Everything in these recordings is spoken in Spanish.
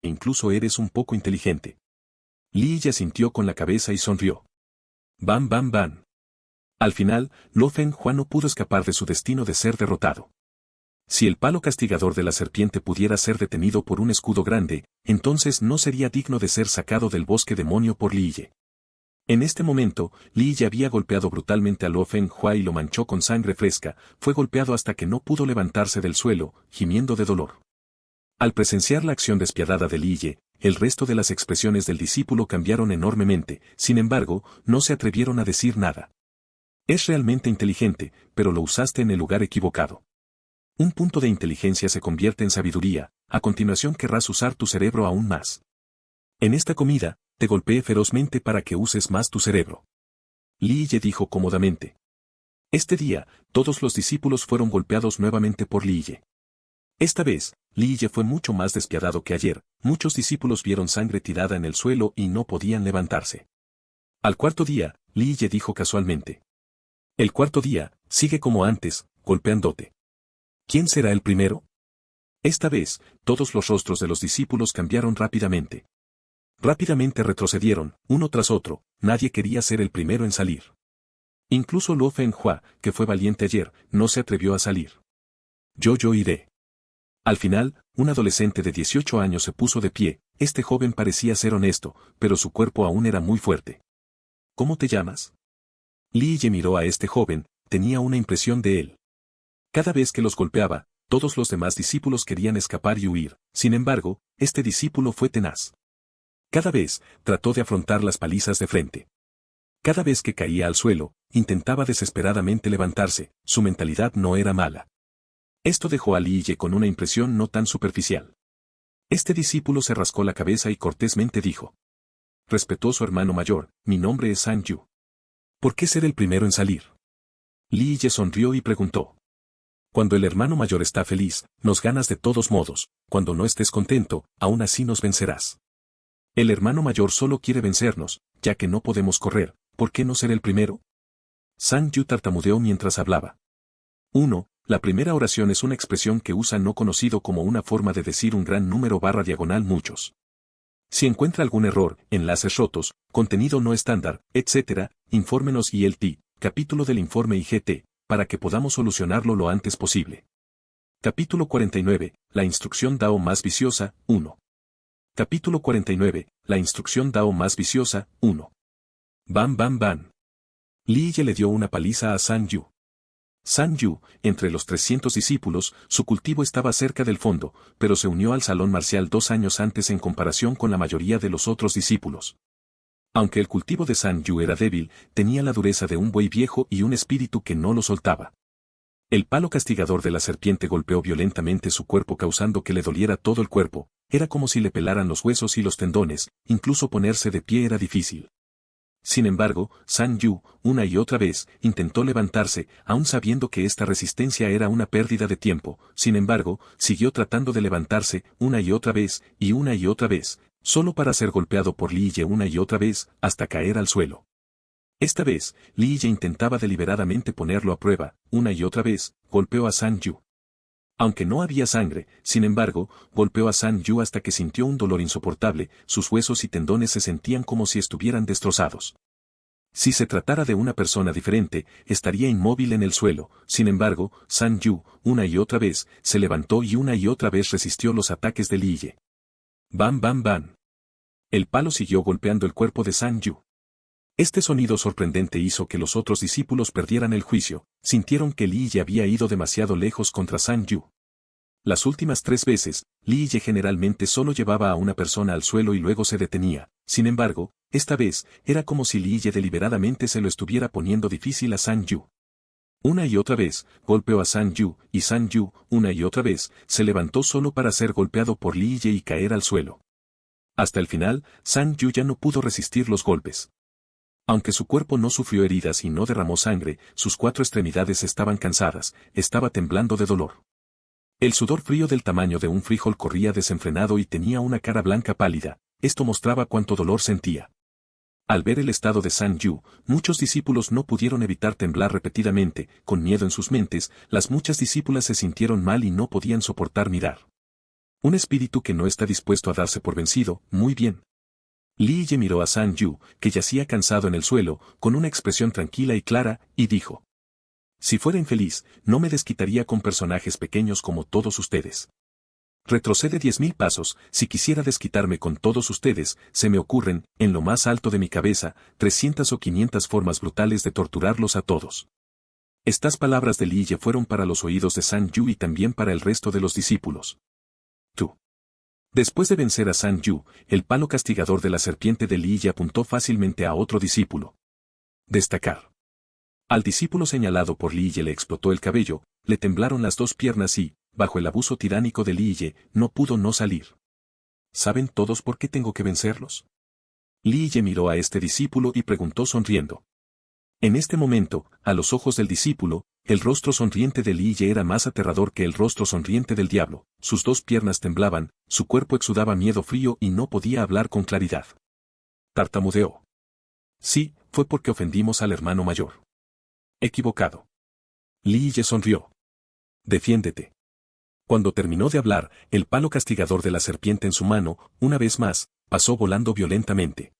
incluso eres un poco inteligente. Li Yi asintió con la cabeza y sonrió. Bam bam bam. Al final, Lo Fenghua no pudo escapar de su destino de ser derrotado. Si el palo castigador de la serpiente pudiera ser detenido por un escudo grande, entonces no sería digno de ser sacado del bosque demonio por Li Yi. En este momento, Li Yi había golpeado brutalmente a Lo Fenghua y lo manchó con sangre fresca, fue golpeado hasta que no pudo levantarse del suelo, gimiendo de dolor. Al presenciar la acción despiadada de Li Yi, el resto de las expresiones del discípulo cambiaron enormemente, sin embargo, no se atrevieron a decir nada. Es realmente inteligente, pero lo usaste en el lugar equivocado. Un punto de inteligencia se convierte en sabiduría, a continuación querrás usar tu cerebro aún más. En esta comida, te golpeé ferozmente para que uses más tu cerebro. Li Yi dijo cómodamente. Este día, todos los discípulos fueron golpeados nuevamente por Li Yi. Esta vez, Li Yi fue mucho más despiadado que ayer, muchos discípulos vieron sangre tirada en el suelo y no podían levantarse. Al cuarto día, Li Yi dijo casualmente. El cuarto día, sigue como antes, golpeándote. ¿Quién será el primero? Esta vez, todos los rostros de los discípulos cambiaron rápidamente. Rápidamente retrocedieron, uno tras otro, nadie quería ser el primero en salir. Incluso Lo Fenghua, que fue valiente ayer, no se atrevió a salir. Yo iré. Al final, un adolescente de 18 años se puso de pie, este joven parecía ser honesto, pero su cuerpo aún era muy fuerte. ¿Cómo te llamas? Li Yi miró a este joven, tenía una impresión de él. Cada vez que los golpeaba, todos los demás discípulos querían escapar y huir, sin embargo, este discípulo fue tenaz. Cada vez, trató de afrontar las palizas de frente. Cada vez que caía al suelo, intentaba desesperadamente levantarse, su mentalidad no era mala. Esto dejó a Li Yi con una impresión no tan superficial. Este discípulo se rascó la cabeza y cortésmente dijo. Respetó su hermano mayor, mi nombre es San Yu. ¿Por qué ser el primero en salir? Li Yi sonrió y preguntó. Cuando el hermano mayor está feliz, nos ganas de todos modos, cuando no estés contento, aún así nos vencerás. El hermano mayor solo quiere vencernos, ya que no podemos correr, ¿por qué no ser el primero? San Yu tartamudeó mientras hablaba. 1. La primera oración es una expresión que usa no conocido como una forma de decir un gran número / muchos. Si encuentra algún error, enlaces rotos, contenido no estándar, etc., infórmenos ILT, capítulo del informe IGT, para que podamos solucionarlo lo antes posible. Capítulo 49, la instrucción DAO más viciosa, 1. Capítulo 49, la instrucción DAO más viciosa, 1. Bam bam bam. Li Yi le dio una paliza a San Yu. San Yu, entre los 300 discípulos, su cultivo estaba cerca del fondo, pero se unió al salón marcial 2 años antes en comparación con la mayoría de los otros discípulos. Aunque el cultivo de San Yu era débil, tenía la dureza de un buey viejo y un espíritu que no lo soltaba. El palo castigador de la serpiente golpeó violentamente su cuerpo causando que le doliera todo el cuerpo, era como si le pelaran los huesos y los tendones, incluso ponerse de pie era difícil. Sin embargo, San Yu, una y otra vez, intentó levantarse, aun sabiendo que esta resistencia era una pérdida de tiempo, sin embargo, siguió tratando de levantarse, una y otra vez, solo para ser golpeado por Li Yi una y otra vez, hasta caer al suelo. Esta vez, Li Yi intentaba deliberadamente ponerlo a prueba, una y otra vez, golpeó a San Yu. Aunque no había sangre, sin embargo, golpeó a San Yu hasta que sintió un dolor insoportable, sus huesos y tendones se sentían como si estuvieran destrozados. Si se tratara de una persona diferente, estaría inmóvil en el suelo, sin embargo, San Yu, una y otra vez, se levantó y una y otra vez resistió los ataques de Li Yi. Bam bam bam. El palo siguió golpeando el cuerpo de San Yu. Este sonido sorprendente hizo que los otros discípulos perdieran el juicio, sintieron que Li Yi había ido demasiado lejos contra San Yu. Las últimas 3 veces, Li Yi generalmente solo llevaba a una persona al suelo y luego se detenía, sin embargo, esta vez, era como si Li Yi deliberadamente se lo estuviera poniendo difícil a San Yu. Una y otra vez, golpeó a San Yu, y San Yu, una y otra vez, se levantó solo para ser golpeado por Li Yi y caer al suelo. Hasta el final, San Yu ya no pudo resistir los golpes. Aunque su cuerpo no sufrió heridas y no derramó sangre, sus 4 extremidades estaban cansadas, estaba temblando de dolor. El sudor frío del tamaño de un frijol corría desenfrenado y tenía una cara blanca pálida, esto mostraba cuánto dolor sentía. Al ver el estado de San Yu, muchos discípulos no pudieron evitar temblar repetidamente, con miedo en sus mentes, las muchas discípulas se sintieron mal y no podían soportar mirar. Un espíritu que no está dispuesto a darse por vencido, muy bien. Li Ye miró a San Yu, que yacía cansado en el suelo, con una expresión tranquila y clara, y dijo: si fuera infeliz, no me desquitaría con personajes pequeños como todos ustedes. Retrocede 10.000 pasos, si quisiera desquitarme con todos ustedes, se me ocurren, en lo más alto de mi cabeza, 300 o 500 formas brutales de torturarlos a todos. Estas palabras de Li Ye fueron para los oídos de San Yu y también para el resto de los discípulos. Tú. Después de vencer a San Yu, el palo castigador de la serpiente de Li Ye apuntó fácilmente a otro discípulo. Destacar. Al discípulo señalado por Li Ye le explotó el cabello, le temblaron las dos piernas y, bajo el abuso tiránico de Li Ye, no pudo no salir. ¿Saben todos por qué tengo que vencerlos? Li Ye miró a este discípulo y preguntó sonriendo. En este momento, a los ojos del discípulo, el rostro sonriente de Li Ye era más aterrador que el rostro sonriente del diablo, sus dos piernas temblaban, su cuerpo exudaba miedo frío y no podía hablar con claridad. Tartamudeó. Sí, fue porque ofendimos al hermano mayor. Equivocado. Li Ye sonrió. Defiéndete. Cuando terminó de hablar, el palo castigador de la serpiente en su mano, una vez más, pasó volando violentamente.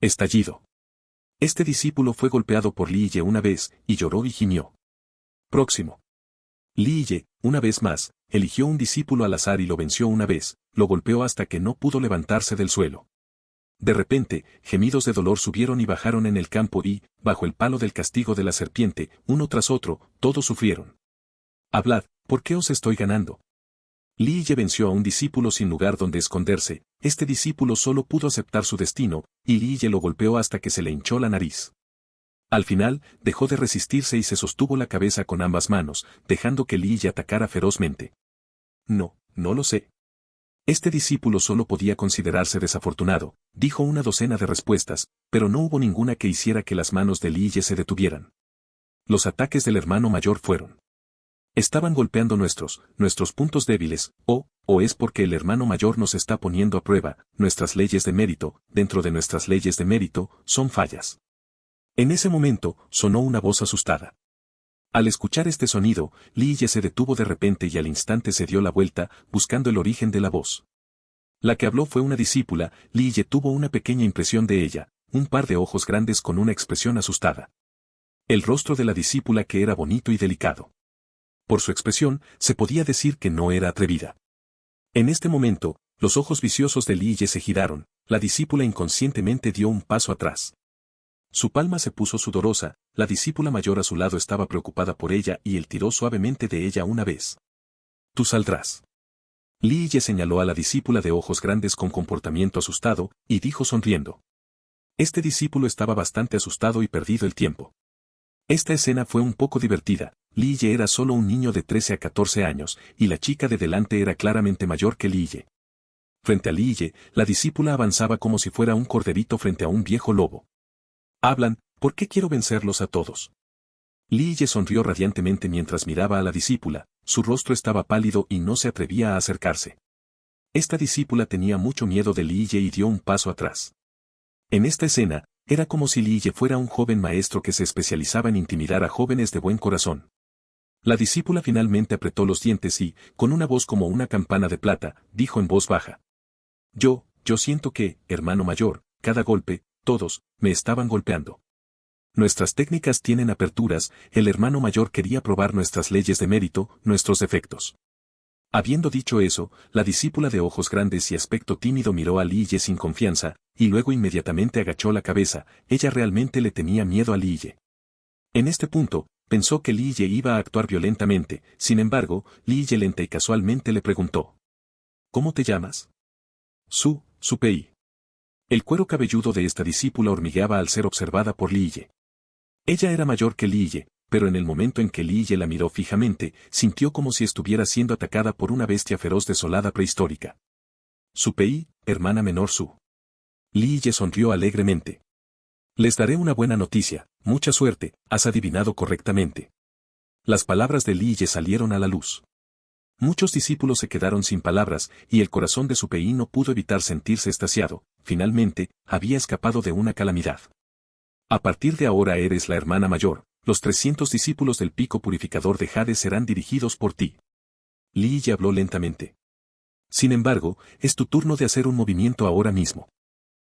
Estallido. Este discípulo fue golpeado por Li Ye una vez, y lloró y gimió. Próximo. Li Ye, una vez más, eligió un discípulo al azar y lo venció una vez, lo golpeó hasta que no pudo levantarse del suelo. De repente, gemidos de dolor subieron y bajaron en el campo y, bajo el palo del castigo de la serpiente, uno tras otro, todos sufrieron. Hablad, ¿por qué os estoy ganando? Li Ye venció a un discípulo sin lugar donde esconderse, este discípulo solo pudo aceptar su destino, y Li Ye lo golpeó hasta que se le hinchó la nariz. Al final, dejó de resistirse y se sostuvo la cabeza con ambas manos, dejando que Li Ye atacara ferozmente. No, no lo sé. Este discípulo solo podía considerarse desafortunado, dijo una docena de respuestas, pero no hubo ninguna que hiciera que las manos de Li Ye se detuvieran. Los ataques del hermano mayor fueron. Estaban golpeando nuestros puntos débiles, o es porque el hermano mayor nos está poniendo a prueba, nuestras leyes de mérito, dentro de nuestras leyes de mérito, son fallas. En ese momento, sonó una voz asustada. Al escuchar este sonido, Li Ye se detuvo de repente y al instante se dio la vuelta, buscando el origen de la voz. La que habló fue una discípula, Li Ye tuvo una pequeña impresión de ella, un par de ojos grandes con una expresión asustada. El rostro de la discípula que era bonito y delicado. Por su expresión, se podía decir que no era atrevida. En este momento, los ojos viciosos de Li Ye se giraron, la discípula inconscientemente dio un paso atrás. Su palma se puso sudorosa, la discípula mayor a su lado estaba preocupada por ella y él tiró suavemente de ella una vez. Tú saldrás. Li Ye señaló a la discípula de ojos grandes con comportamiento asustado, y dijo sonriendo. Este discípulo estaba bastante asustado y perdido el tiempo. Esta escena fue un poco divertida, Li Ye era solo un niño de 13 a 14 años, y la chica de delante era claramente mayor que Li Ye. Frente a Li Ye, la discípula avanzaba como si fuera un corderito frente a un viejo lobo. Hablan, ¿por qué quiero vencerlos a todos? Li Ye sonrió radiantemente mientras miraba a la discípula, su rostro estaba pálido y no se atrevía a acercarse. Esta discípula tenía mucho miedo de Li Ye y dio un paso atrás. En esta escena, era como si Li Ye fuera un joven maestro que se especializaba en intimidar a jóvenes de buen corazón. La discípula finalmente apretó los dientes y, con una voz como una campana de plata, dijo en voz baja. Yo siento que, hermano mayor, cada golpe, todos, me estaban golpeando. Nuestras técnicas tienen aperturas, el hermano mayor quería probar nuestras leyes de mérito, nuestros defectos. Habiendo dicho eso, la discípula de ojos grandes y aspecto tímido miró a Li Ye sin confianza, y luego inmediatamente agachó la cabeza, ella realmente le tenía miedo a Li Ye. En este punto, pensó que Li Ye iba a actuar violentamente, sin embargo, Li Ye lenta y casualmente le preguntó. ¿Cómo te llamas? Su Pei. El cuero cabelludo de esta discípula hormigueaba al ser observada por Li Ye. Ella era mayor que Li Ye, pero en el momento en que Li Ye la miró fijamente, sintió como si estuviera siendo atacada por una bestia feroz desolada prehistórica. Su Pei, hermana menor Su. Li Ye sonrió alegremente. Les daré una buena noticia, mucha suerte, has adivinado correctamente. Las palabras de Li Ye salieron a la luz. Muchos discípulos se quedaron sin palabras, y el corazón de Su Pei no pudo evitar sentirse extasiado, finalmente, había escapado de una calamidad. A partir de ahora eres la hermana mayor, los 300 discípulos del pico purificador de Hades serán dirigidos por ti. Li Ye habló lentamente. Sin embargo, es tu turno de hacer un movimiento ahora mismo.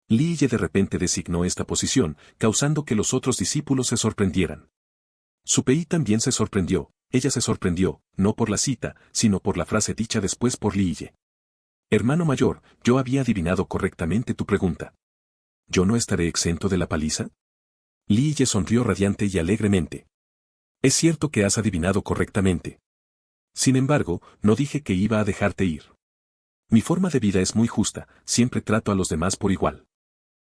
Li Ye de repente designó esta posición, causando que los otros discípulos se sorprendieran. Su Pei también se sorprendió, ella se sorprendió, no por la cita, sino por la frase dicha después por Li Ye. Hermano mayor, yo había adivinado correctamente tu pregunta. ¿Yo no estaré exento de la paliza? Li Ye sonrió radiante y alegremente. Es cierto que has adivinado correctamente. Sin embargo, no dije que iba a dejarte ir. Mi forma de vida es muy justa, siempre trato a los demás por igual.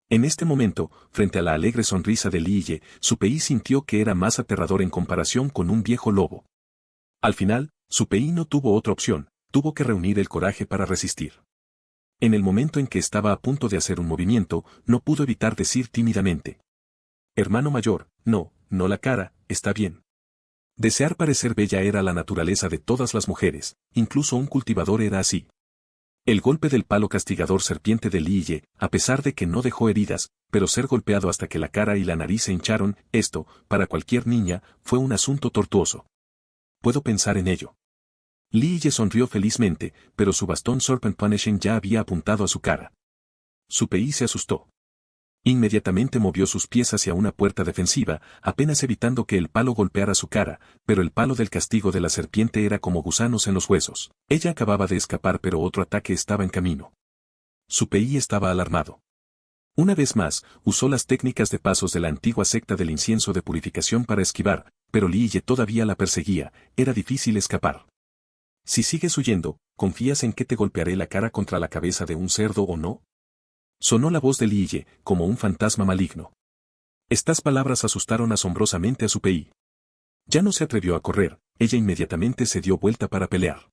En este momento, frente a la alegre sonrisa de Li Ye, Su Pei sintió que era más aterrador en comparación con un viejo lobo. Al final, Su Pei no tuvo otra opción, tuvo que reunir el coraje para resistir. En el momento en que estaba a punto de hacer un movimiento, no pudo evitar decir tímidamente. Hermano mayor, no la cara, está bien. Desear parecer bella era la naturaleza de todas las mujeres, incluso un cultivador era así. El golpe del palo castigador serpiente de Li Ye, a pesar de que no dejó heridas, pero ser golpeado hasta que la cara y la nariz se hincharon, esto, para cualquier niña, fue un asunto tortuoso. Puedo pensar en ello. Li Ye sonrió felizmente, pero su bastón Serpent Punishing ya había apuntado a su cara. Su Pei se asustó. Inmediatamente movió sus pies hacia una puerta defensiva, apenas evitando que el palo golpeara su cara, pero el palo del castigo de la serpiente era como gusanos en los huesos. Ella acababa de escapar pero otro ataque estaba en camino. Su Pei estaba alarmado. Una vez más, usó las técnicas de pasos de la antigua secta del incienso de purificación para esquivar, pero Li Ye todavía la perseguía, era difícil escapar. Si sigues huyendo, ¿confías en que te golpearé la cara contra la cabeza de un cerdo o no? Sonó la voz de Li Ye, como un fantasma maligno. Estas palabras asustaron asombrosamente a Su Pei. Ya no se atrevió a correr, ella inmediatamente se dio vuelta para pelear.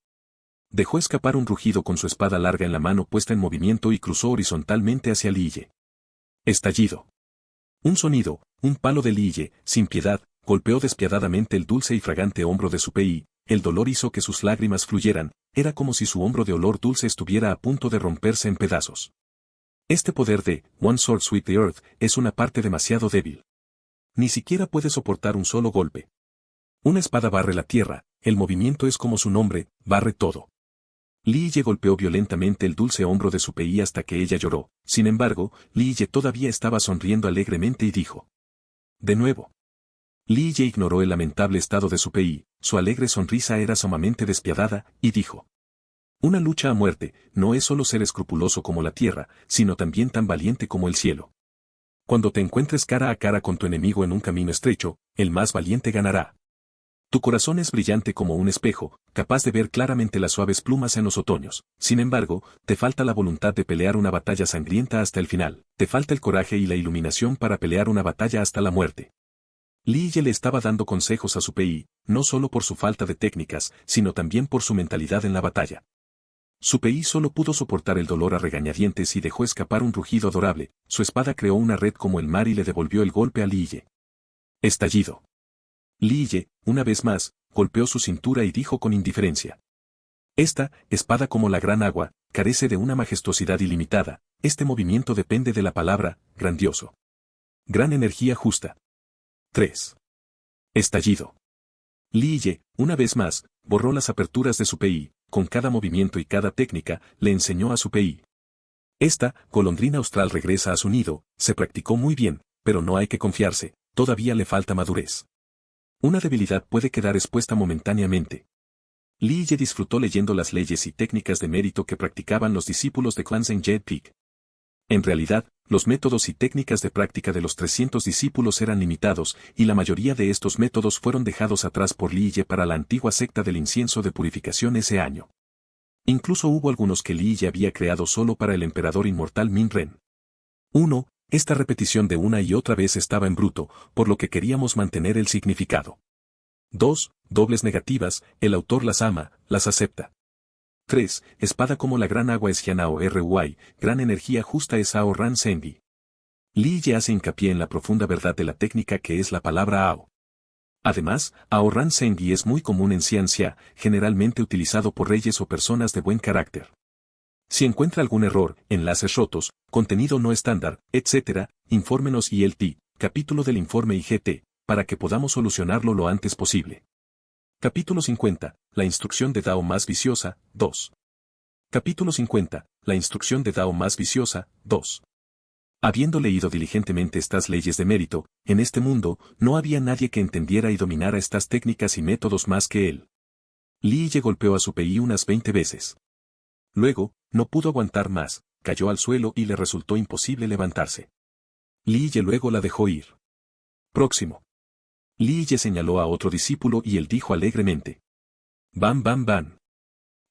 Dejó escapar un rugido con su espada larga en la mano puesta en movimiento y cruzó horizontalmente hacia Li Ye. Estallido. Un sonido, un palo de Li Ye, sin piedad, golpeó despiadadamente el dulce y fragante hombro de Su Pei, el dolor hizo que sus lágrimas fluyeran, era como si su hombro de olor dulce estuviera a punto de romperse en pedazos. Este poder de One Sword Sweep the Earth es una parte demasiado débil. Ni siquiera puede soportar un solo golpe. Una espada barre la tierra, el movimiento es como su nombre, barre todo. Li Ye golpeó violentamente el dulce hombro de Su Pei hasta que ella lloró, sin embargo, Li Ye todavía estaba sonriendo alegremente y dijo. De nuevo. Li Ye ignoró el lamentable estado de Su Pei, su alegre sonrisa era sumamente despiadada, y dijo. Una lucha a muerte, no es solo ser escrupuloso como la tierra, sino también tan valiente como el cielo. Cuando te encuentres cara a cara con tu enemigo en un camino estrecho, el más valiente ganará. Tu corazón es brillante como un espejo, capaz de ver claramente las suaves plumas en los otoños. Sin embargo, te falta la voluntad de pelear una batalla sangrienta hasta el final. Te falta el coraje y la iluminación para pelear una batalla hasta la muerte. Li Ye le estaba dando consejos a Su Pei, no solo por su falta de técnicas, sino también por su mentalidad en la batalla. Su Pei solo pudo soportar el dolor a regañadientes y dejó escapar un rugido adorable, su espada creó una red como el mar y le devolvió el golpe a Li Ye. Estallido. Li Ye, una vez más, golpeó su cintura y dijo con indiferencia. Esta, espada como la gran agua, carece de una majestuosidad ilimitada, este movimiento depende de la palabra, grandioso. Gran energía justa. 3. Estallido. Li Ye, una vez más, borró las aperturas de Su Pei, con cada movimiento y cada técnica, le enseñó a Su Pei. Esta, golondrina austral regresa a su nido, se practicó muy bien, pero no hay que confiarse, todavía le falta madurez. Una debilidad puede quedar expuesta momentáneamente. Li Ye disfrutó leyendo las leyes y técnicas de mérito que practicaban los discípulos de Clansen Jet Peak. En realidad, los métodos y técnicas de práctica de los 300 discípulos eran limitados, y la mayoría de estos métodos fueron dejados atrás por Li Ye para la antigua secta del incienso de purificación ese año. Incluso hubo algunos que Li Ye había creado solo para el emperador inmortal Min Ren. 1. Esta repetición de una y otra vez estaba en bruto, por lo que queríamos mantener el significado. 2. Dobles negativas, el autor las ama, las acepta. 3. Espada como la gran agua es Yanao Rui, gran energía justa es Ao Ran Sengi. Li Ye hace hincapié en la profunda verdad de la técnica que es la palabra Ao. Además, Ao Ran Sengi es muy común en ciencia, generalmente utilizado por reyes o personas de buen carácter. Si encuentra algún error, enlaces rotos, contenido no estándar, etc., infórmenos ILT, capítulo del informe IGT, para que podamos solucionarlo lo antes posible. Capítulo 50. La instrucción de Dao más viciosa, 2. Capítulo 50. La instrucción de Dao más viciosa, 2. Habiendo leído diligentemente estas leyes de mérito, en este mundo, no había nadie que entendiera y dominara estas técnicas y métodos más que él. Li Ye golpeó a Su Pei unas 20 veces. Luego, no pudo aguantar más, cayó al suelo y le resultó imposible levantarse. Li Ye luego la dejó ir. Próximo. Li Ye señaló a otro discípulo y él dijo alegremente: Ban ban ban.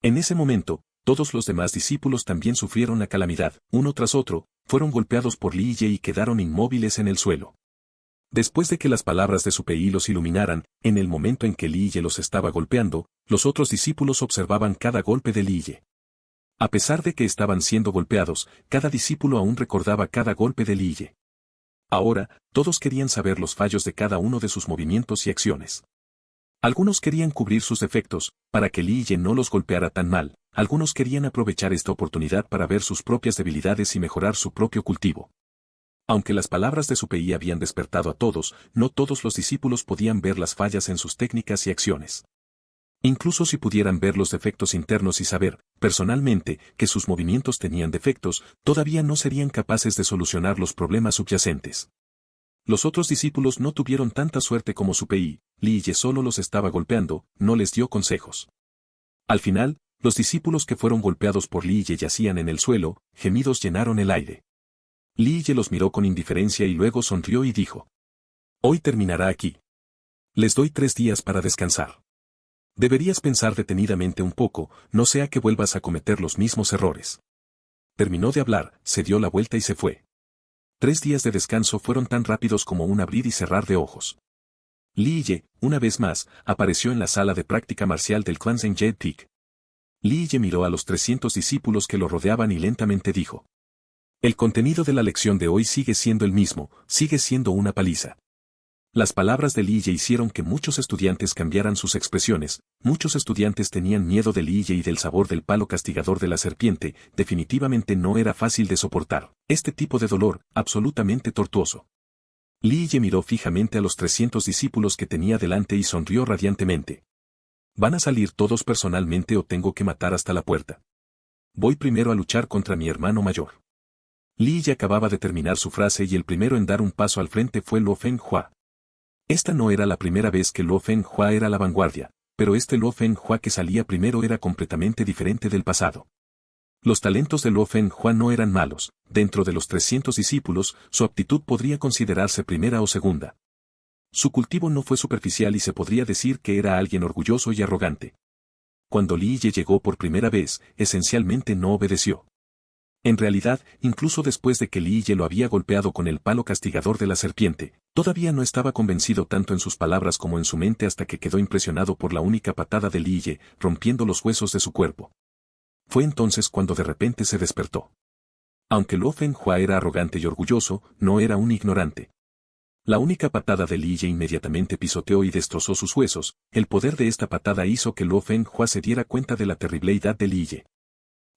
En ese momento, todos los demás discípulos también sufrieron la calamidad, uno tras otro, fueron golpeados por Li Ye y quedaron inmóviles en el suelo. Después de que las palabras de Su Pei los iluminaran, en el momento en que Li Ye los estaba golpeando, los otros discípulos observaban cada golpe de Li Ye. A pesar de que estaban siendo golpeados, cada discípulo aún recordaba cada golpe de Li Ye. Ahora, todos querían saber los fallos de cada uno de sus movimientos y acciones. Algunos querían cubrir sus defectos, para que Li Ye no los golpeara tan mal, algunos querían aprovechar esta oportunidad para ver sus propias debilidades y mejorar su propio cultivo. Aunque las palabras de Su Pei habían despertado a todos, no todos los discípulos podían ver las fallas en sus técnicas y acciones. Incluso si pudieran ver los defectos internos y saber, personalmente, que sus movimientos tenían defectos, todavía no serían capaces de solucionar los problemas subyacentes. Los otros discípulos no tuvieron tanta suerte como Su Pei, Li Ye solo los estaba golpeando, no les dio consejos. Al final, los discípulos que fueron golpeados por Li Ye yacían en el suelo, gemidos llenaron el aire. Li Ye los miró con indiferencia y luego sonrió y dijo: Hoy terminará aquí. Les doy 3 días para descansar. Deberías pensar detenidamente un poco, no sea que vuelvas a cometer los mismos errores. Terminó de hablar, se dio la vuelta y se fue. 3 días de descanso fueron tan rápidos como un abrir y cerrar de ojos. Li Ye, una vez más, apareció en la sala de práctica marcial del clan Zhengye Tik. Li Ye miró a los 300 discípulos que lo rodeaban y lentamente dijo: El contenido de la lección de hoy sigue siendo el mismo, sigue siendo una paliza. Las palabras de Li Ye hicieron que muchos estudiantes cambiaran sus expresiones, muchos estudiantes tenían miedo de Li Ye y del sabor del palo castigador de la serpiente, definitivamente no era fácil de soportar, este tipo de dolor, absolutamente tortuoso. Li Ye miró fijamente a los 300 discípulos que tenía delante y sonrió radiantemente. ¿Van a salir todos personalmente o tengo que matar hasta la puerta? Voy primero a luchar contra mi hermano mayor. Li Ye acababa de terminar su frase y el primero en dar un paso al frente fue Luo Fenghua. Esta no era la primera vez que Luo Fenghua era la vanguardia, pero este Luo Fenghua que salía primero era completamente diferente del pasado. Los talentos de Luo Fenghua no eran malos, dentro de los 300 discípulos, su aptitud podría considerarse primera o segunda. Su cultivo no fue superficial y se podría decir que era alguien orgulloso y arrogante. Cuando Li Ye llegó por primera vez, esencialmente no obedeció. En realidad, incluso después de que Li Ye lo había golpeado con el palo castigador de la serpiente, todavía no estaba convencido tanto en sus palabras como en su mente hasta que quedó impresionado por la única patada de Li Ye, rompiendo los huesos de su cuerpo. Fue entonces cuando de repente se despertó. Aunque Luo Fenghua era arrogante y orgulloso, no era un ignorante. La única patada de Li Ye inmediatamente pisoteó y destrozó sus huesos, el poder de esta patada hizo que Luo Fenghua se diera cuenta de la terribleidad de Li Ye.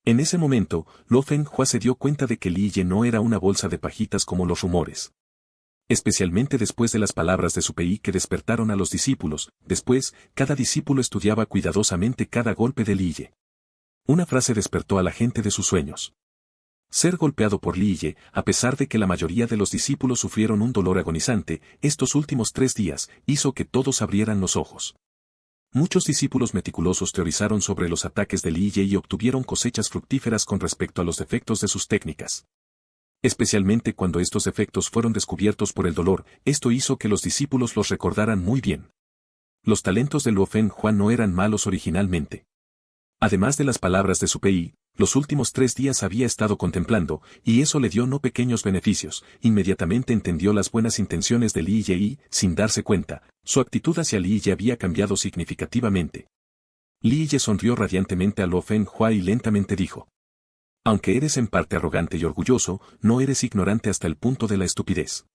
En ese momento, Luo Fenghua se dio cuenta de que Li Ye no era una bolsa de pajitas como los rumores. Especialmente después de las palabras de Su Pei que despertaron a los discípulos, después, cada discípulo estudiaba cuidadosamente cada golpe de Li Ye. Una frase despertó a la gente de sus sueños. Ser golpeado por Li Ye, a pesar de que la mayoría de los discípulos sufrieron un dolor agonizante, estos últimos 3 días, hizo que todos abrieran los ojos. Muchos discípulos meticulosos teorizaron sobre los ataques de Li Ye y obtuvieron cosechas fructíferas con respecto a los defectos de sus técnicas. Especialmente cuando estos defectos fueron descubiertos por el dolor, esto hizo que los discípulos los recordaran muy bien. Los talentos de Luo Fenghua no eran malos originalmente. Además de las palabras de Su Pei, los últimos 3 días había estado contemplando, y eso le dio no pequeños beneficios, inmediatamente entendió las buenas intenciones de Li Ye y, sin darse cuenta, su actitud hacia Li Ye había cambiado significativamente. Li Ye sonrió radiantemente a Luo Fenghua y lentamente dijo: Aunque eres en parte arrogante y orgulloso, no eres ignorante hasta el punto de la estupidez.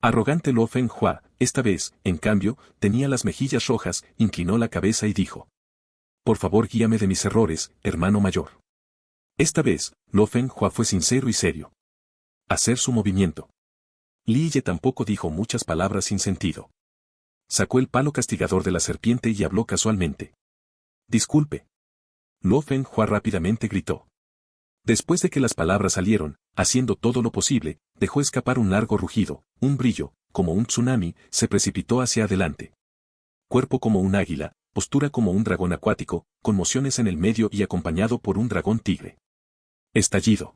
Arrogante Luo Fenghua, esta vez, en cambio, tenía las mejillas rojas, inclinó la cabeza y dijo: Por favor guíame de mis errores, hermano mayor. Esta vez, Luo Fenghua fue sincero y serio. Hacer su movimiento. Li Ye tampoco dijo muchas palabras sin sentido. Sacó el palo castigador de la serpiente y habló casualmente. Disculpe. Luo Fenghua rápidamente gritó. Después de que las palabras salieron, haciendo todo lo posible, dejó escapar un largo rugido, un brillo, como un tsunami, se precipitó hacia adelante. Cuerpo como un águila, postura como un dragón acuático, conmociones en el medio y acompañado por un dragón tigre. Estallido.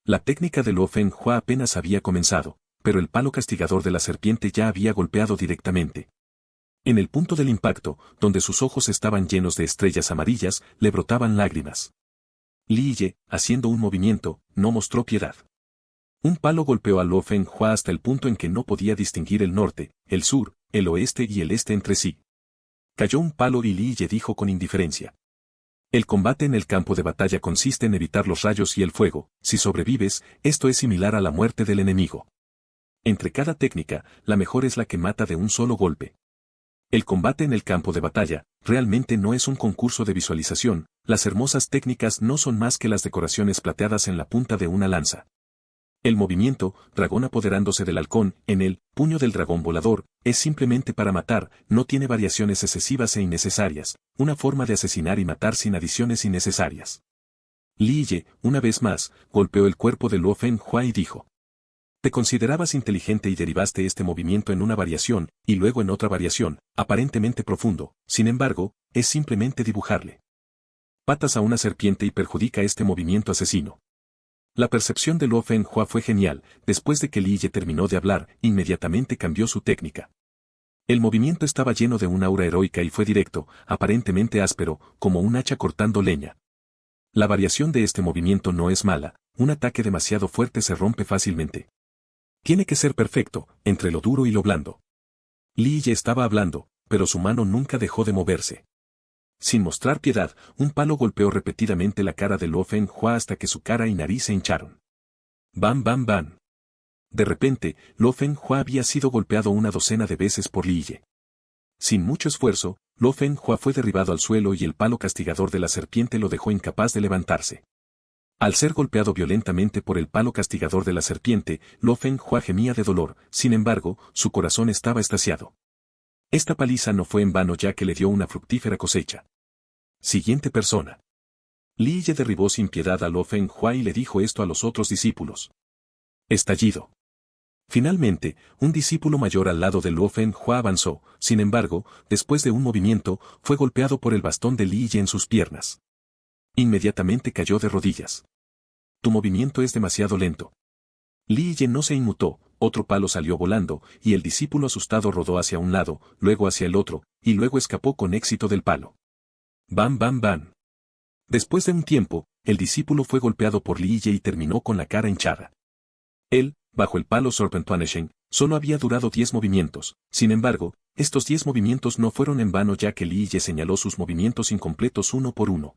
La técnica de Luo Fenghua apenas había comenzado, pero el palo castigador de la serpiente ya había golpeado directamente. En el punto del impacto, donde sus ojos estaban llenos de estrellas amarillas, le brotaban lágrimas. Li Ye, haciendo un movimiento, no mostró piedad. Un palo golpeó a Luo Fenghua hasta el punto en que no podía distinguir el norte, el sur, el oeste y el este entre sí. Cayó un palo y Li Ye dijo con indiferencia. El combate en el campo de batalla consiste en evitar los rayos y el fuego. Si sobrevives, esto es similar a la muerte del enemigo. Entre cada técnica, la mejor es la que mata de un solo golpe. El combate en el campo de batalla, realmente no es un concurso de visualización, las hermosas técnicas no son más que las decoraciones plateadas en la punta de una lanza. El movimiento, dragón apoderándose del halcón, en el puño del dragón volador, es simplemente para matar, no tiene variaciones excesivas e innecesarias, una forma de asesinar y matar sin adiciones innecesarias. Li Ye, una vez más, golpeó el cuerpo de Luo Fenghua y dijo. Te considerabas inteligente y derivaste este movimiento en una variación, y luego en otra variación, aparentemente profundo, sin embargo, es simplemente dibujarle patas a una serpiente y perjudica este movimiento asesino. La percepción de Luo Fenghua fue genial, después de que Li Ye terminó de hablar, inmediatamente cambió su técnica. El movimiento estaba lleno de un aura heroica y fue directo, aparentemente áspero, como un hacha cortando leña. La variación de este movimiento no es mala, un ataque demasiado fuerte se rompe fácilmente. Tiene que ser perfecto, entre lo duro y lo blando. Li Ye estaba hablando, pero su mano nunca dejó de moverse. Sin mostrar piedad, un palo golpeó repetidamente la cara de Luo Fenghua hasta que su cara y nariz se hincharon. ¡Bam, bam, bam! De repente, Luo Fenghua había sido golpeado una docena de veces por Li Ye. Sin mucho esfuerzo, Luo Fenghua fue derribado al suelo y el palo castigador de la serpiente lo dejó incapaz de levantarse. Al ser golpeado violentamente por el palo castigador de la serpiente, Luo Fenghua gemía de dolor, sin embargo, su corazón estaba extasiado. Esta paliza no fue en vano ya que le dio una fructífera cosecha. Siguiente persona. Li Ye derribó sin piedad a Luo Fenghua y le dijo esto a los otros discípulos. Estallido. Finalmente, un discípulo mayor al lado de Luo Fenghua avanzó, sin embargo, después de un movimiento, fue golpeado por el bastón de Li Ye en sus piernas. Inmediatamente cayó de rodillas. Tu movimiento es demasiado lento. Li Ye no se inmutó, otro palo salió volando, y el discípulo asustado rodó hacia un lado, luego hacia el otro, y luego escapó con éxito del palo. Bam, bam, bam. Después de un tiempo, el discípulo fue golpeado por Li Ye y terminó con la cara hinchada. Él, bajo el palo Serpentwanesheng, solo había durado 10 movimientos, sin embargo, estos 10 movimientos no fueron en vano ya que Li Ye señaló sus movimientos incompletos uno por uno.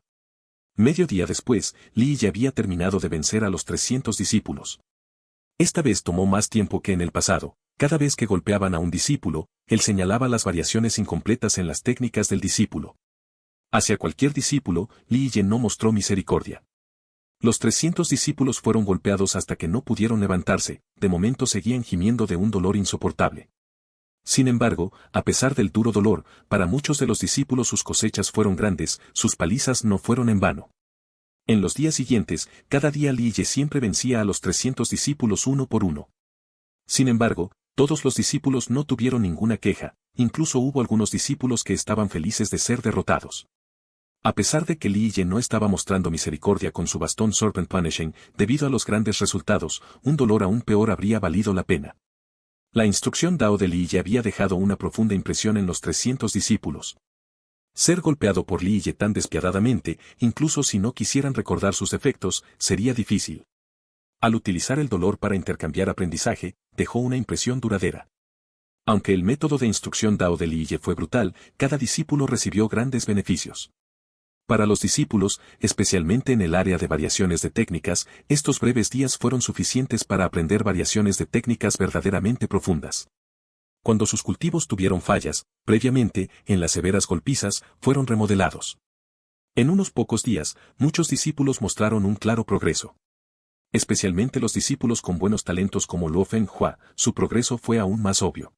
Medio día después, Li Ye había terminado de vencer a los 300 discípulos. Esta vez tomó más tiempo que en el pasado, cada vez que golpeaban a un discípulo, él señalaba las variaciones incompletas en las técnicas del discípulo. Hacia cualquier discípulo, Li Ye no mostró misericordia. Los 300 discípulos fueron golpeados hasta que no pudieron levantarse, de momento seguían gimiendo de un dolor insoportable. Sin embargo, a pesar del duro dolor, para muchos de los discípulos sus cosechas fueron grandes, sus palizas no fueron en vano. En los días siguientes, cada día Li Ye siempre vencía a los 300 discípulos uno por uno. Sin embargo, todos los discípulos no tuvieron ninguna queja, incluso hubo algunos discípulos que estaban felices de ser derrotados. A pesar de que Li Ye no estaba mostrando misericordia con su bastón Serpentwanesheng, debido a los grandes resultados, un dolor aún peor habría valido la pena. La instrucción Dao de Li Ye había dejado una profunda impresión en los 300 discípulos. Ser golpeado por Li Ye tan despiadadamente, incluso si no quisieran recordar sus defectos, sería difícil. Al utilizar el dolor para intercambiar aprendizaje, dejó una impresión duradera. Aunque el método de instrucción Dao de Li Ye fue brutal, cada discípulo recibió grandes beneficios. Para los discípulos, especialmente en el área de variaciones de técnicas, estos breves días fueron suficientes para aprender variaciones de técnicas verdaderamente profundas. Cuando sus cultivos tuvieron fallas, previamente, en las severas golpizas, fueron remodelados. En unos pocos días, muchos discípulos mostraron un claro progreso. Especialmente los discípulos con buenos talentos como Luo Fenghua, su progreso fue aún más obvio.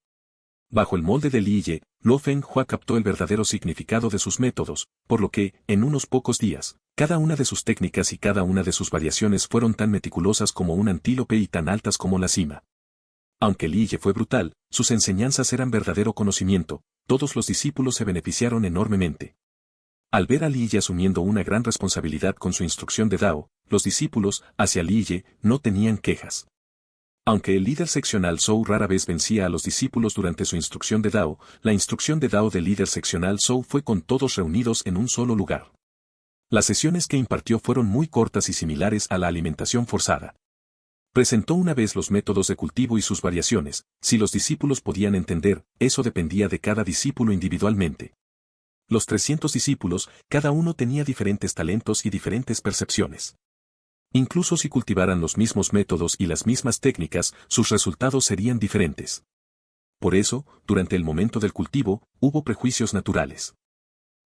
Bajo el molde de Li Ye, Luo Fenghua captó el verdadero significado de sus métodos, por lo que, en unos pocos días, cada una de sus técnicas y cada una de sus variaciones fueron tan meticulosas como un antílope y tan altas como la cima. Aunque Li Ye fue brutal, sus enseñanzas eran verdadero conocimiento, todos los discípulos se beneficiaron enormemente. Al ver a Li Ye asumiendo una gran responsabilidad con su instrucción de Dao, los discípulos, hacia Li Ye, no tenían quejas. Aunque el líder seccional Zhou rara vez vencía a los discípulos durante su instrucción de Dao, la instrucción de Dao del líder seccional Zhou fue con todos reunidos en un solo lugar. Las sesiones que impartió fueron muy cortas y similares a la alimentación forzada. Presentó una vez los métodos de cultivo y sus variaciones, si los discípulos podían entender, eso dependía de cada discípulo individualmente. Los 300 discípulos, cada uno tenía diferentes talentos y diferentes percepciones. Incluso si cultivaran los mismos métodos y las mismas técnicas, sus resultados serían diferentes. Por eso, durante el momento del cultivo, hubo prejuicios naturales.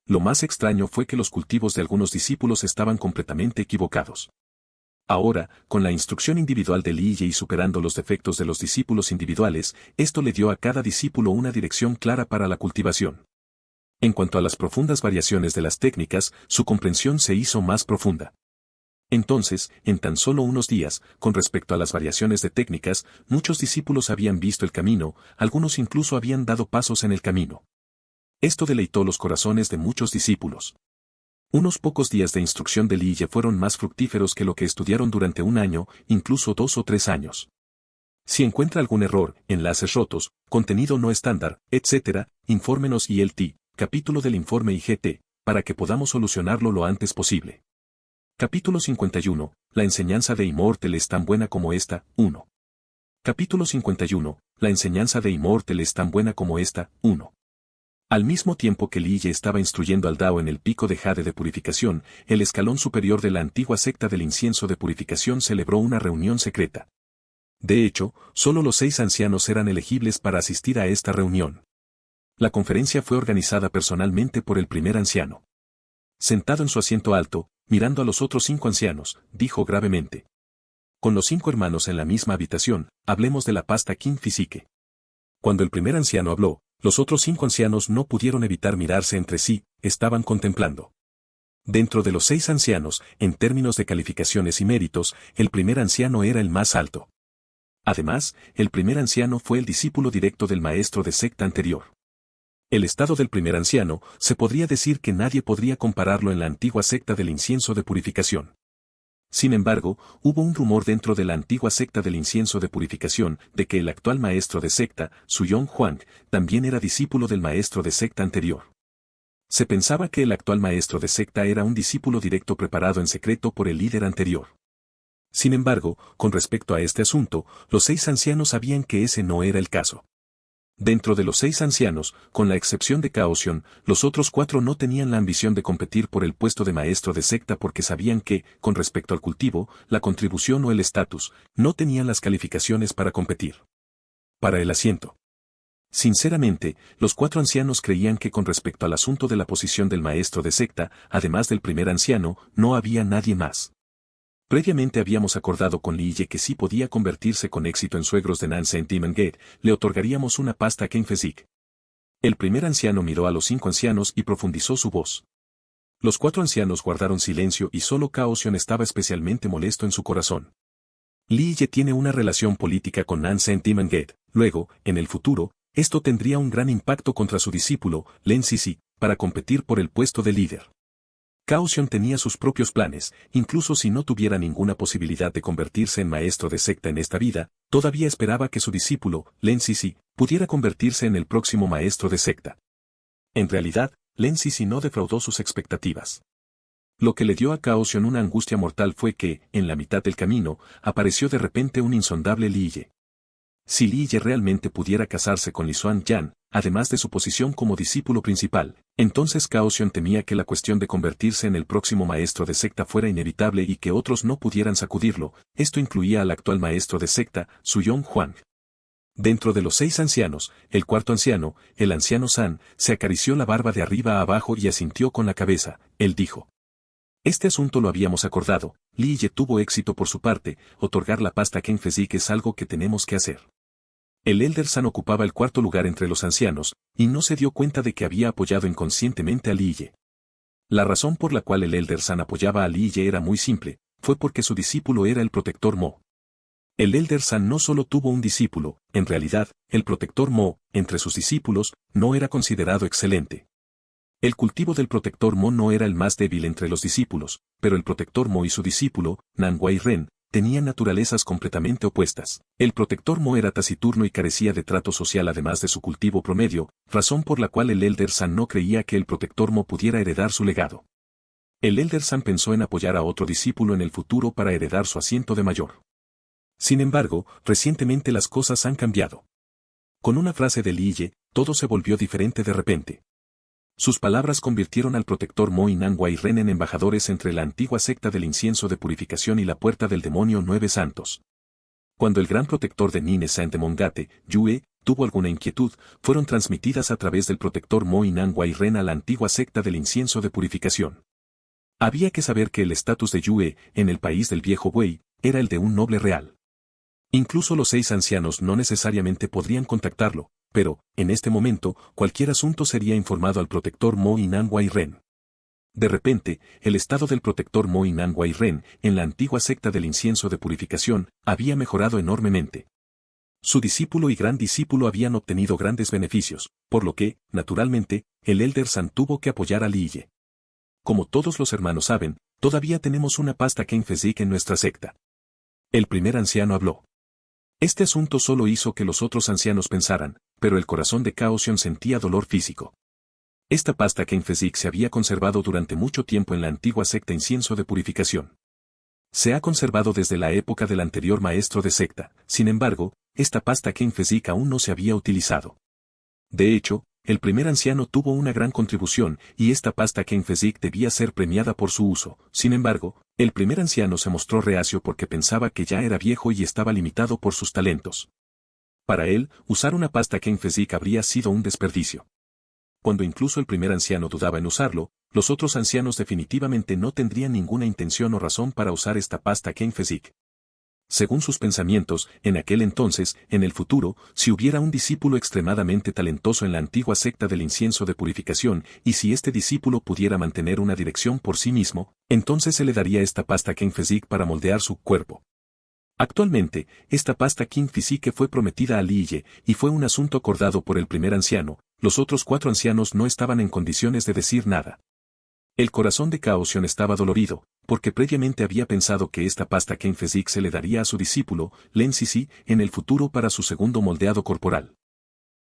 Lo más extraño fue que los cultivos de algunos discípulos estaban completamente equivocados. Ahora, con la instrucción individual de Li Ye y superando los defectos de los discípulos individuales, esto le dio a cada discípulo una dirección clara para la cultivación. En cuanto a las profundas variaciones de las técnicas, su comprensión se hizo más profunda. Entonces, en tan solo unos días, con respecto a las variaciones de técnicas, muchos discípulos habían visto el camino, algunos incluso habían dado pasos en el camino. Esto deleitó los corazones de muchos discípulos. Unos pocos días de instrucción de Li Ye fueron más fructíferos que lo que estudiaron durante un año, incluso 2 o 3 años. Si encuentra algún error, enlaces rotos, contenido no estándar, etc., infórmenos ILT, capítulo del informe IGT, para que podamos solucionarlo lo antes posible. Capítulo 51, la enseñanza de Immortal es tan buena como esta, 1. Capítulo 51, la enseñanza de Immortal es tan buena como esta, 1. Al mismo tiempo que Li Ye estaba instruyendo al Dao en el pico de jade de purificación, el escalón superior de la antigua secta del incienso de purificación celebró una reunión secreta. De hecho, solo los 6 ancianos eran elegibles para asistir a esta reunión. La conferencia fue organizada personalmente por el primer anciano. Sentado en su asiento alto, mirando a los otros 5 ancianos, dijo gravemente: con los 5 hermanos en la misma habitación, hablemos de la pasta King Physique. Cuando el primer anciano habló, los otros 5 ancianos no pudieron evitar mirarse entre sí, estaban contemplando. Dentro de los 6 ancianos, en términos de calificaciones y méritos, el primer anciano era el más alto. Además, el primer anciano fue el discípulo directo del maestro de secta anterior. El estado del primer anciano, se podría decir que nadie podría compararlo en la antigua secta del incienso de purificación. Sin embargo, hubo un rumor dentro de la antigua secta del incienso de purificación de que el actual maestro de secta, Suyong Huang, también era discípulo del maestro de secta anterior. Se pensaba que el actual maestro de secta era un discípulo directo preparado en secreto por el líder anterior. Sin embargo, con respecto a este asunto, los 6 ancianos sabían que ese no era el caso. Dentro de los 6 ancianos, con la excepción de Kaoxion, los otros 4 no tenían la ambición de competir por el puesto de maestro de secta porque sabían que, con respecto al cultivo, la contribución o el estatus, no tenían las calificaciones para competir. Para el asiento. Sinceramente, los 4 ancianos creían que con respecto al asunto de la posición del maestro de secta, además del primer anciano, no había nadie más. Previamente habíamos acordado con Li Ye que si podía convertirse con éxito en suegros de Nansen Timengate, le otorgaríamos una pasta King Physique. El primer anciano miró a los 5 ancianos y profundizó su voz. Los 4 ancianos guardaron silencio y solo Kaoxion estaba especialmente molesto en su corazón. Li Ye tiene una relación política con Nansen Timengate, luego, en el futuro, esto tendría un gran impacto contra su discípulo, Len Sisi, para competir por el puesto de líder. Kaoxion tenía sus propios planes, incluso si no tuviera ninguna posibilidad de convertirse en maestro de secta en esta vida, todavía esperaba que su discípulo, Len Sisi, pudiera convertirse en el próximo maestro de secta. En realidad, Len Sisi no defraudó sus expectativas. Lo que le dio a Kaoxion una angustia mortal fue que, en la mitad del camino, apareció de repente un insondable Li Ye. Si Li Ye realmente pudiera casarse con Li Xuan-yan, además de su posición como discípulo principal, entonces Kaoxion temía que la cuestión de convertirse en el próximo maestro de secta fuera inevitable y que otros no pudieran sacudirlo. Esto incluía al actual maestro de secta, Suyong Huang. Dentro de los 6 ancianos, el cuarto anciano, el anciano San, se acarició la barba de arriba a abajo y asintió con la cabeza. Él dijo: este asunto lo habíamos acordado. Li Ye tuvo éxito por su parte, otorgar la pasta King Physique es algo que tenemos que hacer. El Elder San ocupaba el cuarto lugar entre los ancianos, y no se dio cuenta de que había apoyado inconscientemente a Liye. La razón por la cual el Elder San apoyaba a Liye era muy simple, fue porque su discípulo era el Protector Mo. El Elder San no solo tuvo un discípulo, en realidad, el Protector Mo, entre sus discípulos, no era considerado excelente. El cultivo del Protector Mo no era el más débil entre los discípulos, pero el Protector Mo y su discípulo, Nan Wai Ren, tenían naturalezas completamente opuestas. El Protector Mo era taciturno y carecía de trato social además de su cultivo promedio, razón por la cual el Elder San no creía que el Protector Mo pudiera heredar su legado. El Elder San pensó en apoyar a otro discípulo en el futuro para heredar su asiento de mayor. Sin embargo, recientemente las cosas han cambiado. Con una frase de Liye, todo se volvió diferente de repente. Sus palabras convirtieron al Protector Mo y Nan Wai Ren en embajadores entre la antigua secta del incienso de purificación y la puerta del demonio Nueve Santos. Cuando el gran protector de Nine Saint de Mongate, Yue, tuvo alguna inquietud, fueron transmitidas a través del Protector Mo y Nan Wai Ren a la antigua secta del incienso de purificación. Había que saber que el estatus de Yue, en el país del viejo Wei, era el de un noble real. Incluso los 6 ancianos no necesariamente podrían contactarlo, pero, en este momento, cualquier asunto sería informado al Protector Mo y Nan Wai Ren. De repente, el estado del Protector Mo y Nan Wai Ren, en la antigua secta del incienso de purificación, había mejorado enormemente. Su discípulo y gran discípulo habían obtenido grandes beneficios, por lo que, naturalmente, el Elder San tuvo que apoyar a Liye. Como todos los hermanos saben, todavía tenemos una pasta Ken Fezik en nuestra secta. El primer anciano habló. Este asunto solo hizo que los otros ancianos pensaran, pero el corazón de Kaosion sentía dolor físico. Esta pasta Ken Fezik se había conservado durante mucho tiempo en la antigua secta incienso de purificación. Se ha conservado desde la época del anterior maestro de secta, sin embargo, esta pasta Ken Fezik aún no se había utilizado. De hecho, el primer anciano tuvo una gran contribución y esta pasta Ken Fezik debía ser premiada por su uso. Sin embargo, el primer anciano se mostró reacio porque pensaba que ya era viejo y estaba limitado por sus talentos. Para él, usar una pasta Ken Fezik habría sido un desperdicio. Cuando incluso el primer anciano dudaba en usarlo, los otros ancianos definitivamente no tendrían ninguna intención o razón para usar esta pasta Ken Fezik. Según sus pensamientos, en aquel entonces, en el futuro, si hubiera un discípulo extremadamente talentoso en la antigua secta del incienso de purificación, y si este discípulo pudiera mantener una dirección por sí mismo, entonces se le daría esta pasta Ken Fezik para moldear su cuerpo. Actualmente, esta pasta Ken Fezik fue prometida a Liye, y fue un asunto acordado por el primer anciano, los otros 4 ancianos no estaban en condiciones de decir nada. El corazón de Kaosion estaba dolorido, porque previamente había pensado que esta pasta Ken Fezik se le daría a su discípulo, Len Sisi, en el futuro para su segundo moldeado corporal.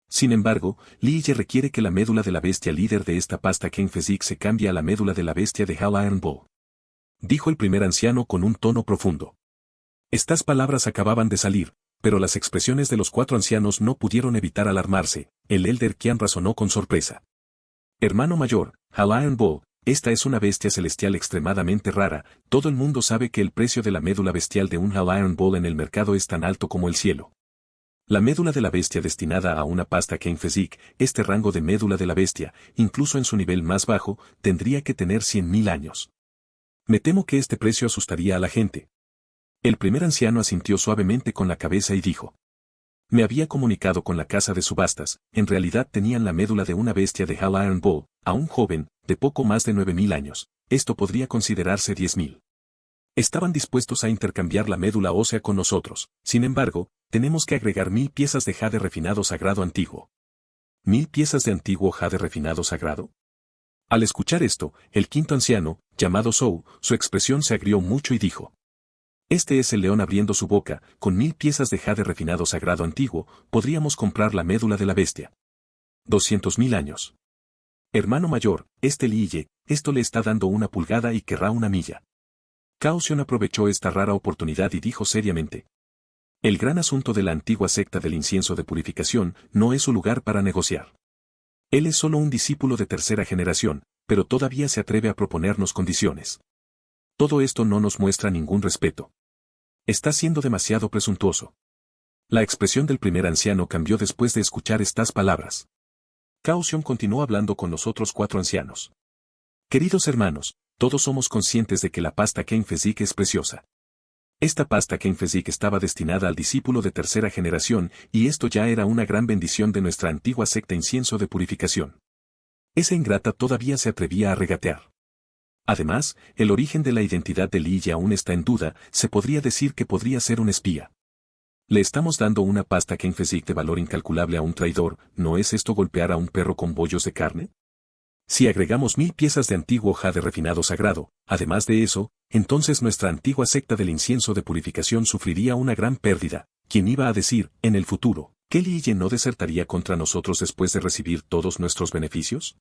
Sin embargo, Liye requiere que la médula de la bestia líder de esta pasta Ken Fezik se cambie a la médula de la bestia de Hal Iron Bull. Dijo el primer anciano con un tono profundo. Estas palabras acababan de salir, pero las expresiones de los 4 ancianos no pudieron evitar alarmarse. El Elder Qian razonó con sorpresa. Hermano mayor, Hal Iron Bull, esta es una bestia celestial extremadamente rara, todo el mundo sabe que el precio de la médula bestial de un Hal Iron Bull en el mercado es tan alto como el cielo. La médula de la bestia destinada a una pasta Ken Fezik, este rango de médula de la bestia, incluso en su nivel más bajo, tendría que tener 100.000 años. Me temo que este precio asustaría a la gente. El primer anciano asintió suavemente con la cabeza y dijo. Me había comunicado con la casa de subastas, en realidad tenían la médula de una bestia de Hal Iron Bull, a un joven, de poco más de 9.000 años, esto podría considerarse 10.000. Estaban dispuestos a intercambiar la médula ósea con nosotros, sin embargo, tenemos que agregar 1.000 piezas de jade refinado sagrado antiguo. ¿1.000 piezas de antiguo jade refinado sagrado? Al escuchar esto, el quinto anciano, llamado Zhou, su expresión se agrió mucho y dijo. Este es el león abriendo su boca, con 1.000 piezas de jade refinado sagrado antiguo, podríamos comprar la médula de la bestia. 200.000 años. Hermano mayor, este Liye, esto le está dando una pulgada y querrá una milla. Kaosion aprovechó esta rara oportunidad y dijo seriamente. El gran asunto de la antigua secta del incienso de purificación no es su lugar para negociar. Él es solo un discípulo de tercera generación, pero todavía se atreve a proponernos condiciones. Todo esto no nos muestra ningún respeto. Está siendo demasiado presuntuoso. La expresión del primer anciano cambió después de escuchar estas palabras. Kaosion continuó hablando con los otros 4 ancianos. Queridos hermanos, todos somos conscientes de que la pasta Ken Fezik es preciosa. Esta pasta Kenfezik estaba destinada al discípulo de tercera generación, y esto ya era una gran bendición de nuestra antigua secta Incienso de Purificación. Esa ingrata todavía se atrevía a regatear. Además, el origen de la identidad de Li Yi aún está en duda, se podría decir que podría ser un espía. Le estamos dando una pasta Kenfezik de valor incalculable a un traidor, ¿no es esto golpear a un perro con bollos de carne? Si agregamos 1000 piezas de antiguo jade refinado sagrado, además de eso, entonces nuestra antigua secta del incienso de purificación sufriría una gran pérdida. ¿Quién iba a decir, en el futuro, que Li Yi no desertaría contra nosotros después de recibir todos nuestros beneficios?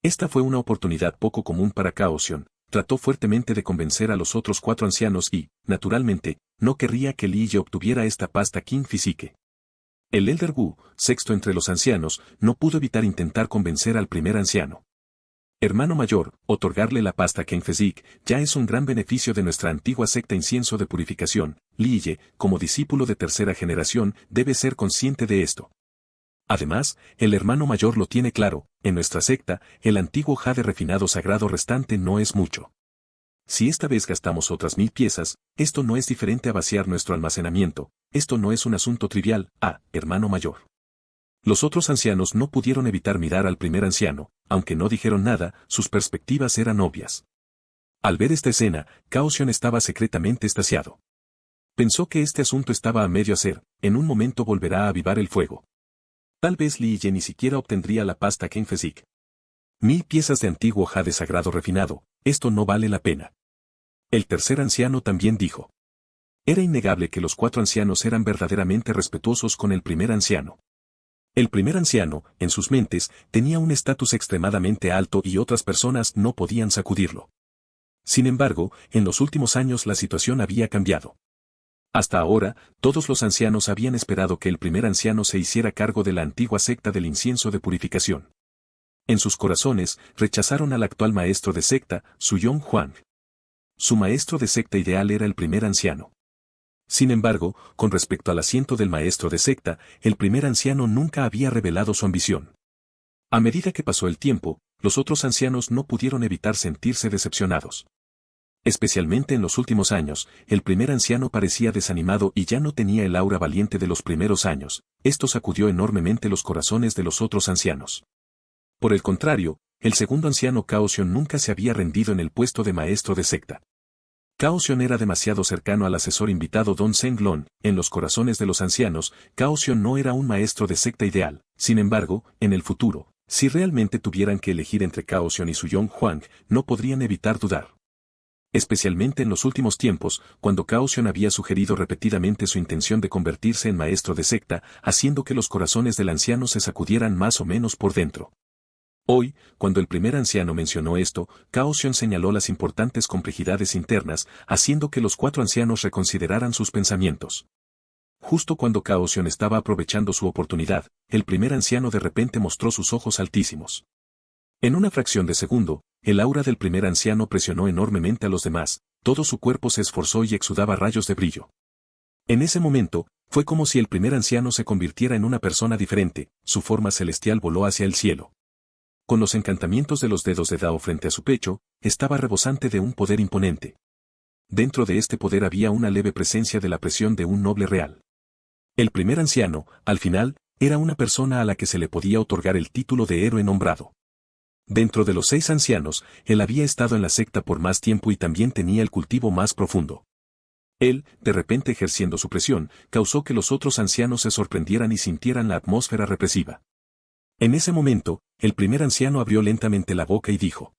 Esta fue una oportunidad poco común para Kaosion. Trató fuertemente de convencer a los otros 4 ancianos y, naturalmente, no querría que Li Yi obtuviera esta pasta King Physique. El Elder Wu, sexto entre los ancianos, no pudo evitar intentar convencer al primer anciano. Hermano mayor, otorgarle la pasta Kenfezik ya es un gran beneficio de nuestra antigua secta Incienso de Purificación. Li Yi, como discípulo de tercera generación, debe ser consciente de esto. Además, el hermano mayor lo tiene claro, en nuestra secta, el antiguo jade refinado sagrado restante no es mucho. Si esta vez gastamos otras 1000 piezas, esto no es diferente a vaciar nuestro almacenamiento, esto no es un asunto trivial, hermano mayor. Los otros ancianos no pudieron evitar mirar al primer anciano, aunque no dijeron nada, sus perspectivas eran obvias. Al ver esta escena, Kaosion estaba secretamente extasiado. Pensó que este asunto estaba a medio hacer, en un momento volverá a avivar el fuego. Tal vez Li Yi ni siquiera obtendría la pasta Kenfezik. 1000 piezas de antiguo jade sagrado refinado, esto no vale la pena. El tercer anciano también dijo. Era innegable que los 4 ancianos eran verdaderamente respetuosos con el primer anciano. El primer anciano, en sus mentes, tenía un estatus extremadamente alto y otras personas no podían sacudirlo. Sin embargo, en los últimos años la situación había cambiado. Hasta ahora, todos los ancianos habían esperado que el primer anciano se hiciera cargo de la antigua secta del incienso de purificación. En sus corazones, rechazaron al actual maestro de secta, Suyong Huang. Su maestro de secta ideal era el primer anciano. Sin embargo, con respecto al asiento del maestro de secta, el primer anciano nunca había revelado su ambición. A medida que pasó el tiempo, los otros ancianos no pudieron evitar sentirse decepcionados. Especialmente en los últimos años, el primer anciano parecía desanimado y ya no tenía el aura valiente de los primeros años. Esto sacudió enormemente los corazones de los otros ancianos. Por el contrario, el segundo anciano Kaosion nunca se había rendido en el puesto de maestro de secta. Kaosion era demasiado cercano al asesor invitado Don Zhenglong. En los corazones de los ancianos, Kaosion no era un maestro de secta ideal. Sin embargo, en el futuro, si realmente tuvieran que elegir entre Kaosion y Suyong Huang, no podrían evitar dudar. Especialmente en los últimos tiempos, cuando Kaosion había sugerido repetidamente su intención de convertirse en maestro de secta, haciendo que los corazones del anciano se sacudieran más o menos por dentro. Hoy, cuando el primer anciano mencionó esto, Kaosion señaló las importantes complejidades internas, haciendo que los 4 ancianos reconsideraran sus pensamientos. Justo cuando Kaosion estaba aprovechando su oportunidad, el primer anciano de repente mostró sus ojos altísimos. En una fracción de segundo, el aura del primer anciano presionó enormemente a los demás, todo su cuerpo se esforzó y exudaba rayos de brillo. En ese momento, fue como si el primer anciano se convirtiera en una persona diferente, su forma celestial voló hacia el cielo. Con los encantamientos de los dedos de Dao frente a su pecho, estaba rebosante de un poder imponente. Dentro de este poder había una leve presencia de la presión de un noble real. El primer anciano, al final, era una persona a la que se le podía otorgar el título de héroe nombrado. Dentro de los 6 ancianos, él había estado en la secta por más tiempo y también tenía el cultivo más profundo. Él, de repente ejerciendo su presión, causó que los otros ancianos se sorprendieran y sintieran la atmósfera represiva. En ese momento, el primer anciano abrió lentamente la boca y dijo: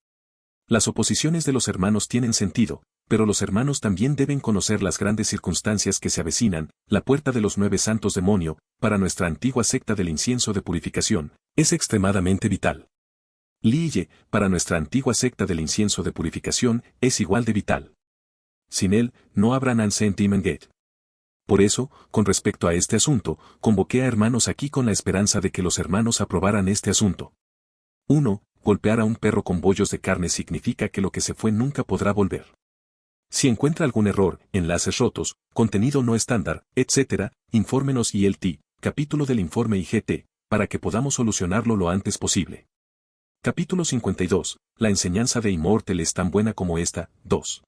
Las oposiciones de los hermanos tienen sentido, pero los hermanos también deben conocer las grandes circunstancias que se avecinan. La puerta de los 9 santos demonio, para nuestra antigua secta del incienso de purificación, es extremadamente vital. Li Yi, para nuestra antigua secta del incienso de purificación, es igual de vital. Sin él, no habrá Nansen Demon Gate. Por eso, con respecto a este asunto, convoqué a hermanos aquí con la esperanza de que los hermanos aprobaran este asunto. 1. Golpear a un perro con bollos de carne significa que lo que se fue nunca podrá volver. Si encuentra algún error, enlaces rotos, contenido no estándar, etc., infórmenos ILT, capítulo del informe IGT, para que podamos solucionarlo lo antes posible. Capítulo 52. La enseñanza de Immortal es tan buena como esta. 2.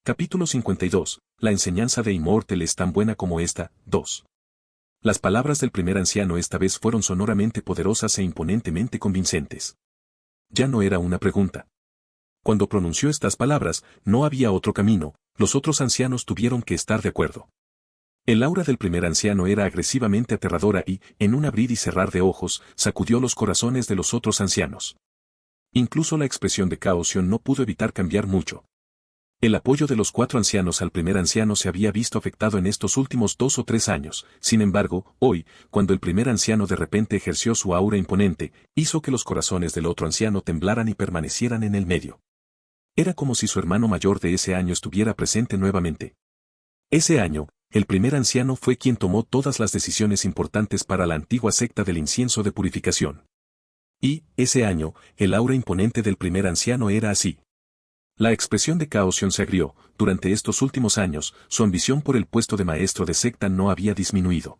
Capítulo 52. La enseñanza de Immortal es tan buena como esta. 2. Las palabras del primer anciano esta vez fueron sonoramente poderosas e imponentemente convincentes. Ya no era una pregunta. Cuando pronunció estas palabras, no había otro camino, los otros ancianos tuvieron que estar de acuerdo. El aura del primer anciano era agresivamente aterradora y, en un abrir y cerrar de ojos, sacudió los corazones de los otros ancianos. Incluso la expresión de Kaosion no pudo evitar cambiar mucho. El apoyo de los 4 ancianos al primer anciano se había visto afectado en estos últimos 2 o 3 años, sin embargo, hoy, cuando el primer anciano de repente ejerció su aura imponente, hizo que los corazones del otro anciano temblaran y permanecieran en el medio. Era como si su hermano mayor de ese año estuviera presente nuevamente. Ese año, el primer anciano fue quien tomó todas las decisiones importantes para la antigua secta del incienso de purificación. Y, ese año, el aura imponente del primer anciano era así. La expresión de Kaosion se agrió. Durante estos últimos años, su ambición por el puesto de maestro de secta no había disminuido.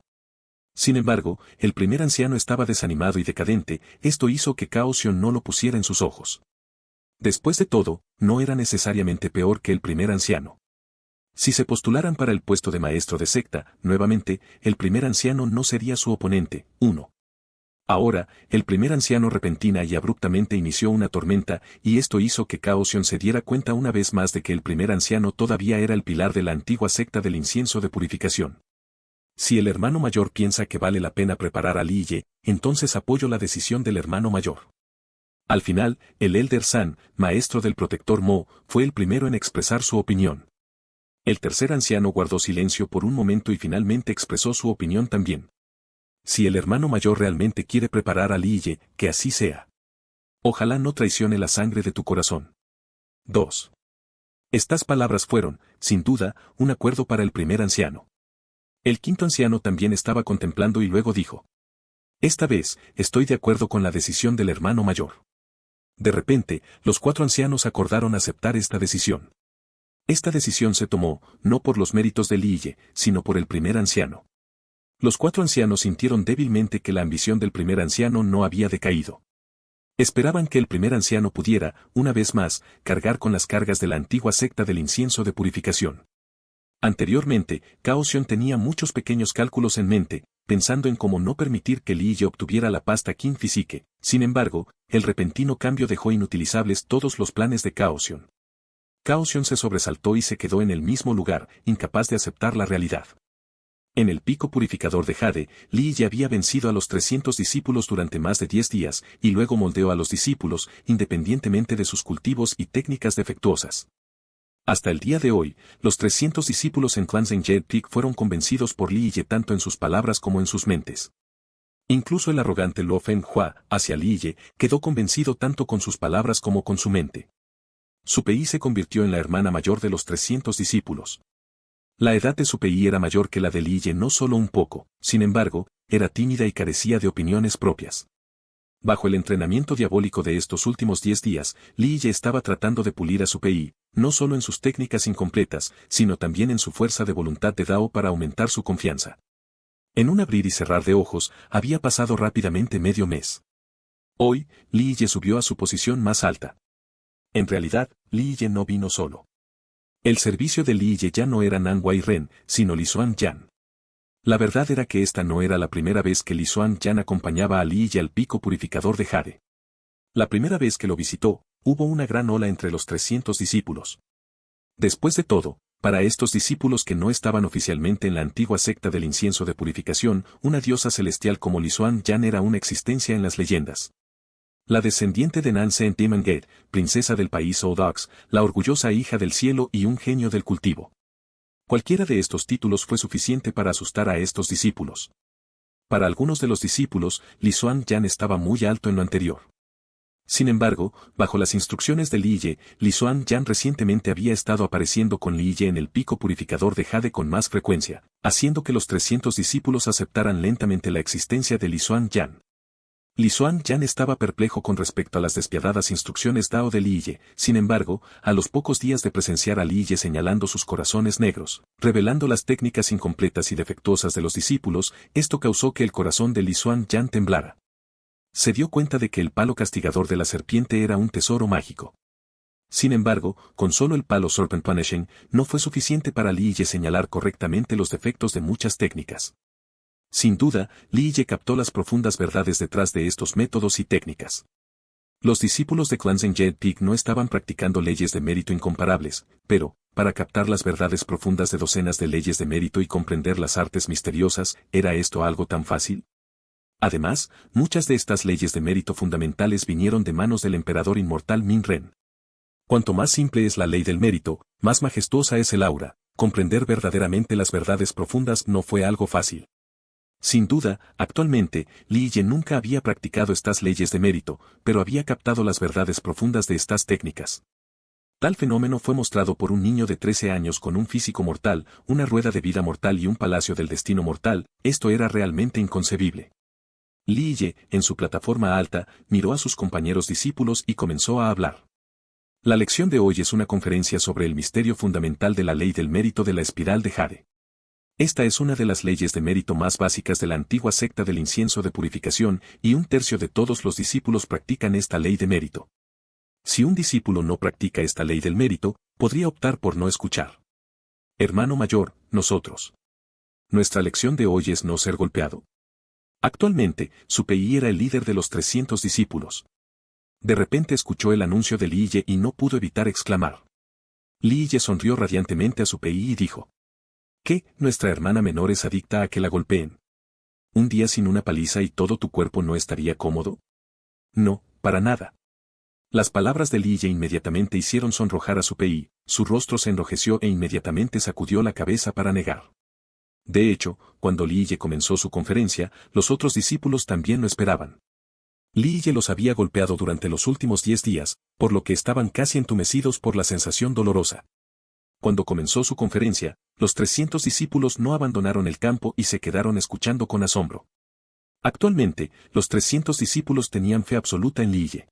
Sin embargo, el primer anciano estaba desanimado y decadente, esto hizo que Kaosion no lo pusiera en sus ojos. Después de todo, no era necesariamente peor que el primer anciano. Si se postularan para el puesto de maestro de secta, nuevamente, el primer anciano no sería su oponente. 1. Ahora, el primer anciano repentina y abruptamente inició una tormenta, y esto hizo que Kaosion se diera cuenta una vez más de que el primer anciano todavía era el pilar de la antigua secta del incienso de purificación. Si el hermano mayor piensa que vale la pena preparar a Liyue, entonces apoyo la decisión del hermano mayor. Al final, el Elder San, maestro del protector Mo, fue el primero en expresar su opinión. El tercer anciano guardó silencio por un momento y finalmente expresó su opinión también. Si el hermano mayor realmente quiere preparar a Liyue, que así sea. Ojalá no traicione la sangre de tu corazón. 2. Estas palabras fueron, sin duda, un acuerdo para el primer anciano. El quinto anciano también estaba contemplando y luego dijo: esta vez, estoy de acuerdo con la decisión del hermano mayor. De repente, los 4 ancianos acordaron aceptar esta decisión. Esta decisión se tomó, no por los méritos de Liyue, sino por el primer anciano. Los 4 ancianos sintieron débilmente que la ambición del primer anciano no había decaído. Esperaban que el primer anciano pudiera, una vez más, cargar con las cargas de la antigua secta del incienso de purificación. Anteriormente, Kaosion tenía muchos pequeños cálculos en mente, pensando en cómo no permitir que Liyue obtuviera la pasta King Physique. Sin embargo, el repentino cambio dejó inutilizables todos los planes de Kaosion. Kaosion se sobresaltó y se quedó en el mismo lugar, incapaz de aceptar la realidad. En el pico purificador de Jade, Liyue había vencido a los 300 discípulos durante más de 10 días, y luego moldeó a los discípulos, independientemente de sus cultivos y técnicas defectuosas. Hasta el día de hoy, los 300 discípulos en Clansen Jet Peak fueron convencidos por Liyue tanto en sus palabras como en sus mentes. Incluso el arrogante Lo Feng Hua, hacia Liyue, quedó convencido tanto con sus palabras como con su mente. Su Pei se convirtió en la hermana mayor de los 300 discípulos. La edad de su Pei era mayor que la de Liyue no solo un poco, sin embargo, era tímida y carecía de opiniones propias. Bajo el entrenamiento diabólico de estos últimos 10 días, Liyue estaba tratando de pulir a su Pei, no solo en sus técnicas incompletas, sino también en su fuerza de voluntad de Dao para aumentar su confianza. En un abrir y cerrar de ojos, había pasado rápidamente medio mes. Hoy, Liyue subió a su posición más alta. En realidad, Liyue no vino solo. El servicio de Liyue ya no era Nan Wai Ren, sino Li Xuan Yan. La verdad era que esta no era la primera vez que Li Xuan Yan acompañaba a Liyue al pico purificador de Jade. La primera vez que lo visitó, hubo una gran ola entre los 300 discípulos. Después de todo, para estos discípulos que no estaban oficialmente en la antigua secta del incienso de purificación, una diosa celestial como Li Xuan Yan era una existencia en las leyendas. La descendiente de Nansen Timanget, princesa del país Odox, la orgullosa hija del cielo y un genio del cultivo. Cualquiera de estos títulos fue suficiente para asustar a estos discípulos. Para algunos de los discípulos, Li Xuan Yan estaba muy alto en lo anterior. Sin embargo, bajo las instrucciones de Liyue, Li Xuan Yan recientemente había estado apareciendo con Liyue en el pico purificador de Jade con más frecuencia, haciendo que los 300 discípulos aceptaran lentamente la existencia de Li Xuan Yan. Li Xuan Yan estaba perplejo con respecto a las despiadadas instrucciones Dao de Liyue. Sin embargo, a los pocos días de presenciar a Liyue señalando sus corazones negros, revelando las técnicas incompletas y defectuosas de los discípulos, esto causó que el corazón de Li Xuan Yan temblara. Se dio cuenta de que el palo castigador de la serpiente era un tesoro mágico. Sin embargo, con solo el palo Serpent Punishing, no fue suficiente para Li Ye señalar correctamente los defectos de muchas técnicas. Sin duda, Li Ye captó las profundas verdades detrás de estos métodos y técnicas. Los discípulos de Cleansing Jet Peak no estaban practicando leyes de mérito incomparables, pero, para captar las verdades profundas de docenas de leyes de mérito y comprender las artes misteriosas, ¿era esto algo tan fácil? Además, muchas de estas leyes de mérito fundamentales vinieron de manos del emperador inmortal Min Ren. Cuanto más simple es la ley del mérito, más majestuosa es el aura. Comprender verdaderamente las verdades profundas no fue algo fácil. Sin duda, actualmente, Li Ye nunca había practicado estas leyes de mérito, pero había captado las verdades profundas de estas técnicas. Tal fenómeno fue mostrado por un niño de 13 años con un físico mortal, una rueda de vida mortal y un palacio del destino mortal. Esto era realmente inconcebible. Li Ye, en su plataforma alta, miró a sus compañeros discípulos y comenzó a hablar. La lección de hoy es una conferencia sobre el misterio fundamental de la ley del mérito de la espiral de Jade. Esta es una de las leyes de mérito más básicas de la antigua secta del incienso de purificación, y un tercio de todos los discípulos practican esta ley de mérito. Si un discípulo no practica esta ley del mérito, podría optar por no escuchar. Hermano mayor, nosotros. Nuestra lección de hoy es no ser golpeado. Actualmente, Su Pei era el líder de los 300 discípulos. De repente escuchó el anuncio de Li Ye y no pudo evitar exclamar. Li Ye sonrió radiantemente a Su Pei y dijo: ¿Qué? ¿Nuestra hermana menor es adicta a que la golpeen? ¿Un día sin una paliza y todo tu cuerpo no estaría cómodo? No, para nada. Las palabras de Li Ye inmediatamente hicieron sonrojar a Su Pei, su rostro se enrojeció e inmediatamente sacudió la cabeza para negar. De hecho, cuando Li Ye comenzó su conferencia, los otros discípulos también lo esperaban. Li Ye los había golpeado durante los últimos 10 días, por lo que estaban casi entumecidos por la sensación dolorosa. Cuando comenzó su conferencia, los 300 discípulos no abandonaron el campo y se quedaron escuchando con asombro. Actualmente, los 300 discípulos tenían fe absoluta en Li Ye.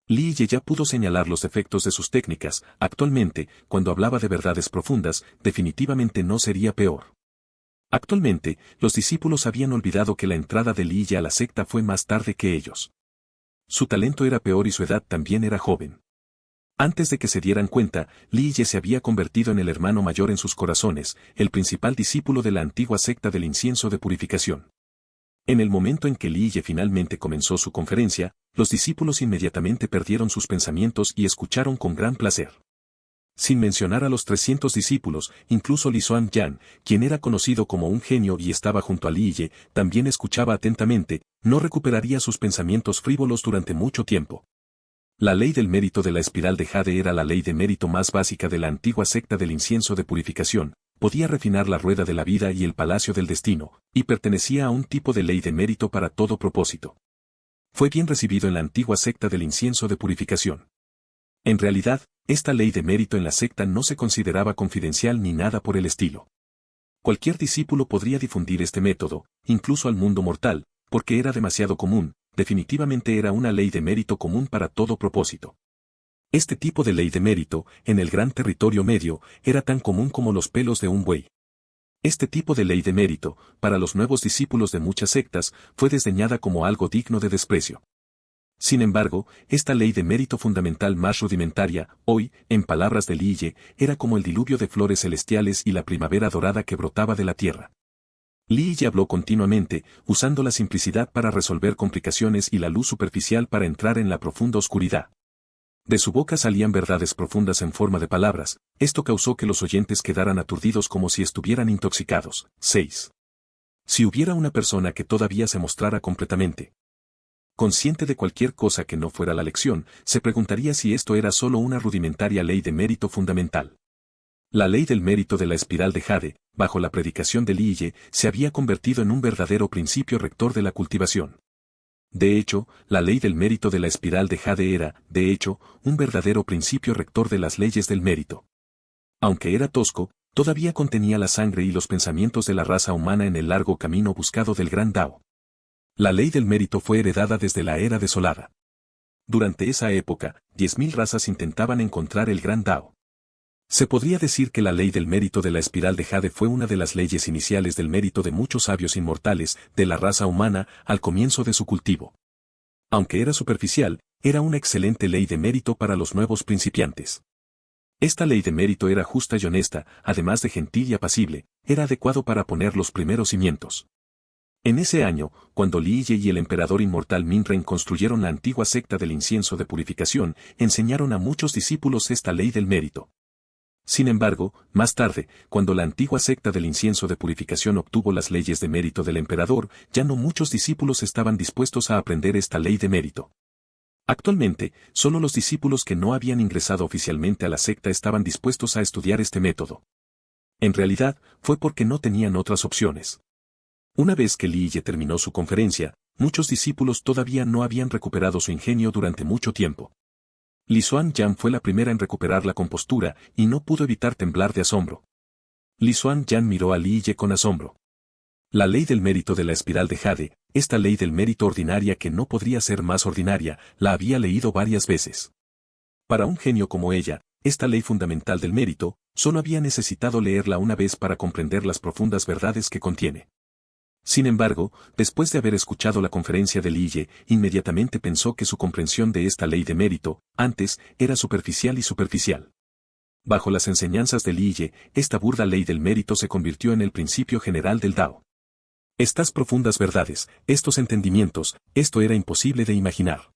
Li Ye ya pudo señalar los defectos de sus técnicas. Actualmente, cuando hablaba de verdades profundas, definitivamente no sería peor. Actualmente, los discípulos habían olvidado que la entrada de Li Ye a la secta fue más tarde que ellos. Su talento era peor y su edad también era joven. Antes de que se dieran cuenta, Li Ye se había convertido en el hermano mayor en sus corazones, el principal discípulo de la antigua secta del incienso de purificación. En el momento en que Li Ye finalmente comenzó su conferencia, los discípulos inmediatamente perdieron sus pensamientos y escucharon con gran placer. Sin mencionar a los 300 discípulos, incluso Li Xuan-Yan, quien era conocido como un genio y estaba junto a Li Ye, también escuchaba atentamente, no recuperaría sus pensamientos frívolos durante mucho tiempo. La ley del mérito de la espiral de Jade era la ley de mérito más básica de la antigua secta del incienso de purificación, podía refinar la rueda de la vida y el palacio del destino, y pertenecía a un tipo de ley de mérito para todo propósito. Fue bien recibido en la antigua secta del incienso de purificación. En realidad, esta ley de mérito en la secta no se consideraba confidencial ni nada por el estilo. Cualquier discípulo podría difundir este método, incluso al mundo mortal, porque era demasiado común. Definitivamente era una ley de mérito común para todo propósito. Este tipo de ley de mérito, en el gran territorio medio, era tan común como los pelos de un buey. Este tipo de ley de mérito, para los nuevos discípulos de muchas sectas, fue desdeñada como algo digno de desprecio. Sin embargo, esta ley de mérito fundamental más rudimentaria, hoy, en palabras de Li Ye, era como el diluvio de flores celestiales y la primavera dorada que brotaba de la tierra. Li Ye habló continuamente, usando la simplicidad para resolver complicaciones y la luz superficial para entrar en la profunda oscuridad. De su boca salían verdades profundas en forma de palabras, esto causó que los oyentes quedaran aturdidos como si estuvieran intoxicados. 6. Si hubiera una persona que todavía se mostrara completamente consciente de cualquier cosa que no fuera la lección, se preguntaría si esto era solo una rudimentaria ley de mérito fundamental. La ley del mérito de la espiral de Jade, bajo la predicación de Li Ye, se había convertido en un verdadero principio rector de la cultivación. De hecho, la ley del mérito de la espiral de Jade era, de hecho, un verdadero principio rector de las leyes del mérito. Aunque era tosco, todavía contenía la sangre y los pensamientos de la raza humana en el largo camino buscado del gran Dao. La ley del mérito fue heredada desde la era desolada. Durante esa época, 10.000 razas intentaban encontrar el gran Dao. Se podría decir que la ley del mérito de la espiral de Jade fue una de las leyes iniciales del mérito de muchos sabios inmortales de la raza humana al comienzo de su cultivo. Aunque era superficial, era una excelente ley de mérito para los nuevos principiantes. Esta ley de mérito era justa y honesta, además de gentil y apacible, era adecuado para poner los primeros cimientos. En ese año, cuando Li Ye y el emperador inmortal Minren construyeron la antigua secta del incienso de purificación, enseñaron a muchos discípulos esta ley del mérito. Sin embargo, más tarde, cuando la antigua secta del incienso de purificación obtuvo las leyes de mérito del emperador, ya no muchos discípulos estaban dispuestos a aprender esta ley de mérito. Actualmente, solo los discípulos que no habían ingresado oficialmente a la secta estaban dispuestos a estudiar este método. En realidad, fue porque no tenían otras opciones. Una vez que Li Ye terminó su conferencia, muchos discípulos todavía no habían recuperado su ingenio durante mucho tiempo. Li Xuanyan fue la primera en recuperar la compostura y no pudo evitar temblar de asombro. Li Xuanyan miró a Li Ye con asombro. La ley del mérito de la espiral de jade, esta ley del mérito ordinaria que no podría ser más ordinaria, la había leído varias veces. Para un genio como ella, esta ley fundamental del mérito, solo había necesitado leerla una vez para comprender las profundas verdades que contiene. Sin embargo, después de haber escuchado la conferencia de Li Ye, inmediatamente pensó que su comprensión de esta ley de mérito, antes, era superficial y superficial. Bajo las enseñanzas de Li Ye, esta burda ley del mérito se convirtió en el principio general del Dao. Estas profundas verdades, estos entendimientos, esto era imposible de imaginar.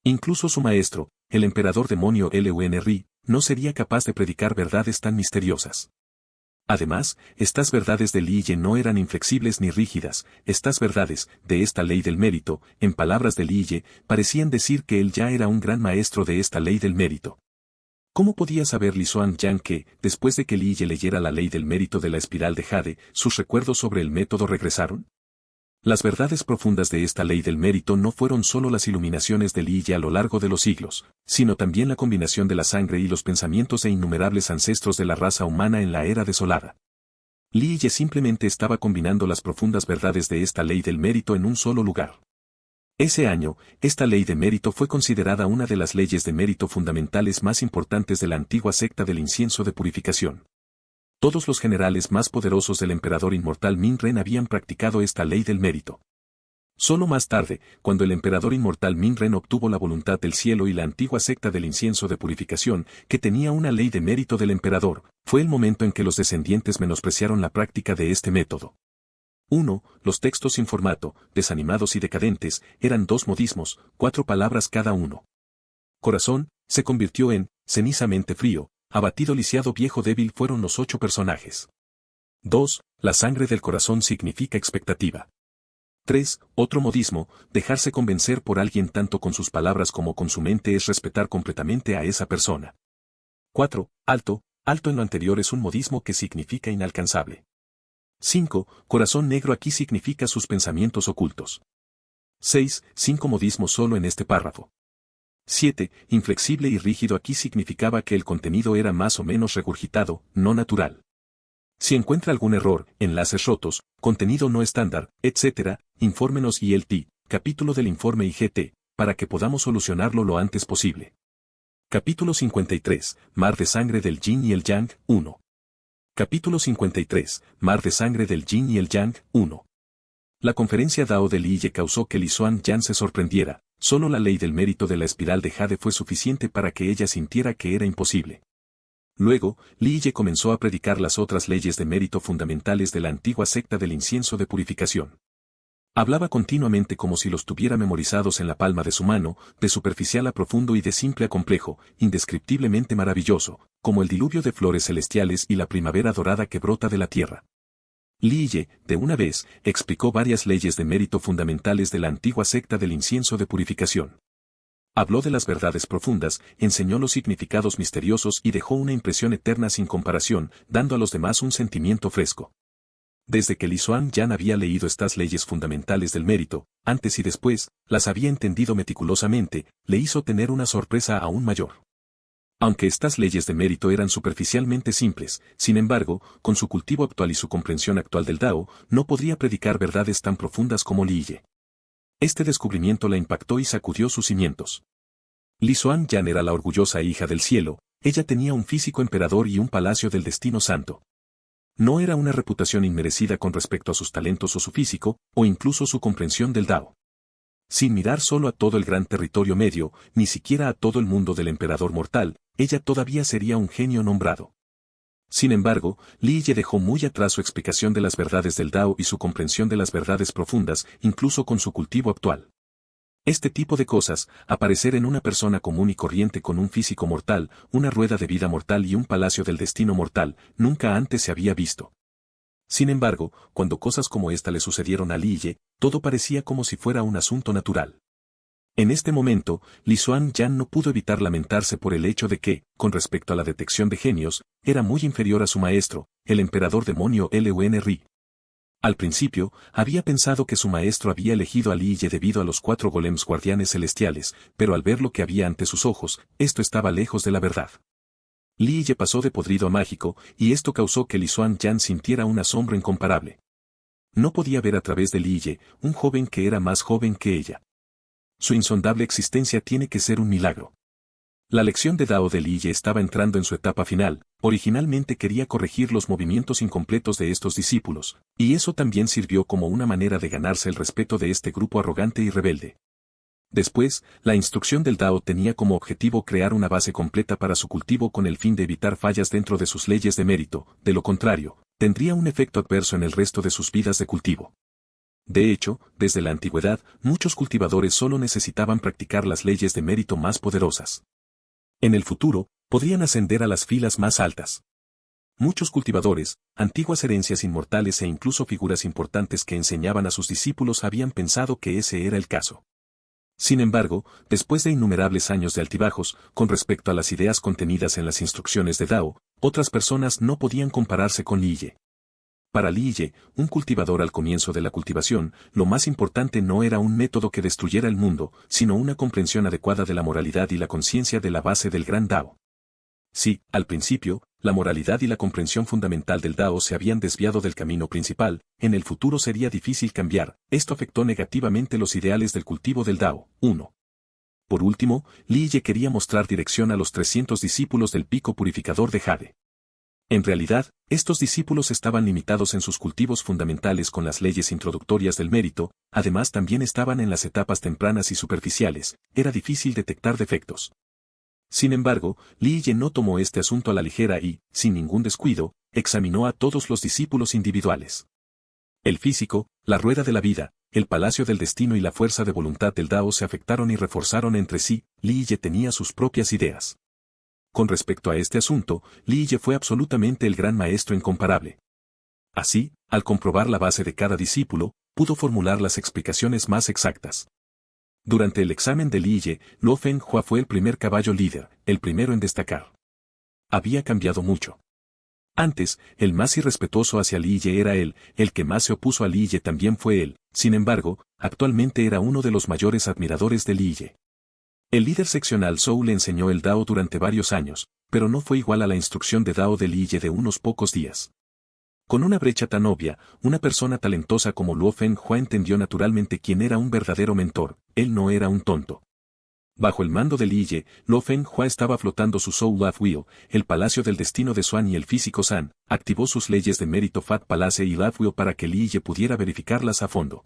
Incluso su maestro, el emperador demonio Lunri, no sería capaz de predicar verdades tan misteriosas. Además, estas verdades de Li Ye no eran inflexibles ni rígidas, estas verdades, de esta ley del mérito, en palabras de Li Ye, parecían decir que él ya era un gran maestro de esta ley del mérito. ¿Cómo podía saber Li Xuanyan que, después de que Li Ye leyera la ley del mérito de la espiral de jade, sus recuerdos sobre el método regresaron? Las verdades profundas de esta ley del mérito no fueron solo las iluminaciones de Li Ye a lo largo de los siglos, sino también la combinación de la sangre y los pensamientos de innumerables ancestros de la raza humana en la era desolada. Li Ye simplemente estaba combinando las profundas verdades de esta ley del mérito en un solo lugar. Ese año, esta ley de mérito fue considerada una de las leyes de mérito fundamentales más importantes de la antigua secta del incienso de purificación. Todos los generales más poderosos del emperador inmortal Minren habían practicado esta ley del mérito. Solo más tarde, cuando el emperador inmortal Minren obtuvo la voluntad del cielo y la antigua secta del incienso de purificación, que tenía una ley de mérito del emperador, fue el momento en que los descendientes menospreciaron la práctica de este método. 1. Los textos sin formato, desanimados y decadentes, eran 2 modismos, 4 palabras cada uno. Corazón, se convirtió en, cenizamente frío, abatido lisiado viejo débil fueron los 8 personajes. 2. La sangre del corazón significa expectativa. 3. Otro modismo, dejarse convencer por alguien tanto con sus palabras como con su mente es respetar completamente a esa persona. 4. Alto, alto en lo anterior es un modismo que significa inalcanzable. 5. Corazón negro aquí significa sus pensamientos ocultos. 6. 5 modismos solo en este párrafo. 7. Inflexible y rígido aquí significaba que el contenido era más o menos regurgitado, no natural. Si encuentra algún error, enlaces rotos, contenido no estándar, etc., infórmenos ILT, capítulo del informe IGT, para que podamos solucionarlo lo antes posible. Capítulo 53, Mar de sangre del Yin y el Yang, 1. Capítulo 53, Mar de sangre del Yin y el Yang, 1. La conferencia Dao de Li Ye causó que Li Xuanyan se sorprendiera, solo la ley del mérito de la espiral de jade fue suficiente para que ella sintiera que era imposible. Luego, Li Ye comenzó a predicar las otras leyes de mérito fundamentales de la antigua secta del incienso de purificación. Hablaba continuamente como si los tuviera memorizados en la palma de su mano, de superficial a profundo y de simple a complejo, indescriptiblemente maravilloso, como el diluvio de flores celestiales y la primavera dorada que brota de la tierra. Li Ye, de una vez, explicó varias leyes de mérito fundamentales de la antigua secta del incienso de purificación. Habló de las verdades profundas, enseñó los significados misteriosos y dejó una impresión eterna sin comparación, dando a los demás un sentimiento fresco. Desde que Li Xuanyan había leído estas leyes fundamentales del mérito, antes y después, las había entendido meticulosamente, le hizo tener una sorpresa aún mayor. Aunque estas leyes de mérito eran superficialmente simples, sin embargo, con su cultivo actual y su comprensión actual del Dao, no podría predicar verdades tan profundas como Li Ye. Este descubrimiento la impactó y sacudió sus cimientos. Li Xuanyan era la orgullosa hija del cielo, ella tenía un físico emperador y un palacio del destino santo. No era una reputación inmerecida con respecto a sus talentos o su físico, o incluso su comprensión del Dao. Sin mirar solo a todo el gran territorio medio, ni siquiera a todo el mundo del emperador mortal, ella todavía sería un genio nombrado. Sin embargo, Li Ye dejó muy atrás su explicación de las verdades del Dao y su comprensión de las verdades profundas, incluso con su cultivo actual. Este tipo de cosas, aparecer en una persona común y corriente con un físico mortal, una rueda de vida mortal y un palacio del destino mortal, nunca antes se había visto. Sin embargo, cuando cosas como esta le sucedieron a Li Ye, todo parecía como si fuera un asunto natural. En este momento, Li Xuan-yan no pudo evitar lamentarse por el hecho de que, con respecto a la detección de genios, era muy inferior a su maestro, el emperador demonio Lun Ri. Al principio, había pensado que su maestro había elegido a Li Ye debido a los 4 golems guardianes celestiales, pero al ver lo que había ante sus ojos, esto estaba lejos de la verdad. Li Ye pasó de podrido a mágico, y esto causó que Li Xuan-yan sintiera un asombro incomparable. No podía ver a través de Li Ye, un joven que era más joven que ella. Su insondable existencia tiene que ser un milagro. La lección de Dao de Li Ye estaba entrando en su etapa final. Originalmente quería corregir los movimientos incompletos de estos discípulos, y eso también sirvió como una manera de ganarse el respeto de este grupo arrogante y rebelde. Después, la instrucción del Dao tenía como objetivo crear una base completa para su cultivo con el fin de evitar fallas dentro de sus leyes de mérito, de lo contrario, tendría un efecto adverso en el resto de sus vidas de cultivo. De hecho, desde la antigüedad, muchos cultivadores solo necesitaban practicar las leyes de mérito más poderosas. En el futuro, podrían ascender a las filas más altas. Muchos cultivadores, antiguas herencias inmortales e incluso figuras importantes que enseñaban a sus discípulos habían pensado que ese era el caso. Sin embargo, después de innumerables años de altibajos, con respecto a las ideas contenidas en las instrucciones de Dao, otras personas no podían compararse con Li Ye. Para Li Ye, un cultivador al comienzo de la cultivación, lo más importante no era un método que destruyera el mundo, sino una comprensión adecuada de la moralidad y la conciencia de la base del gran Dao. Si, al principio, la moralidad y la comprensión fundamental del Dao se habían desviado del camino principal, en el futuro sería difícil cambiar. Esto afectó negativamente los ideales del cultivo del Dao. 1. Por último, Li Ye quería mostrar dirección a los 300 discípulos del pico purificador de Jade. En realidad, estos discípulos estaban limitados en sus cultivos fundamentales con las leyes introductorias del mérito, además también estaban en las etapas tempranas y superficiales, era difícil detectar defectos. Sin embargo, Li Ye no tomó este asunto a la ligera y, sin ningún descuido, examinó a todos los discípulos individuales. El físico, la rueda de la vida, el palacio del destino y la fuerza de voluntad del Dao se afectaron y reforzaron entre sí. Li Ye tenía sus propias ideas. Con respecto a este asunto, Li Ye fue absolutamente el gran maestro incomparable. Así, al comprobar la base de cada discípulo, pudo formular las explicaciones más exactas. Durante el examen de Li Ye, Luo Fenghua fue el primer caballo líder, el primero en destacar. Había cambiado mucho. Antes, el más irrespetuoso hacia Li Ye era él, el que más se opuso a Li Ye también fue él, sin embargo, actualmente era uno de los mayores admiradores de Li Ye. El líder seccional Zhou le enseñó el Dao durante varios años, pero no fue igual a la instrucción de Dao de Li Ye de unos pocos días. Con una brecha tan obvia, una persona talentosa como Luo Fenghua entendió naturalmente quién era un verdadero mentor. Él no era un tonto. Bajo el mando de Li Ye, Luo Fenghua estaba flotando su Soul Love Wheel, el palacio del destino de Xuan y el físico San, activó sus leyes de mérito Fat Palace y Love Wheel para que Li Ye pudiera verificarlas a fondo.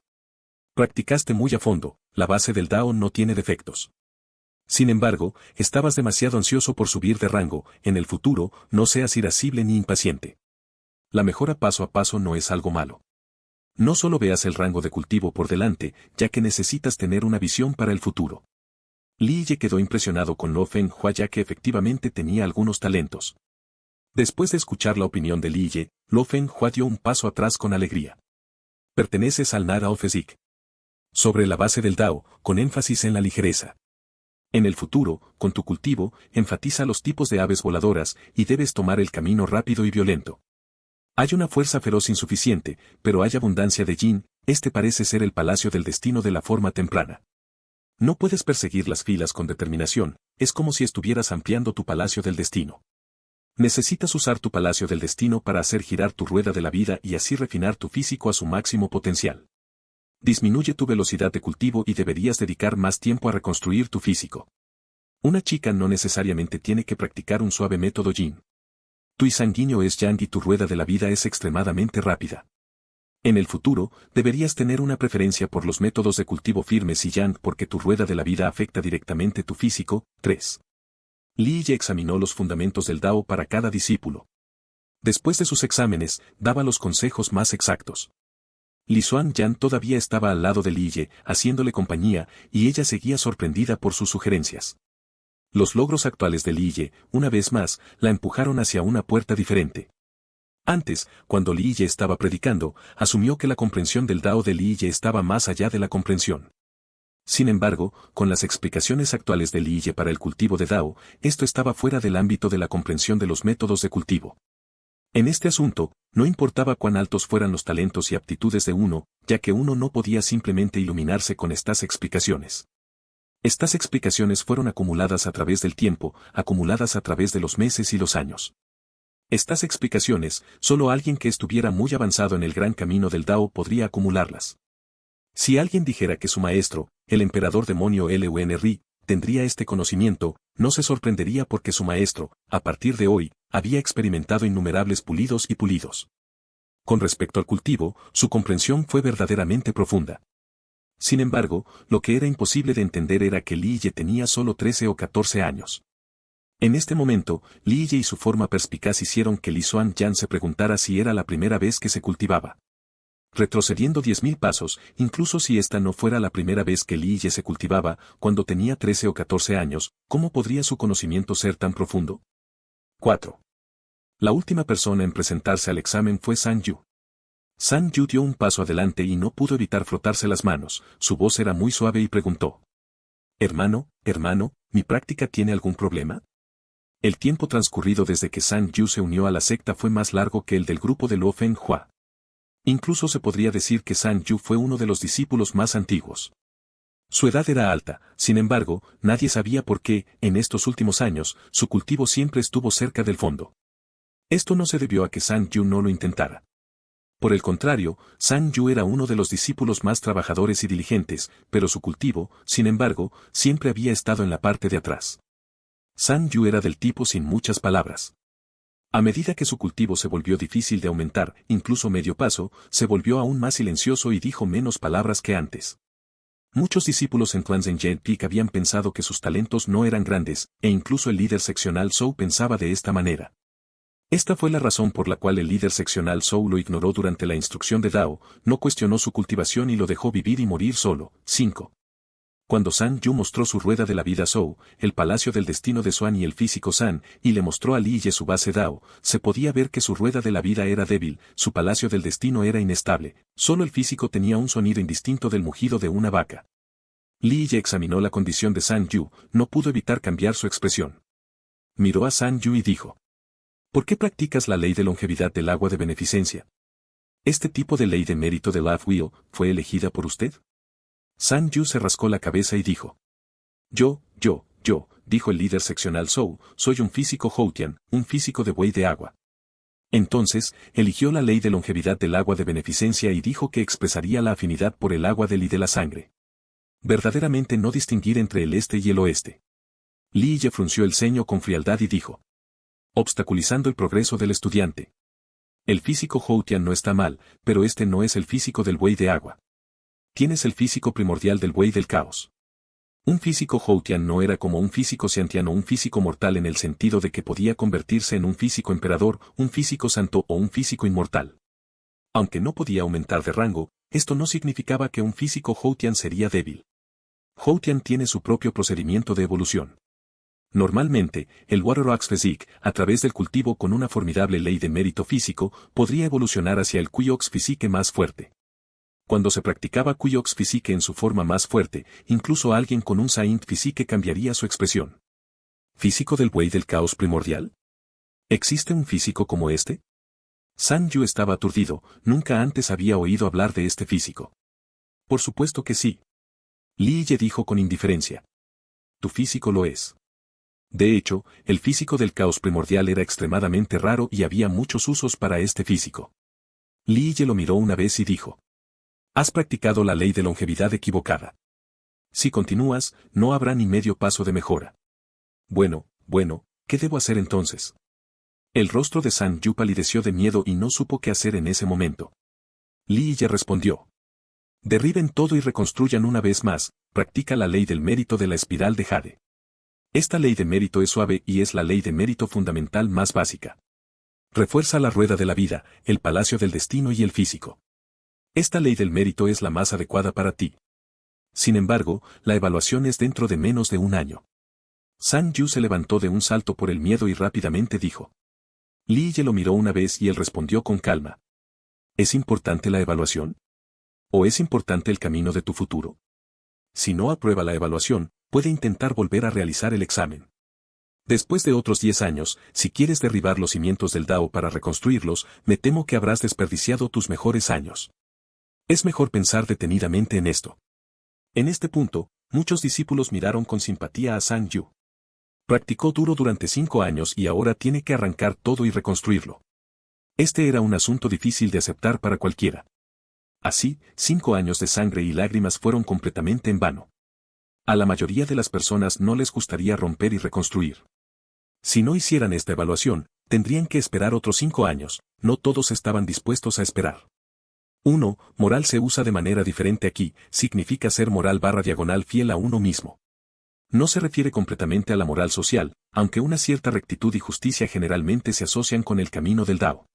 Practicaste muy a fondo, la base del Dao no tiene defectos. Sin embargo, estabas demasiado ansioso por subir de rango. En el futuro, no seas irascible ni impaciente. La mejora paso a paso no es algo malo. No solo veas el rango de cultivo por delante, ya que necesitas tener una visión para el futuro. Li Ye quedó impresionado con Luo Fenghua ya que efectivamente tenía algunos talentos. Después de escuchar la opinión de Li Ye, Luo Fenghua dio un paso atrás con alegría. Perteneces al Nara of Ezik. Sobre la base del Dao, con énfasis en la ligereza. En el futuro, con tu cultivo, enfatiza los tipos de aves voladoras y debes tomar el camino rápido y violento. Hay una fuerza feroz insuficiente, pero hay abundancia de yin. Este parece ser el palacio del destino de la forma temprana. No puedes perseguir las filas con determinación, es como si estuvieras ampliando tu palacio del destino. Necesitas usar tu palacio del destino para hacer girar tu rueda de la vida y así refinar tu físico a su máximo potencial. Disminuye tu velocidad de cultivo y deberías dedicar más tiempo a reconstruir tu físico. Una chica no necesariamente tiene que practicar un suave método yin. Tu sanguíneo es yang y tu rueda de la vida es extremadamente rápida. En el futuro, deberías tener una preferencia por los métodos de cultivo firmes y yang porque tu rueda de la vida afecta directamente tu físico. 3. Li Ye examinó los fundamentos del Dao para cada discípulo. Después de sus exámenes, daba los consejos más exactos. Li Xuanyan todavía estaba al lado de Li Ye, haciéndole compañía, y ella seguía sorprendida por sus sugerencias. Los logros actuales de Li Ye, una vez más, la empujaron hacia una puerta diferente. Antes, cuando Li Ye estaba predicando, asumió que la comprensión del Dao de Li Ye estaba más allá de la comprensión. Sin embargo, con las explicaciones actuales de Li Ye para el cultivo de Dao, esto estaba fuera del ámbito de la comprensión de los métodos de cultivo. En este asunto, no importaba cuán altos fueran los talentos y aptitudes de uno, ya que uno no podía simplemente iluminarse con estas explicaciones. Estas explicaciones fueron acumuladas a través del tiempo, acumuladas a través de los meses y los años. Estas explicaciones, solo alguien que estuviera muy avanzado en el gran camino del Dao podría acumularlas. Si alguien dijera que su maestro, el emperador demonio Lun Ri, tendría este conocimiento, no se sorprendería porque su maestro, a partir de hoy, había experimentado innumerables pulidos y pulidos. Con respecto al cultivo, su comprensión fue verdaderamente profunda. Sin embargo, lo que era imposible de entender era que Li Ye tenía solo 13 o 14 años. En este momento, Li Ye y su forma perspicaz hicieron que Li Xuanyan se preguntara si era la primera vez que se cultivaba. Retrocediendo 10.000 pasos, incluso si esta no fuera la primera vez que Li Ye se cultivaba, cuando tenía 13 o 14 años, ¿cómo podría su conocimiento ser tan profundo? 4. La última persona en presentarse al examen fue San Yu. San Yu dio un paso adelante y no pudo evitar frotarse las manos, su voz era muy suave y preguntó. Hermano, ¿mi práctica tiene algún problema? El tiempo transcurrido desde que San Yu se unió a la secta fue más largo que el del grupo de Luo Feng Hua. Incluso se podría decir que San Yu fue uno de los discípulos más antiguos. Su edad era alta, sin embargo, nadie sabía por qué, en estos últimos años, su cultivo siempre estuvo cerca del fondo. Esto no se debió a que San Yu no lo intentara. Por el contrario, San Yu era uno de los discípulos más trabajadores y diligentes, pero su cultivo, sin embargo, siempre había estado en la parte de atrás. San Yu era del tipo sin muchas palabras. A medida que su cultivo se volvió difícil de aumentar, incluso medio paso, se volvió aún más silencioso y dijo menos palabras que antes. Muchos discípulos en Tuanzhen Peak habían pensado que sus talentos no eran grandes, e incluso el líder seccional Zhou pensaba de esta manera. Esta fue la razón por la cual el líder seccional Zhou lo ignoró durante la instrucción de Dao, no cuestionó su cultivación y lo dejó vivir y morir solo. 5. Cuando San Yu mostró su rueda de la vida a Zhou, el palacio del destino de Xuan y el físico San, y le mostró a Li Ye su base Dao, se podía ver que su rueda de la vida era débil, su palacio del destino era inestable, solo el físico tenía un sonido indistinto del mugido de una vaca. Li Ye examinó la condición de San Yu, no pudo evitar cambiar su expresión. Miró a San Yu y dijo. ¿Por qué practicas la ley de longevidad del agua de beneficencia? ¿Este tipo de ley de mérito de Life Wheel fue elegida por usted? San Yu se rascó la cabeza y dijo. Yo, dijo el líder seccional Zhou, soy un físico Houtian, un físico de buey de agua. Entonces, eligió la ley de longevidad del agua de beneficencia y dijo que expresaría la afinidad por el agua del y de la sangre. Verdaderamente no distinguir entre el este y el oeste. Li Ye frunció el ceño con frialdad y dijo. Obstaculizando el progreso del estudiante. El físico Houtian no está mal, pero este no es el físico del buey de agua. Tienes el físico primordial del buey del caos. Un físico Houtian no era como un físico Xiantian o un físico mortal en el sentido de que podía convertirse en un físico emperador, un físico santo o un físico inmortal. Aunque no podía aumentar de rango, esto no significaba que un físico Houtian sería débil. Houtian tiene su propio procedimiento de evolución. Normalmente, el Waroroax Physique, a través del cultivo con una formidable ley de mérito físico, podría evolucionar hacia el Kuyox Physique más fuerte. Cuando se practicaba Kuyox Physique en su forma más fuerte, incluso alguien con un Saint Physique cambiaría su expresión. ¿Físico del buey del caos primordial? ¿Existe un físico como este? San Yu estaba aturdido, nunca antes había oído hablar de este físico. Por supuesto que sí. Li Ye dijo con indiferencia. Tu físico lo es. De hecho, el físico del caos primordial era extremadamente raro y había muchos usos para este físico. Li Ye lo miró una vez y dijo. Has practicado la ley de longevidad equivocada. Si continúas, no habrá ni medio paso de mejora. Bueno, ¿qué debo hacer entonces? El rostro de San Yu palideció de miedo y no supo qué hacer en ese momento. Li Ye respondió. Derriben todo y reconstruyan una vez más, practica la ley del mérito de la espiral de Jade. Esta ley de mérito es suave y es la ley de mérito fundamental más básica. Refuerza la rueda de la vida, el palacio del destino y el físico. Esta ley del mérito es la más adecuada para ti. Sin embargo, la evaluación es dentro de menos de un año. Sang Yu se levantó de un salto por el miedo y rápidamente dijo. Li Ye lo miró una vez y él respondió con calma. ¿Es importante la evaluación? ¿O es importante el camino de tu futuro? Si no aprueba la evaluación, puede intentar volver a realizar el examen. Después de otros 10 años, si quieres derribar los cimientos del Dao para reconstruirlos, me temo que habrás desperdiciado tus mejores años. Es mejor pensar detenidamente en esto. En este punto, muchos discípulos miraron con simpatía a Sang Yu. Practicó duro durante 5 años y ahora tiene que arrancar todo y reconstruirlo. Este era un asunto difícil de aceptar para cualquiera. Así, 5 años de sangre y lágrimas fueron completamente en vano. A la mayoría de las personas no les gustaría romper y reconstruir. Si no hicieran esta evaluación, tendrían que esperar otros 5 años, no todos estaban dispuestos a esperar. 1. Moral se usa de manera diferente aquí, significa ser moral / fiel a uno mismo. No se refiere completamente a la moral social, aunque una cierta rectitud y justicia generalmente se asocian con el camino del Dao.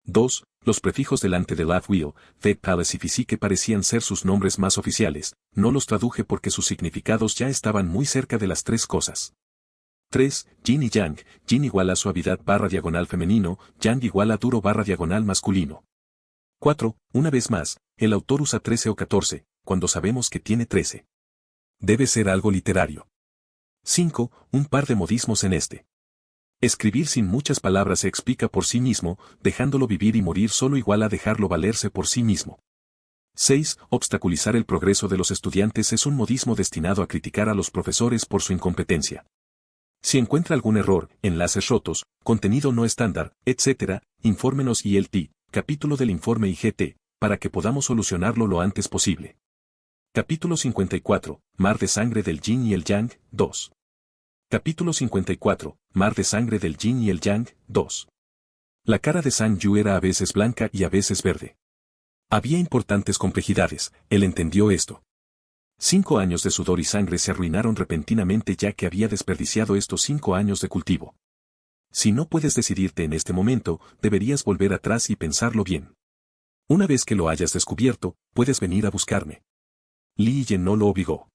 2. Los prefijos delante de Love Will, Fate Palace y Physique parecían ser sus nombres más oficiales, no los traduje porque sus significados ya estaban muy cerca de las 3 cosas. 3. Yin y Yang, Yin igual a suavidad / femenino, Yang igual a duro / masculino. 4. Una vez más, el autor usa 13 o 14, cuando sabemos que tiene 13. Debe ser algo literario. 5. Un par de modismos en este. Escribir sin muchas palabras se explica por sí mismo, dejándolo vivir y morir solo igual a dejarlo valerse por sí mismo. 6. Obstaculizar el progreso de los estudiantes es un modismo destinado a criticar a los profesores por su incompetencia. Si encuentra algún error, enlaces rotos, contenido no estándar, etc., infórmenos ILT, capítulo del informe IGT, para que podamos solucionarlo lo antes posible. Capítulo 54, Mar de sangre del Yin y el Yang, 2. Capítulo 54, Mar de sangre del Yin y el Yang, 2. La cara de Sang Yu era a veces blanca y a veces verde. Había importantes complejidades, él entendió esto. 5 años de sudor y sangre se arruinaron repentinamente ya que había desperdiciado estos 5 años de cultivo. Si no puedes decidirte en este momento, deberías volver atrás y pensarlo bien. Una vez que lo hayas descubierto, puedes venir a buscarme. Li Ye no lo obligó.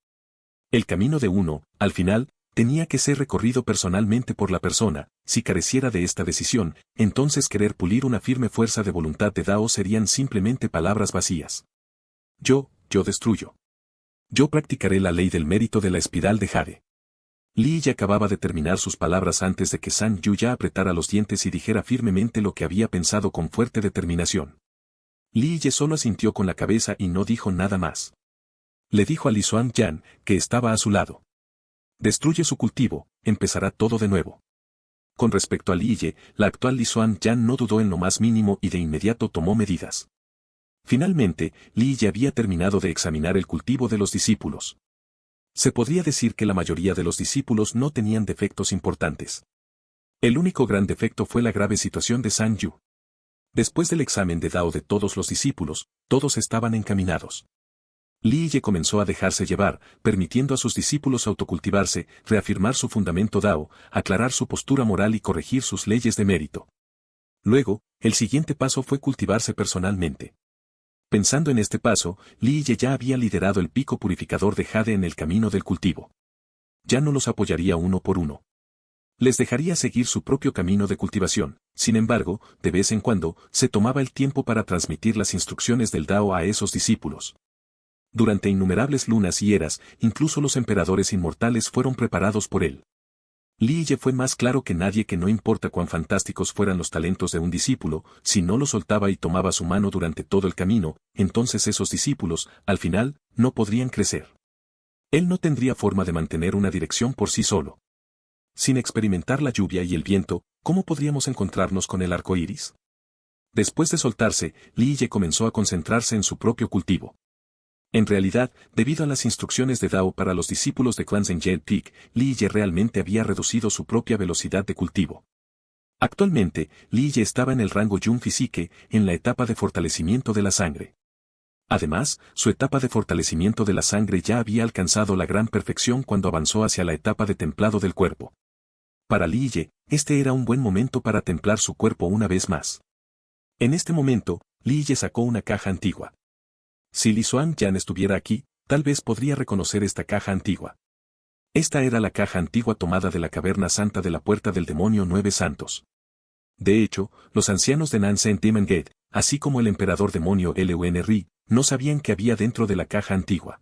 El camino de uno, al final, tenía que ser recorrido personalmente por la persona. Si careciera de esta decisión, entonces querer pulir una firme fuerza de voluntad de Dao serían simplemente palabras vacías. Yo destruyo. Yo practicaré la ley del mérito de la espiral de Jade. Li Ye acababa de terminar sus palabras antes de que Sang Yu ya apretara los dientes y dijera firmemente lo que había pensado con fuerte determinación. Li Ye solo asintió con la cabeza y no dijo nada más. Le dijo a Li Xuanyan, que estaba a su lado. Destruye su cultivo, empezará todo de nuevo. Con respecto a Li Ye, la actual Li Xuanyan no dudó en lo más mínimo y de inmediato tomó medidas. Finalmente, Li Ye había terminado de examinar el cultivo de los discípulos. Se podría decir que la mayoría de los discípulos no tenían defectos importantes. El único gran defecto fue la grave situación de Sang Yu. Después del examen de Dao de todos los discípulos, todos estaban encaminados. Li Ye comenzó a dejarse llevar, permitiendo a sus discípulos autocultivarse, reafirmar su fundamento Dao, aclarar su postura moral y corregir sus leyes de mérito. Luego, el siguiente paso fue cultivarse personalmente. Pensando en este paso, Li Ye ya había liderado el pico purificador de Jade en el camino del cultivo. Ya no los apoyaría uno por uno. Les dejaría seguir su propio camino de cultivación. Sin embargo, de vez en cuando, se tomaba el tiempo para transmitir las instrucciones del Dao a esos discípulos. Durante innumerables lunas y eras, incluso los emperadores inmortales fueron preparados por él. Li Ye fue más claro que nadie que no importa cuán fantásticos fueran los talentos de un discípulo, si no lo soltaba y tomaba su mano durante todo el camino, entonces esos discípulos, al final, no podrían crecer. Él no tendría forma de mantener una dirección por sí solo. Sin experimentar la lluvia y el viento, ¿cómo podríamos encontrarnos con el arco iris? Después de soltarse, Li Ye comenzó a concentrarse en su propio cultivo. En realidad, debido a las instrucciones de Dao para los discípulos de Clan Zhenjiang Peak, Li Ye realmente había reducido su propia velocidad de cultivo. Actualmente, Li Ye estaba en el rango Jun Physique, en la etapa de fortalecimiento de la sangre. Además, su etapa de fortalecimiento de la sangre ya había alcanzado la gran perfección cuando avanzó hacia la etapa de templado del cuerpo. Para Li Ye, este era un buen momento para templar su cuerpo una vez más. En este momento, Li Ye sacó una caja antigua. Si Li Xuanyan estuviera aquí, tal vez podría reconocer esta caja antigua. Esta era la caja antigua tomada de la caverna santa de la Puerta del Demonio Nueve Santos. De hecho, los ancianos de Nansen Demon Gate, así como el emperador demonio Lunri, no sabían qué había dentro de la caja antigua.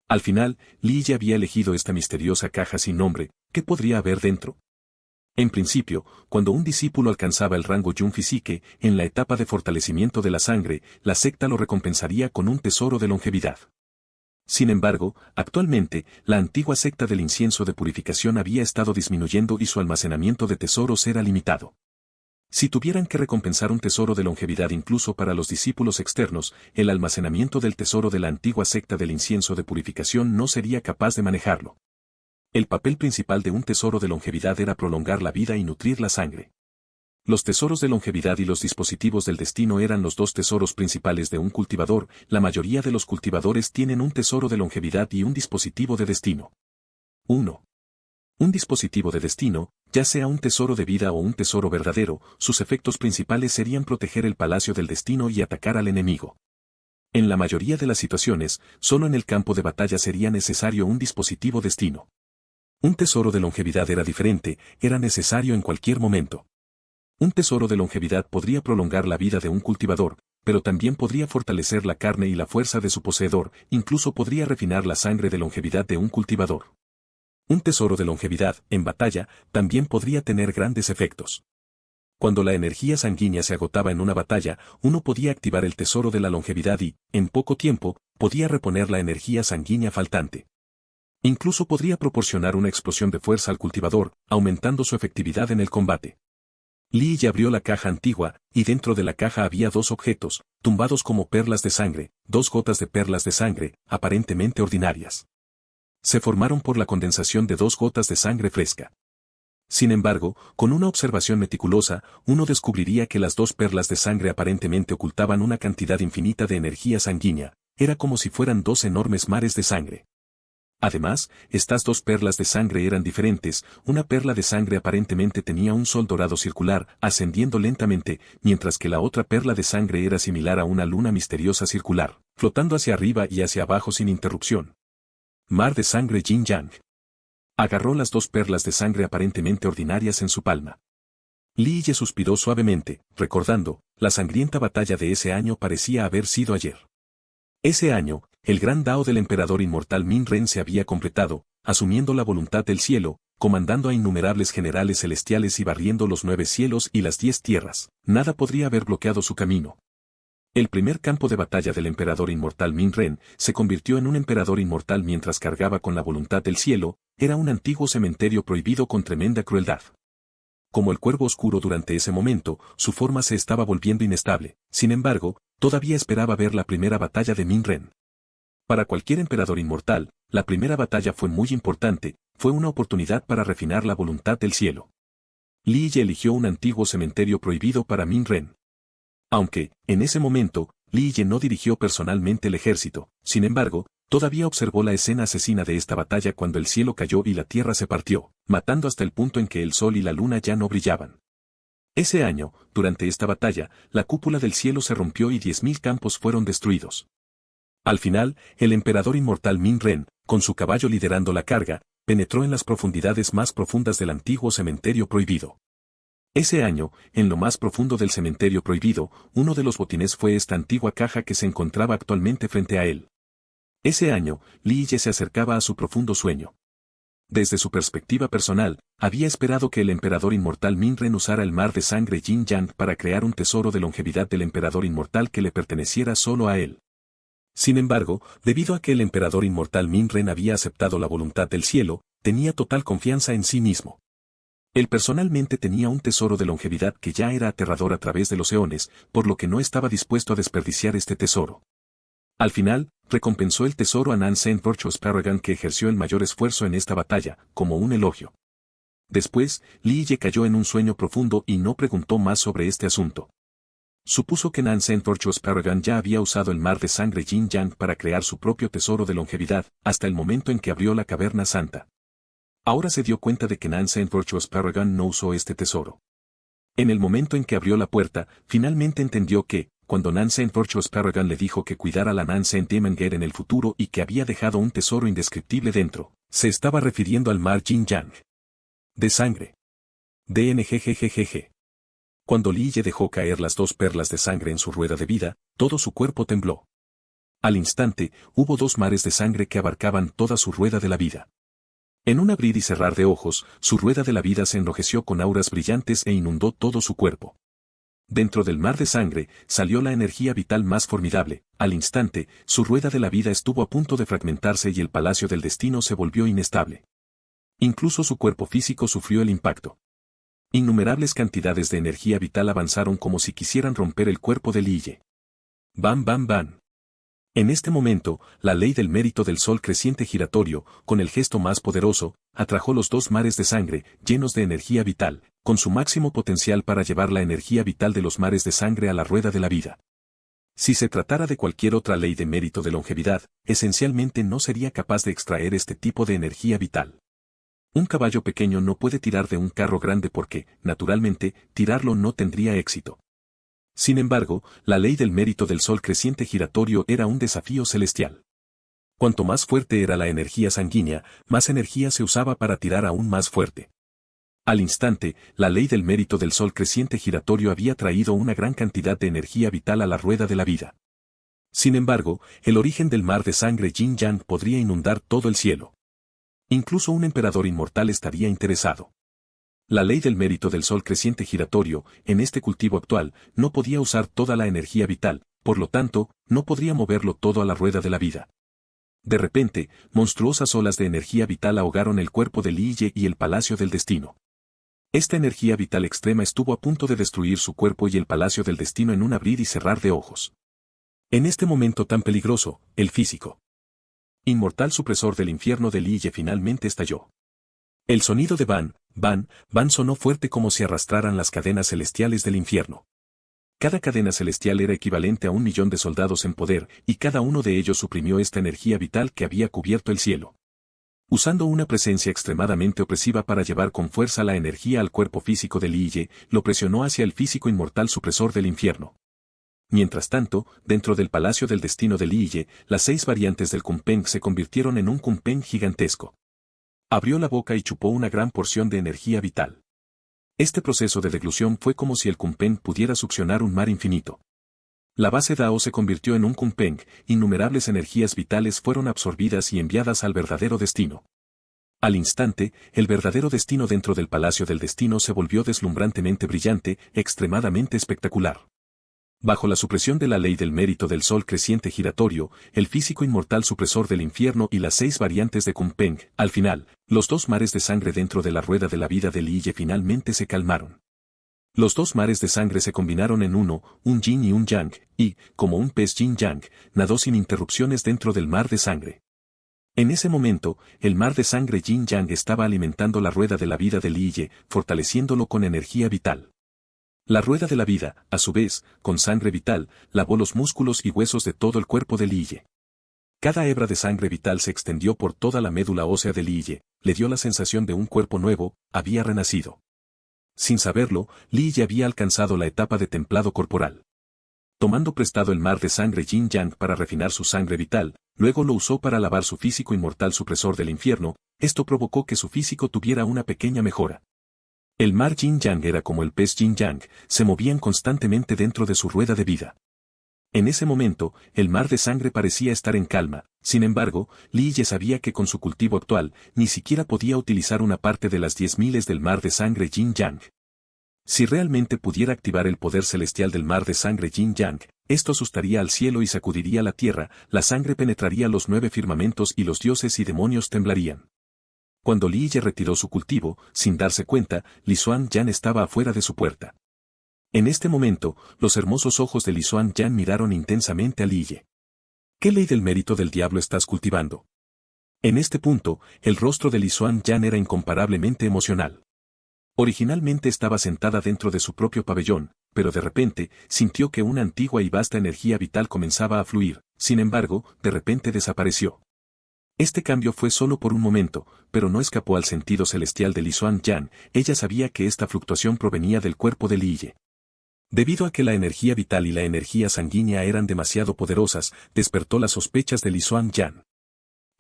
Al final, Li Ye había elegido esta misteriosa caja sin nombre. ¿Qué podría haber dentro? En principio, cuando un discípulo alcanzaba el rango Jun Physique, en la etapa de fortalecimiento de la sangre, la secta lo recompensaría con un tesoro de longevidad. Sin embargo, actualmente, la antigua secta del incienso de purificación había estado disminuyendo y su almacenamiento de tesoros era limitado. Si tuvieran que recompensar un tesoro de longevidad incluso para los discípulos externos, el almacenamiento del tesoro de la antigua secta del incienso de purificación no sería capaz de manejarlo. El papel principal de un tesoro de longevidad era prolongar la vida y nutrir la sangre. Los tesoros de longevidad y los dispositivos del destino eran los dos tesoros principales de un cultivador. La mayoría de los cultivadores tienen un tesoro de longevidad y un dispositivo de destino. 1. Un dispositivo de destino, ya sea un tesoro de vida o un tesoro verdadero, sus efectos principales serían proteger el palacio del destino y atacar al enemigo. En la mayoría de las situaciones, solo en el campo de batalla sería necesario un dispositivo destino. Un tesoro de longevidad era diferente, era necesario en cualquier momento. Un tesoro de longevidad podría prolongar la vida de un cultivador, pero también podría fortalecer la carne y la fuerza de su poseedor, incluso podría refinar la sangre de longevidad de un cultivador. Un tesoro de longevidad, en batalla, también podría tener grandes efectos. Cuando la energía sanguínea se agotaba en una batalla, uno podía activar el tesoro de la longevidad y, en poco tiempo, podía reponer la energía sanguínea faltante. Incluso podría proporcionar una explosión de fuerza al cultivador, aumentando su efectividad en el combate. Li Ye abrió la caja antigua, y dentro de la caja había dos objetos, tumbados como perlas de sangre, dos gotas de perlas de sangre, aparentemente ordinarias. Se formaron por la condensación de dos gotas de sangre fresca. Sin embargo, con una observación meticulosa, uno descubriría que las dos perlas de sangre aparentemente ocultaban una cantidad infinita de energía sanguínea, era como si fueran dos enormes mares de sangre. Además, estas dos perlas de sangre eran diferentes, una perla de sangre aparentemente tenía un sol dorado circular, ascendiendo lentamente, mientras que la otra perla de sangre era similar a una luna misteriosa circular, flotando hacia arriba y hacia abajo sin interrupción. Mar de sangre Yin Yang. Agarró las dos perlas de sangre aparentemente ordinarias en su palma. Li Ye suspiró suavemente, recordando, la sangrienta batalla de ese año parecía haber sido ayer. Ese año, el gran Dao del emperador inmortal Min Ren se había completado, asumiendo la voluntad del cielo, comandando a innumerables generales celestiales y barriendo los 9 cielos y las 10 tierras. Nada podría haber bloqueado su camino. El primer campo de batalla del emperador inmortal Min Ren se convirtió en un emperador inmortal mientras cargaba con la voluntad del cielo, era un antiguo cementerio prohibido con tremenda crueldad. Como el cuervo oscuro durante ese momento, su forma se estaba volviendo inestable, sin embargo, todavía esperaba ver la primera batalla de Min Ren. Para cualquier emperador inmortal, la primera batalla fue muy importante, fue una oportunidad para refinar la voluntad del cielo. Li Ye eligió un antiguo cementerio prohibido para Min Ren. Aunque, en ese momento, Li Ye no dirigió personalmente el ejército, sin embargo, todavía observó la escena asesina de esta batalla cuando el cielo cayó y la tierra se partió, matando hasta el punto en que el sol y la luna ya no brillaban. Ese año, durante esta batalla, la cúpula del cielo se rompió y 10.000 campos fueron destruidos. Al final, el emperador inmortal Min Ren, con su caballo liderando la carga, penetró en las profundidades más profundas del antiguo cementerio prohibido. Ese año, en lo más profundo del cementerio prohibido, uno de los botines fue esta antigua caja que se encontraba actualmente frente a él. Ese año, Li Ye se acercaba a su profundo sueño. Desde su perspectiva personal, había esperado que el emperador inmortal Min Ren usara el mar de sangre Yin Yang para crear un tesoro de longevidad del emperador inmortal que le perteneciera solo a él. Sin embargo, debido a que el emperador inmortal Min Ren había aceptado la voluntad del cielo, tenía total confianza en sí mismo. Él personalmente tenía un tesoro de longevidad que ya era aterrador a través de los eones, por lo que no estaba dispuesto a desperdiciar este tesoro. Al final, recompensó el tesoro a Nansen Virtuous Paragon que ejerció el mayor esfuerzo en esta batalla, como un elogio. Después, Li Ye cayó en un sueño profundo y no preguntó más sobre este asunto. Supuso que Nansen Tortuous Paragon ya había usado el mar de sangre Yin Yang para crear su propio tesoro de longevidad, hasta el momento en que abrió la caverna santa. Ahora se dio cuenta de que Nansen Tortuous Paragon no usó este tesoro. En el momento en que abrió la puerta, finalmente entendió que, cuando Nansen Tortuous Paragon le dijo que cuidara la Nansen Demenger en el futuro y que había dejado un tesoro indescriptible dentro, se estaba refiriendo al mar Yin Yang. De sangre. DNGGGGG. Cuando Li Ye dejó caer las 2 perlas de sangre en su rueda de vida, todo su cuerpo tembló. Al instante, hubo 2 mares de sangre que abarcaban toda su rueda de la vida. En un abrir y cerrar de ojos, su rueda de la vida se enrojeció con auras brillantes e inundó todo su cuerpo. Dentro del mar de sangre, salió la energía vital más formidable. Al instante, su rueda de la vida estuvo a punto de fragmentarse y el palacio del destino se volvió inestable. Incluso su cuerpo físico sufrió el impacto. Innumerables cantidades de energía vital avanzaron como si quisieran romper el cuerpo de Li Ye. Bam bam bam. En este momento, la ley del mérito del sol creciente giratorio, con el gesto más poderoso, atrajo los 2 mares de sangre, llenos de energía vital, con su máximo potencial para llevar la energía vital de los mares de sangre a la rueda de la vida. Si se tratara de cualquier otra ley de mérito de longevidad, esencialmente no sería capaz de extraer este tipo de energía vital. Un caballo pequeño no puede tirar de un carro grande porque, naturalmente, tirarlo no tendría éxito. Sin embargo, la ley del mérito del sol creciente giratorio era un desafío celestial. Cuanto más fuerte era la energía sanguínea, más energía se usaba para tirar aún más fuerte. Al instante, la ley del mérito del sol creciente giratorio había traído una gran cantidad de energía vital a la rueda de la vida. Sin embargo, el origen del mar de sangre Yin Yang podría inundar todo el cielo. Incluso un emperador inmortal estaría interesado. La ley del mérito del sol creciente giratorio, en este cultivo actual, no podía usar toda la energía vital, por lo tanto, no podría moverlo todo a la rueda de la vida. De repente, monstruosas olas de energía vital ahogaron el cuerpo de Li Ye y el palacio del destino. Esta energía vital extrema estuvo a punto de destruir su cuerpo y el palacio del destino en un abrir y cerrar de ojos. En este momento tan peligroso, el físico inmortal supresor del infierno de Li Ye finalmente estalló. El sonido de Ban, Ban, Ban sonó fuerte como si arrastraran las cadenas celestiales del infierno. Cada cadena celestial era equivalente a 1.000.000 de soldados en poder, y cada uno de ellos suprimió esta energía vital que había cubierto el cielo. Usando una presencia extremadamente opresiva para llevar con fuerza la energía al cuerpo físico de Li Ye, lo presionó hacia el físico inmortal supresor del infierno. Mientras tanto, dentro del palacio del destino de Li Ye, las 6 variantes del Kunpeng se convirtieron en un Kunpeng gigantesco. Abrió la boca y chupó una gran porción de energía vital. Este proceso de deglución fue como si el Kunpeng pudiera succionar un mar infinito. La base Dao se convirtió en un Kunpeng, innumerables energías vitales fueron absorbidas y enviadas al verdadero destino. Al instante, el verdadero destino dentro del palacio del destino se volvió deslumbrantemente brillante, extremadamente espectacular. Bajo la supresión de la ley del mérito del sol creciente giratorio, el físico inmortal supresor del infierno y las 6 variantes de Kunpeng, al final, los 2 mares de sangre dentro de la rueda de la vida de Li Ye finalmente se calmaron. Los 2 mares de sangre se combinaron en uno, un yin y un yang, y, como un pez yin yang, nadó sin interrupciones dentro del mar de sangre. En ese momento, el mar de sangre yin yang estaba alimentando la rueda de la vida de Li Ye, fortaleciéndolo con energía vital. La rueda de la vida, a su vez, con sangre vital, lavó los músculos y huesos de todo el cuerpo de Li Ye. Cada hebra de sangre vital se extendió por toda la médula ósea de Li Ye, le dio la sensación de un cuerpo nuevo, había renacido. Sin saberlo, Li Ye había alcanzado la etapa de templado corporal. Tomando prestado el mar de sangre Yin Yang para refinar su sangre vital, luego lo usó para lavar su físico inmortal supresor del infierno, esto provocó que su físico tuviera una pequeña mejora. El mar Yin Yang era como el pez Yin Yang, se movían constantemente dentro de su rueda de vida. En ese momento, el mar de sangre parecía estar en calma, sin embargo, Li Ye sabía que con su cultivo actual, ni siquiera podía utilizar una parte de las 10.000 del mar de sangre Yin Yang. Si realmente pudiera activar el poder celestial del mar de sangre Yin Yang, esto asustaría al cielo y sacudiría la tierra, la sangre penetraría los 9 firmamentos y los dioses y demonios temblarían. Cuando Li Ye retiró su cultivo, sin darse cuenta, Li Xuan-Yan estaba afuera de su puerta. En este momento, los hermosos ojos de Li Xuan-Yan miraron intensamente a Li Ye. ¿Qué ley del mérito del diablo estás cultivando? En este punto, el rostro de Li Xuan-Yan era incomparablemente emocional. Originalmente estaba sentada dentro de su propio pabellón, pero de repente, sintió que una antigua y vasta energía vital comenzaba a fluir, sin embargo, de repente desapareció. Este cambio fue solo por un momento, pero no escapó al sentido celestial de Li Xuan-Yan. Ella sabía que esta fluctuación provenía del cuerpo de Li Ye. Debido a que la energía vital y la energía sanguínea eran demasiado poderosas, despertó las sospechas de Li Xuan-Yan.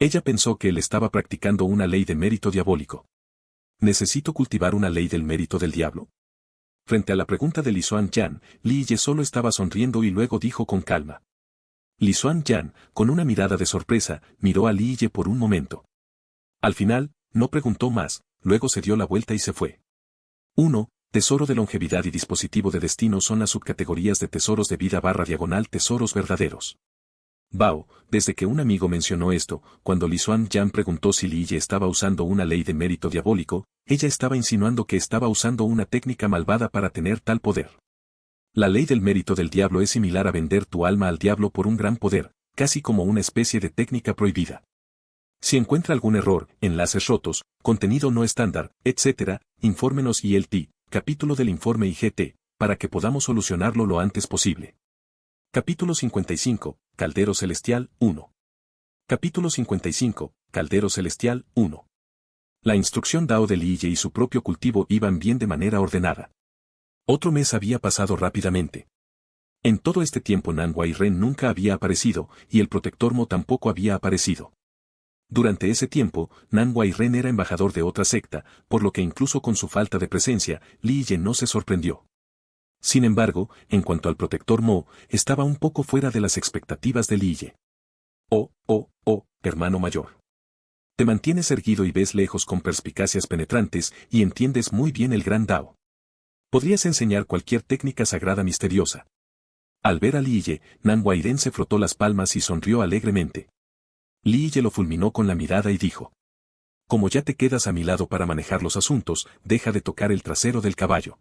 Ella pensó que él estaba practicando una ley de mérito diabólico. ¿Necesito cultivar una ley del mérito del diablo? Frente a la pregunta de Li Xuan-Yan, Li Ye solo estaba sonriendo y luego dijo con calma. Li Xuan-Yan, con una mirada de sorpresa, miró a Li Ye por un momento. Al final, no preguntó más, luego se dio la vuelta y se fue. 1. Tesoro de longevidad y dispositivo de destino son las subcategorías de tesoros de vida / tesoros verdaderos. Bao, desde que un amigo mencionó esto, cuando Li Xuan-Yan preguntó si Li Ye estaba usando una ley de mérito diabólico, ella estaba insinuando que estaba usando una técnica malvada para tener tal poder. La ley del mérito del diablo es similar a vender tu alma al diablo por un gran poder, casi como una especie de técnica prohibida. Si encuentra algún error, enlaces rotos, contenido no estándar, etc., infórmenos ILT, capítulo del informe IGT, para que podamos solucionarlo lo antes posible. Capítulo 55, Caldero Celestial, 1. Capítulo 55, Caldero Celestial, 1. La instrucción Dao de Li Ye y su propio cultivo iban bien de manera ordenada. Otro mes había pasado rápidamente. En todo este tiempo Nan Wai-Ren nunca había aparecido, y el protector Mo tampoco había aparecido. Durante ese tiempo, Nan Wai-Ren era embajador de otra secta, por lo que incluso con su falta de presencia, Li Ye no se sorprendió. Sin embargo, en cuanto al protector Mo, estaba un poco fuera de las expectativas de Li Ye. Oh, hermano mayor. Te mantienes erguido y ves lejos con perspicacias penetrantes, y entiendes muy bien el gran Dao. Podrías enseñar cualquier técnica sagrada misteriosa. Al ver a Li Ye, Nan Wai-Ren se frotó las palmas y sonrió alegremente. Li Ye lo fulminó con la mirada y dijo. Como ya te quedas a mi lado para manejar los asuntos, deja de tocar el trasero del caballo.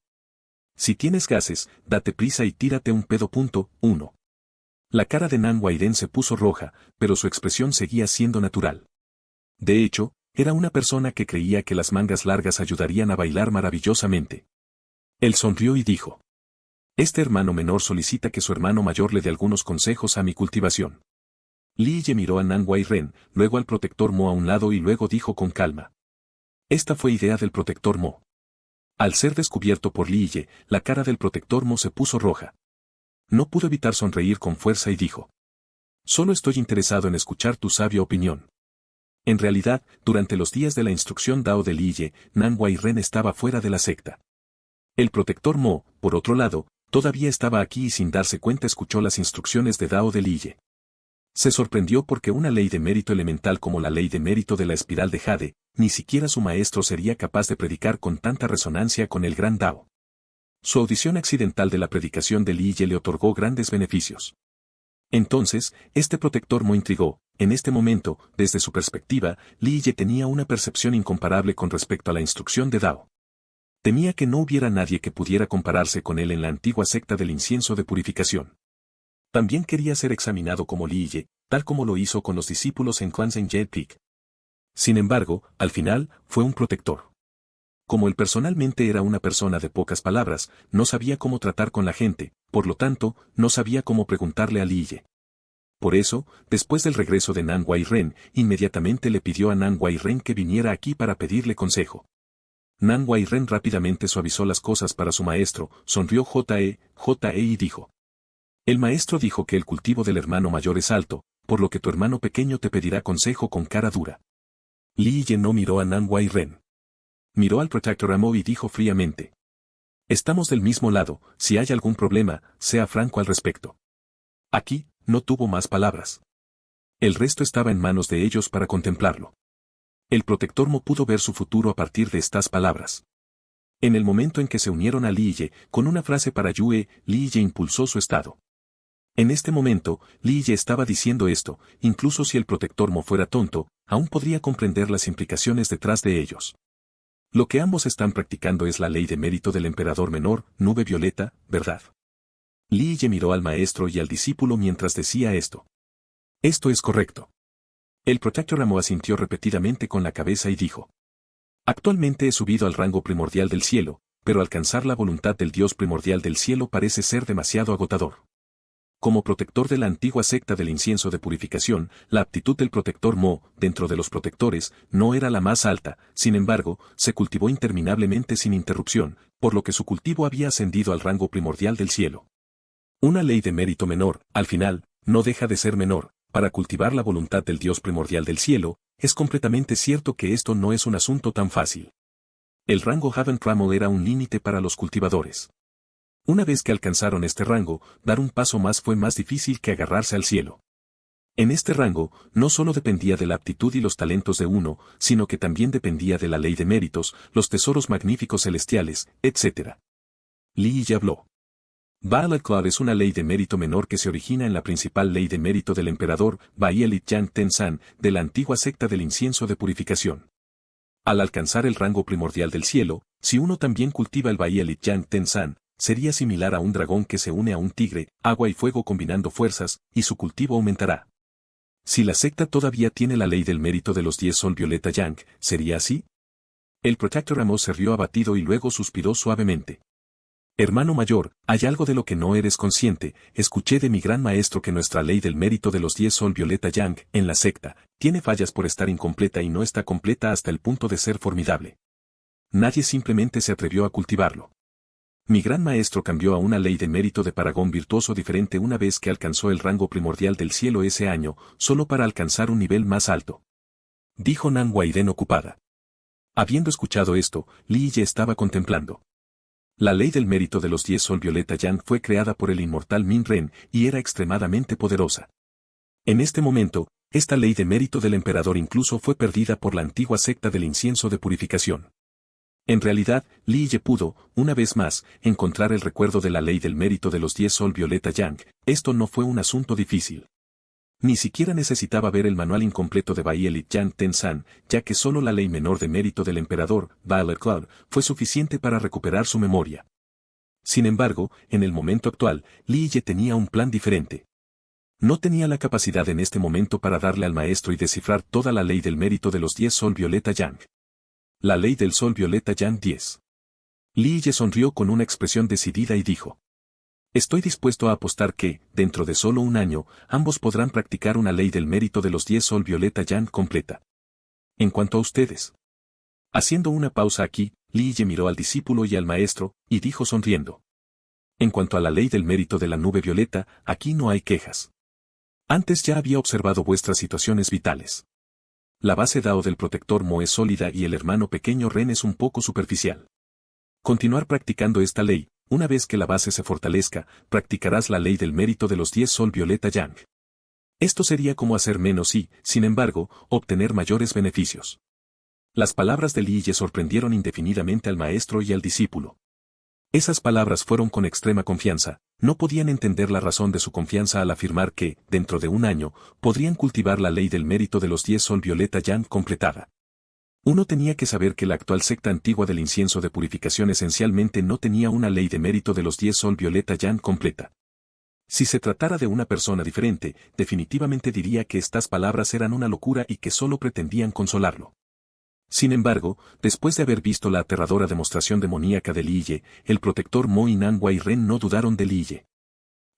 Si tienes gases, date prisa y tírate un pedo. 1. La cara de Nan Wai-Ren se puso roja, pero su expresión seguía siendo natural. De hecho, era una persona que creía que las mangas largas ayudarían a bailar maravillosamente. Él sonrió y dijo. Este hermano menor solicita que su hermano mayor le dé algunos consejos a mi cultivación. Li Ye miró a Nan Wai-Ren, luego al protector Mo a un lado y luego dijo con calma. Esta fue idea del protector Mo. Al ser descubierto por Li Ye, la cara del protector Mo se puso roja. No pudo evitar sonreír con fuerza y dijo. Solo estoy interesado en escuchar tu sabia opinión. En realidad, durante los días de la instrucción Dao de Li Ye, Nan Wai-Ren estaba fuera de la secta. El protector Mo, por otro lado, todavía estaba aquí y sin darse cuenta escuchó las instrucciones de Dao de Li Ye. Se sorprendió porque una ley de mérito elemental como la ley de mérito de la espiral de Jade, ni siquiera su maestro sería capaz de predicar con tanta resonancia con el gran Dao. Su audición accidental de la predicación de Li Ye le otorgó grandes beneficios. Entonces, este protector Mo intrigó. En este momento, desde su perspectiva, Li Ye tenía una percepción incomparable con respecto a la instrucción de Dao. Temía que no hubiera nadie que pudiera compararse con él en la antigua secta del incienso de purificación. También quería ser examinado como Li Ye, tal como lo hizo con los discípulos en Kwanzaa Peak. Sin embargo, al final, fue un protector. Como él personalmente era una persona de pocas palabras, no sabía cómo tratar con la gente, por lo tanto, no sabía cómo preguntarle a Li Ye. Por eso, después del regreso de Nan Wai-Ren, inmediatamente le pidió a Nan Wai-Ren que viniera aquí para pedirle consejo. Nan Wai-Ren rápidamente suavizó las cosas para su maestro, sonrió J.E. y dijo. El maestro dijo que el cultivo del hermano mayor es alto, por lo que tu hermano pequeño te pedirá consejo con cara dura. Li Ye no miró a Nan Wai-Ren. Miró al Protector Amo y dijo fríamente. Estamos del mismo lado, si hay algún problema, sea franco al respecto. Aquí, no tuvo más palabras. El resto estaba en manos de ellos para contemplarlo. El protector Mo pudo ver su futuro a partir de estas palabras. En el momento en que se unieron a Li Ye, con una frase para Yue, Li Ye impulsó su estado. En este momento, Li Ye estaba diciendo esto, incluso si el protector Mo fuera tonto, aún podría comprender las implicaciones detrás de ellos. Lo que ambos están practicando es la ley de mérito del emperador menor, nube violeta, ¿verdad? Li Ye miró al maestro y al discípulo mientras decía esto. Esto es correcto. El Protector Amo asintió repetidamente con la cabeza y dijo. Actualmente he subido al rango primordial del cielo, pero alcanzar la voluntad del Dios primordial del cielo parece ser demasiado agotador. Como protector de la antigua secta del incienso de purificación, la aptitud del protector Mo, dentro de los protectores, no era la más alta, sin embargo, se cultivó interminablemente sin interrupción, por lo que su cultivo había ascendido al rango primordial del cielo. Una ley de mérito menor, al final, no deja de ser menor. Para cultivar la voluntad del Dios primordial del cielo, es completamente cierto que esto no es un asunto tan fácil. El rango Haven Ramo era un límite para los cultivadores. Una vez que alcanzaron este rango, dar un paso más fue más difícil que agarrarse al cielo. En este rango, no solo dependía de la aptitud y los talentos de uno, sino que también dependía de la ley de méritos, los tesoros magníficos celestiales, etc. Li Yi habló. Baal al-Qadr es una ley de mérito menor que se origina en la principal ley de mérito del emperador, Baal Yang Tenzan, de la antigua secta del incienso de purificación. Al alcanzar el rango primordial del cielo, si uno también cultiva el Baal Yang Tenzan, sería similar a un dragón que se une a un tigre, agua y fuego combinando fuerzas, y su cultivo aumentará. Si la secta todavía tiene la ley del mérito de los 10 Sol Violeta Yang, ¿sería así? El Protector Amos se rió abatido y luego suspiró suavemente. Hermano mayor, hay algo de lo que no eres consciente. Escuché de mi gran maestro que nuestra ley del mérito de los 10 Sol Violeta Yang, en la secta, tiene fallas por estar incompleta y no está completa hasta el punto de ser formidable. Nadie simplemente se atrevió a cultivarlo. Mi gran maestro cambió a una ley de mérito de paragón virtuoso diferente una vez que alcanzó el rango primordial del cielo ese año, solo para alcanzar un nivel más alto. Dijo Nan Waiden ocupada. Habiendo escuchado esto, Li Yi estaba contemplando. La ley del mérito de los 10 Sol Violeta Yang fue creada por el inmortal Min Ren y era extremadamente poderosa. En este momento, esta ley de mérito del emperador incluso fue perdida por la antigua secta del incienso de purificación. En realidad, Li Yi pudo, una vez más, encontrar el recuerdo de la ley del mérito de los 10 Sol Violeta Yang. Esto no fue un asunto difícil. Ni siquiera necesitaba ver el manual incompleto de Baal Yang Tenzan, ya que solo la ley menor de mérito del emperador, Baal al-Qadr, fue suficiente para recuperar su memoria. Sin embargo, en el momento actual, Li Yi tenía un plan diferente. No tenía la capacidad en este momento para darle al maestro y descifrar toda la ley del mérito de los 10 Sol Violeta Yang. La ley del Sol Violeta Yang 10. Li Yi sonrió con una expresión decidida y dijo. Estoy dispuesto a apostar que, dentro de solo un año, ambos podrán practicar una ley del mérito de los 10 Sol Violeta Yang completa. En cuanto a ustedes. Haciendo una pausa aquí, Li Yi miró al discípulo y al maestro, y dijo sonriendo. En cuanto a la ley del mérito de la nube violeta, aquí no hay quejas. Antes ya había observado vuestras situaciones vitales. La base Dao del protector Mo es sólida y el hermano pequeño Ren es un poco superficial. Continuar practicando esta ley, una vez que la base se fortalezca, practicarás la ley del mérito de los 10 Sol Violeta Yang. Esto sería como hacer menos y, sin embargo, obtener mayores beneficios. Las palabras de Li Yi sorprendieron indefinidamente al maestro y al discípulo. Esas palabras fueron con extrema confianza, no podían entender la razón de su confianza al afirmar que, dentro de un año, podrían cultivar la ley del mérito de los 10 Sol Violeta Yang completada. Uno tenía que saber que la actual secta antigua del incienso de purificación esencialmente no tenía una ley de mérito de los 10 Sol Violeta Yang completa. Si se tratara de una persona diferente, definitivamente diría que estas palabras eran una locura y que solo pretendían consolarlo. Sin embargo, después de haber visto la aterradora demostración demoníaca de Li Yi, el protector Mo y Nan Wai Ren no dudaron de Li Yi.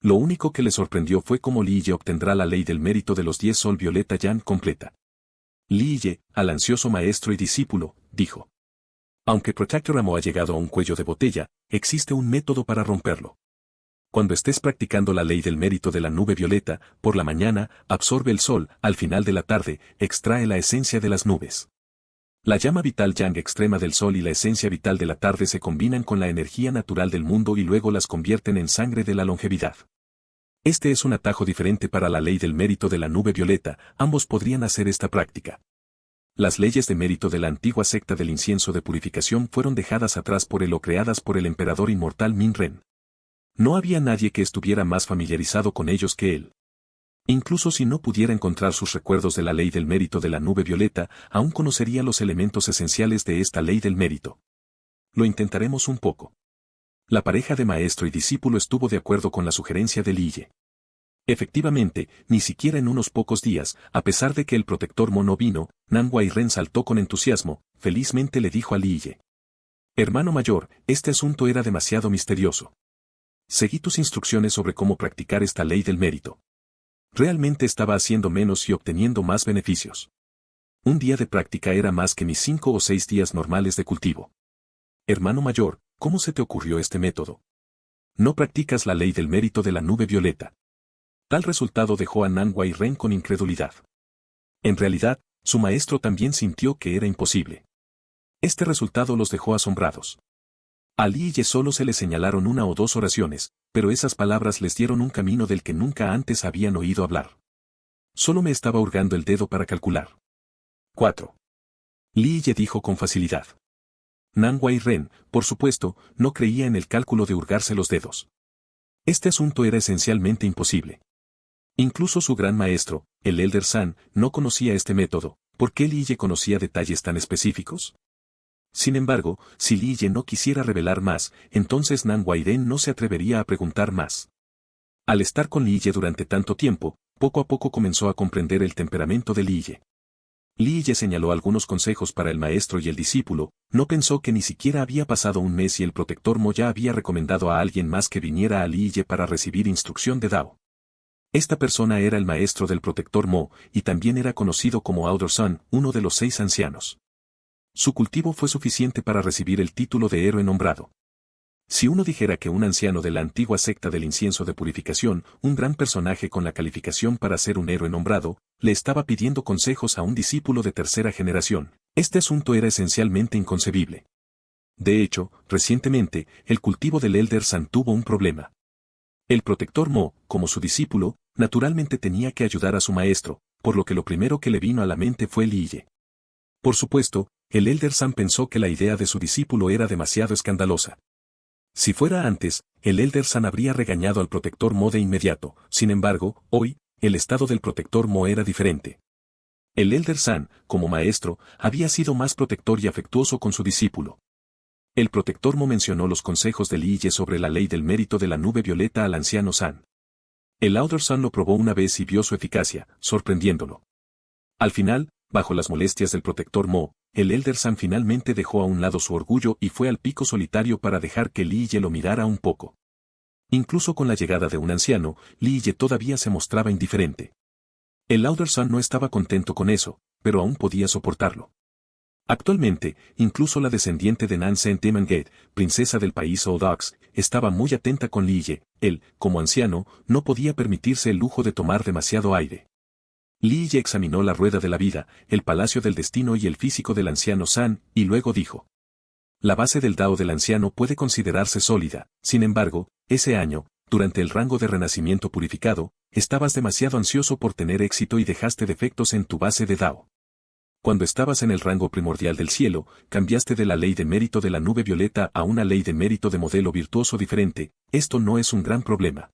Lo único que les sorprendió fue cómo Li Yi obtendrá la ley del mérito de los 10 Sol Violeta Yang completa. Li Yi, al ansioso maestro y discípulo, dijo. Aunque Protector Amo ha llegado a un cuello de botella, existe un método para romperlo. Cuando estés practicando la ley del mérito de la nube violeta, por la mañana, absorbe el sol, al final de la tarde, extrae la esencia de las nubes. La llama vital yang extrema del sol y la esencia vital de la tarde se combinan con la energía natural del mundo y luego las convierten en sangre de la longevidad. Este es un atajo diferente para la ley del mérito de la nube violeta, ambos podrían hacer esta práctica. Las leyes de mérito de la antigua secta del incienso de purificación fueron dejadas atrás por él o creadas por el emperador inmortal Min Ren. No había nadie que estuviera más familiarizado con ellos que él. Incluso si no pudiera encontrar sus recuerdos de la ley del mérito de la nube violeta, aún conocería los elementos esenciales de esta ley del mérito. Lo intentaremos un poco. La pareja de maestro y discípulo estuvo de acuerdo con la sugerencia de Li Yi. Efectivamente, ni siquiera en unos pocos días, a pesar de que el protector Mo no vino, Nan Wai Ren saltó con entusiasmo, felizmente le dijo a Lille. Hermano mayor, este asunto era demasiado misterioso. Seguí tus instrucciones sobre cómo practicar esta ley del mérito. Realmente estaba haciendo menos y obteniendo más beneficios. Un día de práctica era más que mis 5 o 6 días normales de cultivo. Hermano mayor, ¿cómo se te ocurrió este método? No practicas la ley del mérito de la nube violeta. Tal resultado dejó a Nan Wai Ren con incredulidad. En realidad, su maestro también sintió que era imposible. Este resultado los dejó asombrados. A Lille solo se le señalaron 1 o 2 oraciones, pero esas palabras les dieron un camino del que nunca antes habían oído hablar. Solo me estaba hurgando el dedo para calcular. 4. Lille dijo con facilidad. Nan Wai Ren, por supuesto, no creía en el cálculo de hurgarse los dedos. Este asunto era esencialmente imposible. Incluso su gran maestro, el Elder San, no conocía este método. ¿Por qué Lille conocía detalles tan específicos? Sin embargo, si Lille no quisiera revelar más, entonces Nan Wai Ren no se atrevería a preguntar más. Al estar con Lille durante tanto tiempo, poco a poco comenzó a comprender el temperamento de Lille. Lille señaló algunos consejos para el maestro y el discípulo, no pensó que ni siquiera había pasado un mes y el protector Mo ya había recomendado a alguien más que viniera a Lille para recibir instrucción de Dao. Esta persona era el maestro del protector Mo, y también era conocido como Elder Sun, uno de los 6 ancianos. Su cultivo fue suficiente para recibir el título de héroe nombrado. Si uno dijera que un anciano de la antigua secta del incienso de purificación, un gran personaje con la calificación para ser un héroe nombrado, le estaba pidiendo consejos a un discípulo de 3ª generación, este asunto era esencialmente inconcebible. De hecho, recientemente, el cultivo del Elder San tuvo un problema. El protector Mo, como su discípulo, naturalmente tenía que ayudar a su maestro, por lo que lo primero que le vino a la mente fue Lille. Por supuesto, el Elder San pensó que la idea de su discípulo era demasiado escandalosa. Si fuera antes, el Elder San habría regañado al protector Mo de inmediato, sin embargo, hoy, el estado del protector Mo era diferente. El Elder San, como maestro, había sido más protector y afectuoso con su discípulo. El protector Mo mencionó los consejos de Lille sobre la ley del mérito de la nube violeta al anciano San. El Elder San lo probó una vez y vio su eficacia, sorprendiéndolo. Al final, bajo las molestias del protector Mo, el Elder San finalmente dejó a un lado su orgullo y fue al pico solitario para dejar que Lille lo mirara un poco. Incluso con la llegada de un anciano, Lille todavía se mostraba indiferente. El Elder San no estaba contento con eso, pero aún podía soportarlo. Actualmente, incluso la descendiente de Nansen Temangate, princesa del país Odox, estaba muy atenta con Lille. Él, como anciano, no podía permitirse el lujo de tomar demasiado aire. Lille examinó la rueda de la vida, el palacio del destino y el físico del anciano San, y luego dijo. La base del Dao del anciano puede considerarse sólida, sin embargo, ese año, durante el rango de renacimiento purificado, estabas demasiado ansioso por tener éxito y dejaste defectos en tu base de Dao. Cuando estabas en el rango primordial del cielo, cambiaste de la ley de mérito de la nube violeta a una ley de mérito de modelo virtuoso diferente, esto no es un gran problema.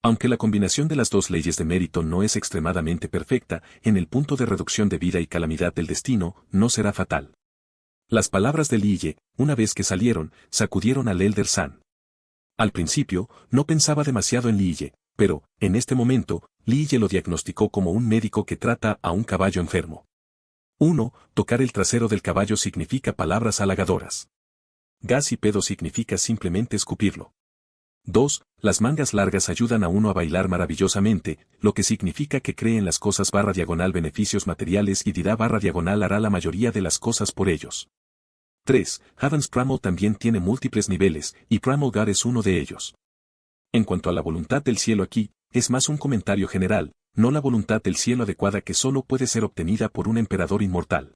Aunque la combinación de las 2 leyes de mérito no es extremadamente perfecta, en el punto de reducción de vida y calamidad del destino, no será fatal. Las palabras de Lille, una vez que salieron, sacudieron al Elder San. Al principio, no pensaba demasiado en Lille, pero, en este momento, Lille lo diagnosticó como un médico que trata a un caballo enfermo. 1. Tocar el trasero del caballo significa palabras halagadoras. Gas y pedo significa simplemente escupirlo. 2. Las mangas largas ayudan a uno a bailar maravillosamente, lo que significa que cree en las cosas / beneficios materiales y dirá / hará la mayoría de las cosas por ellos. 3. Heaven's Primal también tiene múltiples niveles, y Primal God es uno de ellos. En cuanto a la voluntad del cielo aquí, es más un comentario general, no la voluntad del cielo adecuada que solo puede ser obtenida por un emperador inmortal.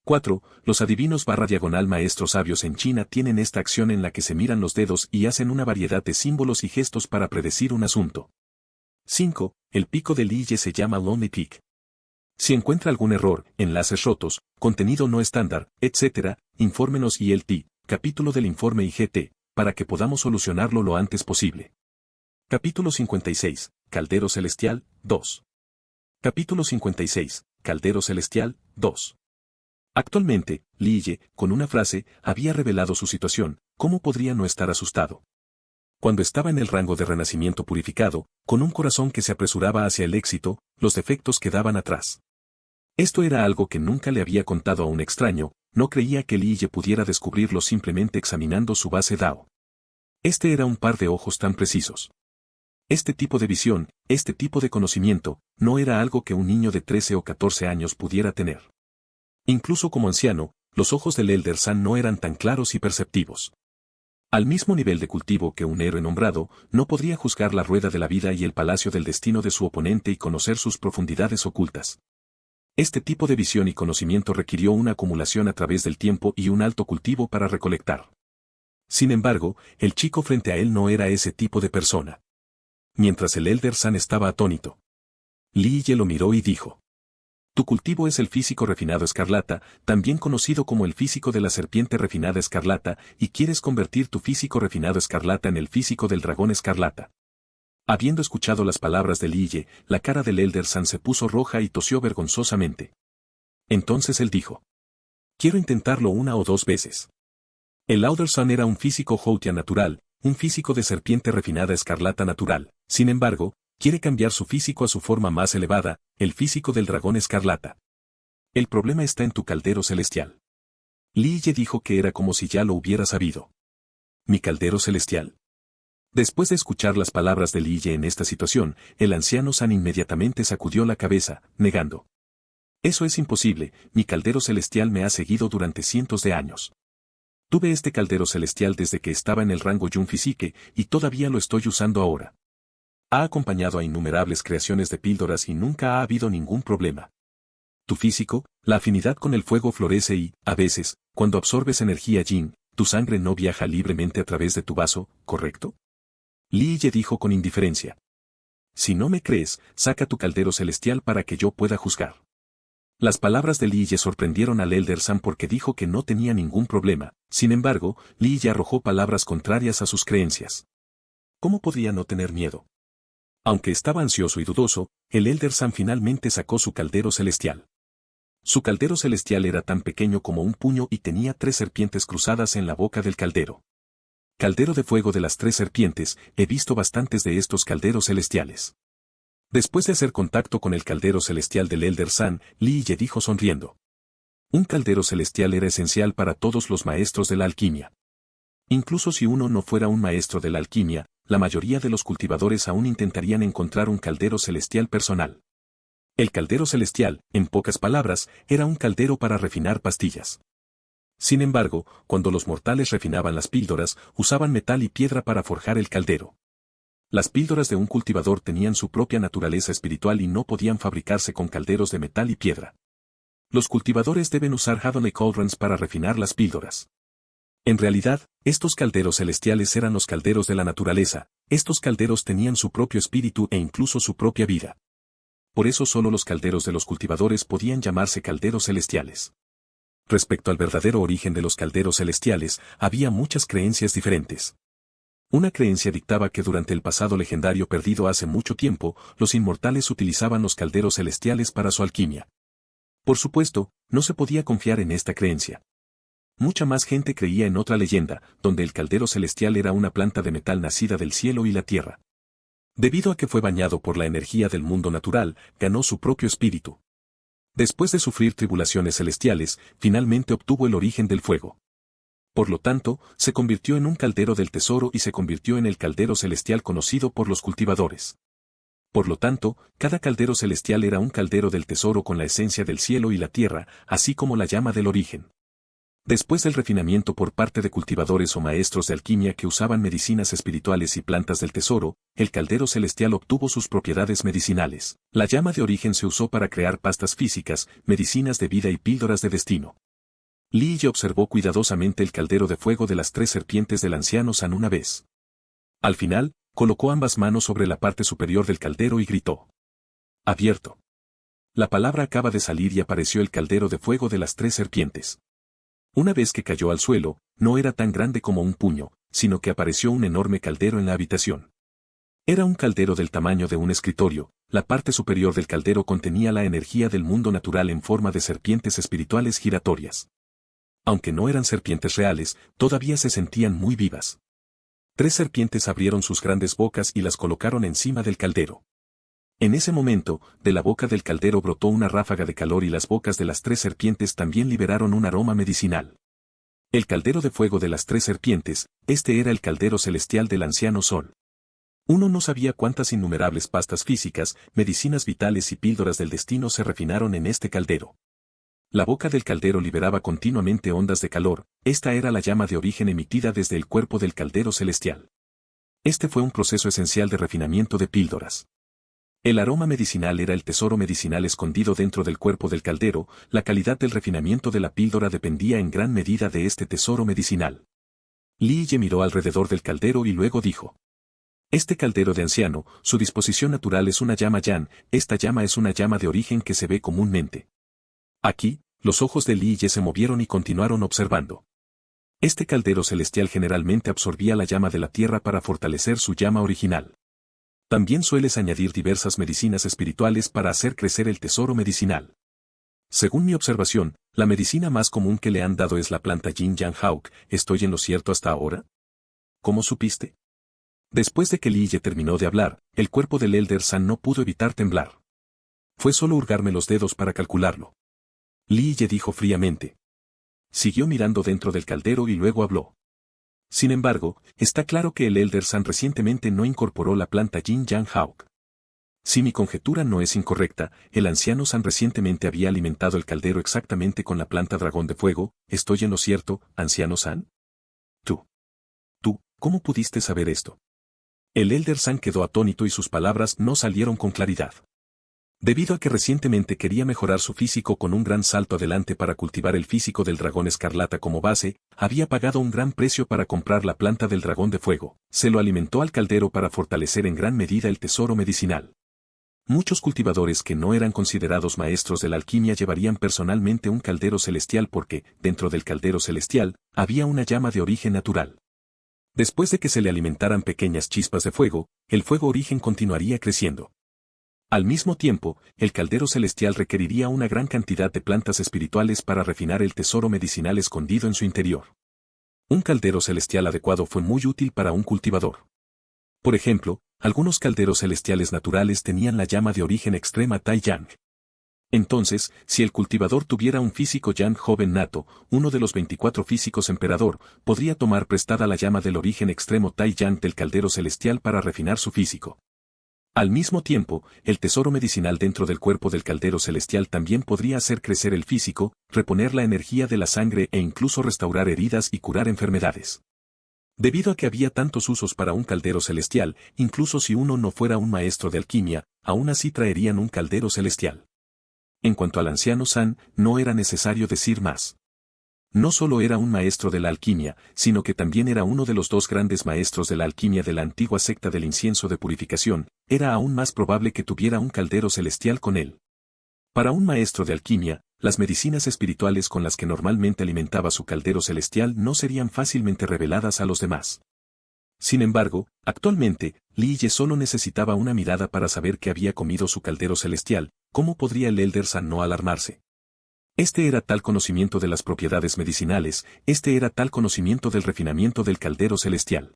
4. Los adivinos / maestros sabios en China tienen esta acción en la que se miran los dedos y hacen una variedad de símbolos y gestos para predecir un asunto. 5. El pico de Lille se llama Lonely Peak. Si encuentra algún error, enlaces rotos, contenido no estándar, etc., infórmenos ILT, capítulo del informe IGT, para que podamos solucionarlo lo antes posible. Capítulo 56, Caldero Celestial, 2. Capítulo 56, Caldero Celestial, 2. Actualmente, Lille, con una frase, había revelado su situación, ¿cómo podría no estar asustado? Cuando estaba en el rango de renacimiento purificado, con un corazón que se apresuraba hacia el éxito, los defectos quedaban atrás. Esto era algo que nunca le había contado a un extraño, no creía que Li Ye pudiera descubrirlo simplemente examinando su base Dao. Este era un par de ojos tan precisos. Este tipo de visión, este tipo de conocimiento, no era algo que un niño de 13 o 14 años pudiera tener. Incluso como anciano, los ojos del Elder Sun no eran tan claros y perceptivos. Al mismo nivel de cultivo que un héroe nombrado, no podría juzgar la rueda de la vida y el palacio del destino de su oponente y conocer sus profundidades ocultas. Este tipo de visión y conocimiento requirió una acumulación a través del tiempo y un alto cultivo para recolectar. Sin embargo, el chico frente a él no era ese tipo de persona. Mientras el Elder Sun estaba atónito, Li Ye lo miró y dijo: Tu cultivo es el físico refinado escarlata, también conocido como el físico de la serpiente refinada escarlata, y quieres convertir tu físico refinado escarlata en el físico del dragón escarlata. Habiendo escuchado las palabras de Li Ye, la cara del Elder Sun se puso roja y tosió vergonzosamente. Entonces él dijo: Quiero intentarlo una o dos veces. El Elder Sun era un físico Houtia natural, un físico de serpiente refinada escarlata natural. Sin embargo, quiere cambiar su físico a su forma más elevada, el físico del dragón escarlata. El problema está en tu caldero celestial. Li Ye dijo que era como si ya lo hubiera sabido. ¿Mi caldero celestial? Después de escuchar las palabras de Li Ye en esta situación, el anciano San inmediatamente sacudió la cabeza, negando. Eso es imposible, mi caldero celestial me ha seguido durante cientos de años. Tuve este caldero celestial desde que estaba en el rango Yun Physique, y todavía lo estoy usando ahora. Ha acompañado a innumerables creaciones de píldoras y nunca ha habido ningún problema. Tu físico, la afinidad con el fuego florece y, a veces, cuando absorbes energía Yin, tu sangre no viaja libremente a través de tu vaso, ¿correcto? Li Ye dijo con indiferencia. Si no me crees, saca tu caldero celestial para que yo pueda juzgar. Las palabras de Li Ye sorprendieron al Elder Sun porque dijo que no tenía ningún problema. Sin embargo, Li Ye arrojó palabras contrarias a sus creencias. ¿Cómo podía no tener miedo? Aunque estaba ansioso y dudoso, el Elder Sun finalmente sacó su caldero celestial. Su caldero celestial era tan pequeño como un puño y tenía 3 serpientes cruzadas en la boca del caldero. Caldero de fuego de las 3 serpientes, he visto bastantes de estos calderos celestiales. Después de hacer contacto con el caldero celestial del Elder Sun, Li Ye dijo sonriendo. Un caldero celestial era esencial para todos los maestros de la alquimia. Incluso si uno no fuera un maestro de la alquimia, la mayoría de los cultivadores aún intentarían encontrar un caldero celestial personal. El caldero celestial, en pocas palabras, era un caldero para refinar pastillas. Sin embargo, cuando los mortales refinaban las píldoras, usaban metal y piedra para forjar el caldero. Las píldoras de un cultivador tenían su propia naturaleza espiritual y no podían fabricarse con calderos de metal y piedra. Los cultivadores deben usar Heavenly Cauldrons para refinar las píldoras. En realidad, estos calderos celestiales eran los calderos de la naturaleza, estos calderos tenían su propio espíritu e incluso su propia vida. Por eso solo los calderos de los cultivadores podían llamarse calderos celestiales. Respecto al verdadero origen de los calderos celestiales, había muchas creencias diferentes. Una creencia dictaba que durante el pasado legendario perdido hace mucho tiempo, los inmortales utilizaban los calderos celestiales para su alquimia. Por supuesto, no se podía confiar en esta creencia. Mucha más gente creía en otra leyenda, donde el caldero celestial era una planta de metal nacida del cielo y la tierra. Debido a que fue bañado por la energía del mundo natural, ganó su propio espíritu. Después de sufrir tribulaciones celestiales, finalmente obtuvo el origen del fuego. Por lo tanto, se convirtió en un caldero del tesoro y se convirtió en el caldero celestial conocido por los cultivadores. Por lo tanto, cada caldero celestial era un caldero del tesoro con la esencia del cielo y la tierra, así como la llama del origen. Después del refinamiento por parte de cultivadores o maestros de alquimia que usaban medicinas espirituales y plantas del tesoro, el caldero celestial obtuvo sus propiedades medicinales. La llama de origen se usó para crear pastas físicas, medicinas de vida y píldoras de destino. Li Ye observó cuidadosamente el caldero de fuego de las 3 serpientes del anciano San una vez. Al final, colocó ambas manos sobre la parte superior del caldero y gritó. Abierto. La palabra acaba de salir y apareció el caldero de fuego de las 3 serpientes. Una vez que cayó al suelo, no era tan grande como un puño, sino que apareció un enorme caldero en la habitación. Era un caldero del tamaño de un escritorio, la parte superior del caldero contenía la energía del mundo natural en forma de serpientes espirituales giratorias. Aunque no eran serpientes reales, todavía se sentían muy vivas. 3 serpientes abrieron sus grandes bocas y las colocaron encima del caldero. En ese momento, de la boca del caldero brotó una ráfaga de calor y las bocas de las 3 serpientes también liberaron un aroma medicinal. El caldero de fuego de las 3 serpientes, este era el caldero celestial del anciano Sol. Uno no sabía cuántas innumerables pastas físicas, medicinas vitales y píldoras del destino se refinaron en este caldero. La boca del caldero liberaba continuamente ondas de calor, esta era la llama de origen emitida desde el cuerpo del caldero celestial. Este fue un proceso esencial de refinamiento de píldoras. El aroma medicinal era el tesoro medicinal escondido dentro del cuerpo del caldero, la calidad del refinamiento de la píldora dependía en gran medida de este tesoro medicinal. Li Ye miró alrededor del caldero y luego dijo: Este caldero de anciano, su disposición natural es una llama yan, esta llama es una llama de origen que se ve comúnmente. Aquí, los ojos de Li Ye se movieron y continuaron observando. Este caldero celestial generalmente absorbía la llama de la tierra para fortalecer su llama original. También sueles añadir diversas medicinas espirituales para hacer crecer el tesoro medicinal. Según mi observación, la medicina más común que le han dado es la planta Yin Yang Hawk, ¿estoy en lo cierto hasta ahora? ¿Cómo supiste? Después de que Li Ye terminó de hablar, el cuerpo del Elder San no pudo evitar temblar. Fue solo hurgarme los dedos para calcularlo. Li Ye dijo fríamente. Siguió mirando dentro del caldero y luego habló. Sin embargo, está claro que el Elder San recientemente no incorporó la planta Yin Yang Hawk. Si mi conjetura no es incorrecta, el anciano San recientemente había alimentado el caldero exactamente con la planta dragón de fuego, ¿estoy en lo cierto, anciano San? Tú, ¿cómo pudiste saber esto? El Elder San quedó atónito y sus palabras no salieron con claridad. Debido a que recientemente quería mejorar su físico con un gran salto adelante para cultivar el físico del dragón escarlata como base, había pagado un gran precio para comprar la planta del dragón de fuego, se lo alimentó al caldero para fortalecer en gran medida el tesoro medicinal. Muchos cultivadores que no eran considerados maestros de la alquimia llevarían personalmente un caldero celestial porque, dentro del caldero celestial, había una llama de origen natural. Después de que se le alimentaran pequeñas chispas de fuego, el fuego origen continuaría creciendo. Al mismo tiempo, el caldero celestial requeriría una gran cantidad de plantas espirituales para refinar el tesoro medicinal escondido en su interior. Un caldero celestial adecuado fue muy útil para un cultivador. Por ejemplo, algunos calderos celestiales naturales tenían la llama de origen extrema Tai Yang. Entonces, si el cultivador tuviera un físico Yang joven nato, uno de los 24 físicos emperador, podría tomar prestada la llama del origen extremo Tai Yang del caldero celestial para refinar su físico. Al mismo tiempo, el tesoro medicinal dentro del cuerpo del caldero celestial también podría hacer crecer el físico, reponer la energía de la sangre e incluso restaurar heridas y curar enfermedades. Debido a que había tantos usos para un caldero celestial, incluso si uno no fuera un maestro de alquimia, aún así traerían un caldero celestial. En cuanto al anciano San, no era necesario decir más. No solo era un maestro de la alquimia, sino que también era uno de los 2 grandes maestros de la alquimia de la antigua secta del incienso de purificación, era aún más probable que tuviera un caldero celestial con él. Para un maestro de alquimia, las medicinas espirituales con las que normalmente alimentaba su caldero celestial no serían fácilmente reveladas a los demás. Sin embargo, actualmente, Li Ye solo necesitaba una mirada para saber que había comido su caldero celestial, ¿cómo podría el Elder San no alarmarse? Este era tal conocimiento de las propiedades medicinales, este era tal conocimiento del refinamiento del caldero celestial.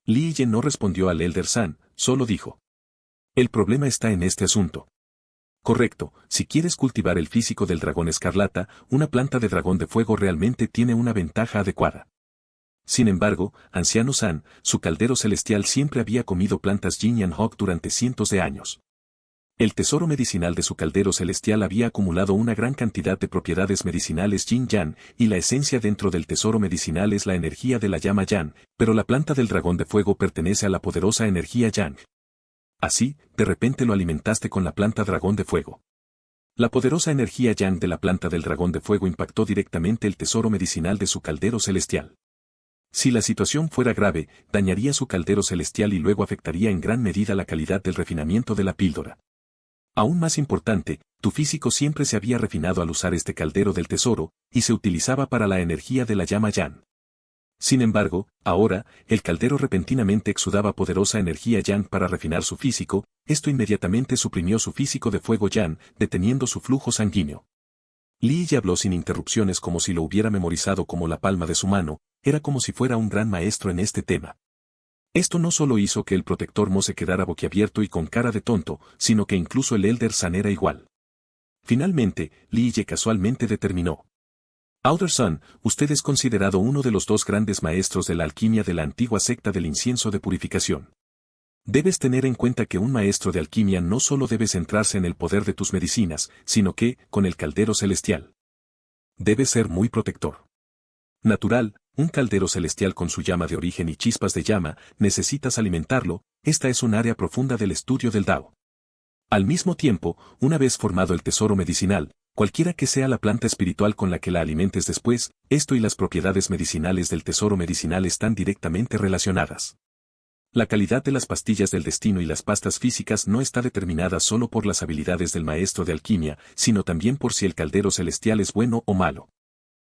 Li Ye no respondió al Elder San, solo dijo. El problema está en este asunto. Correcto, si quieres cultivar el físico del dragón escarlata, una planta de dragón de fuego realmente tiene una ventaja adecuada. Sin embargo, anciano San, su caldero celestial siempre había comido plantas Yin Yang Hawk durante cientos de años. El tesoro medicinal de su caldero celestial había acumulado una gran cantidad de propiedades medicinales Yin Yang, y la esencia dentro del tesoro medicinal es la energía de la llama Yang, pero la planta del dragón de fuego pertenece a la poderosa energía Yang. Así, de repente lo alimentaste con la planta dragón de fuego. La poderosa energía Yang de la planta del dragón de fuego impactó directamente el tesoro medicinal de su caldero celestial. Si la situación fuera grave, dañaría su caldero celestial y luego afectaría en gran medida la calidad del refinamiento de la píldora. Aún más importante, tu físico siempre se había refinado al usar este caldero del tesoro, y se utilizaba para la energía de la llama Yang. Sin embargo, ahora, el caldero repentinamente exudaba poderosa energía Yang para refinar su físico, esto inmediatamente suprimió su físico de fuego Yang, deteniendo su flujo sanguíneo. Li Ye habló sin interrupciones como si lo hubiera memorizado como la palma de su mano, era como si fuera un gran maestro en este tema. Esto no solo hizo que el protector Mo se quedara boquiabierto y con cara de tonto, sino que incluso el Elder Sun era igual. Finalmente, Li Ye casualmente determinó. Elder Sun, usted es considerado uno de los dos grandes maestros de la alquimia de la antigua secta del incienso de purificación. Debes tener en cuenta que un maestro de alquimia no solo debe centrarse en el poder de tus medicinas, sino que, con el caldero celestial, debe ser muy protector. Natural, un caldero celestial con su llama de origen y chispas de llama, necesitas alimentarlo, esta es un área profunda del estudio del Dao. Al mismo tiempo, una vez formado el tesoro medicinal, cualquiera que sea la planta espiritual con la que la alimentes después, esto y las propiedades medicinales del tesoro medicinal están directamente relacionadas. La calidad de las pastillas del destino y las pastas físicas no está determinada solo por las habilidades del maestro de alquimia, sino también por si el caldero celestial es bueno o malo.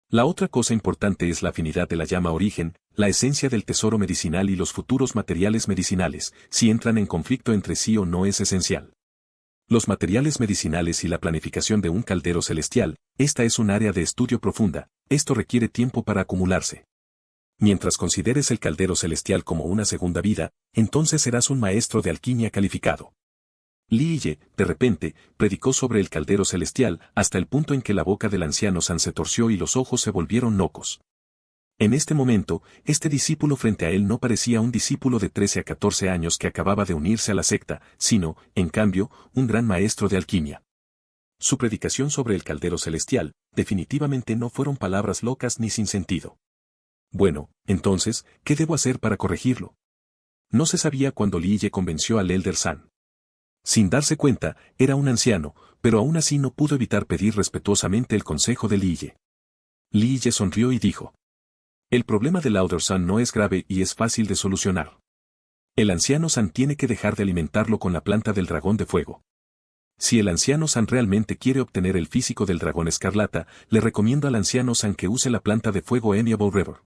La otra cosa importante es la afinidad de la llama origen, la esencia del tesoro medicinal y los futuros materiales medicinales, si entran en conflicto entre sí o no es esencial. Los materiales medicinales y la planificación de un caldero celestial, esta es un área de estudio profunda, esto requiere tiempo para acumularse. Mientras consideres el caldero celestial como una segunda vida, entonces serás un maestro de alquimia calificado. Li Ye, de repente, predicó sobre el caldero celestial hasta el punto en que la boca del anciano San se torció y los ojos se volvieron locos. En este momento, este discípulo frente a él no parecía un discípulo de 13 a 14 años que acababa de unirse a la secta, sino, en cambio, un gran maestro de alquimia. Su predicación sobre el caldero celestial, definitivamente no fueron palabras locas ni sin sentido. Bueno, entonces, ¿qué debo hacer para corregirlo? No se sabía cuando Li Ye convenció al Elder Sun. Sin darse cuenta, era un anciano, pero aún así no pudo evitar pedir respetuosamente el consejo de Li Ye. Li Ye sonrió y dijo. El problema del Elder Sun no es grave y es fácil de solucionar. El anciano San tiene que dejar de alimentarlo con la planta del dragón de fuego. Si el anciano San realmente quiere obtener el físico del dragón escarlata, le recomiendo al anciano San que use la planta de fuego Amiable River.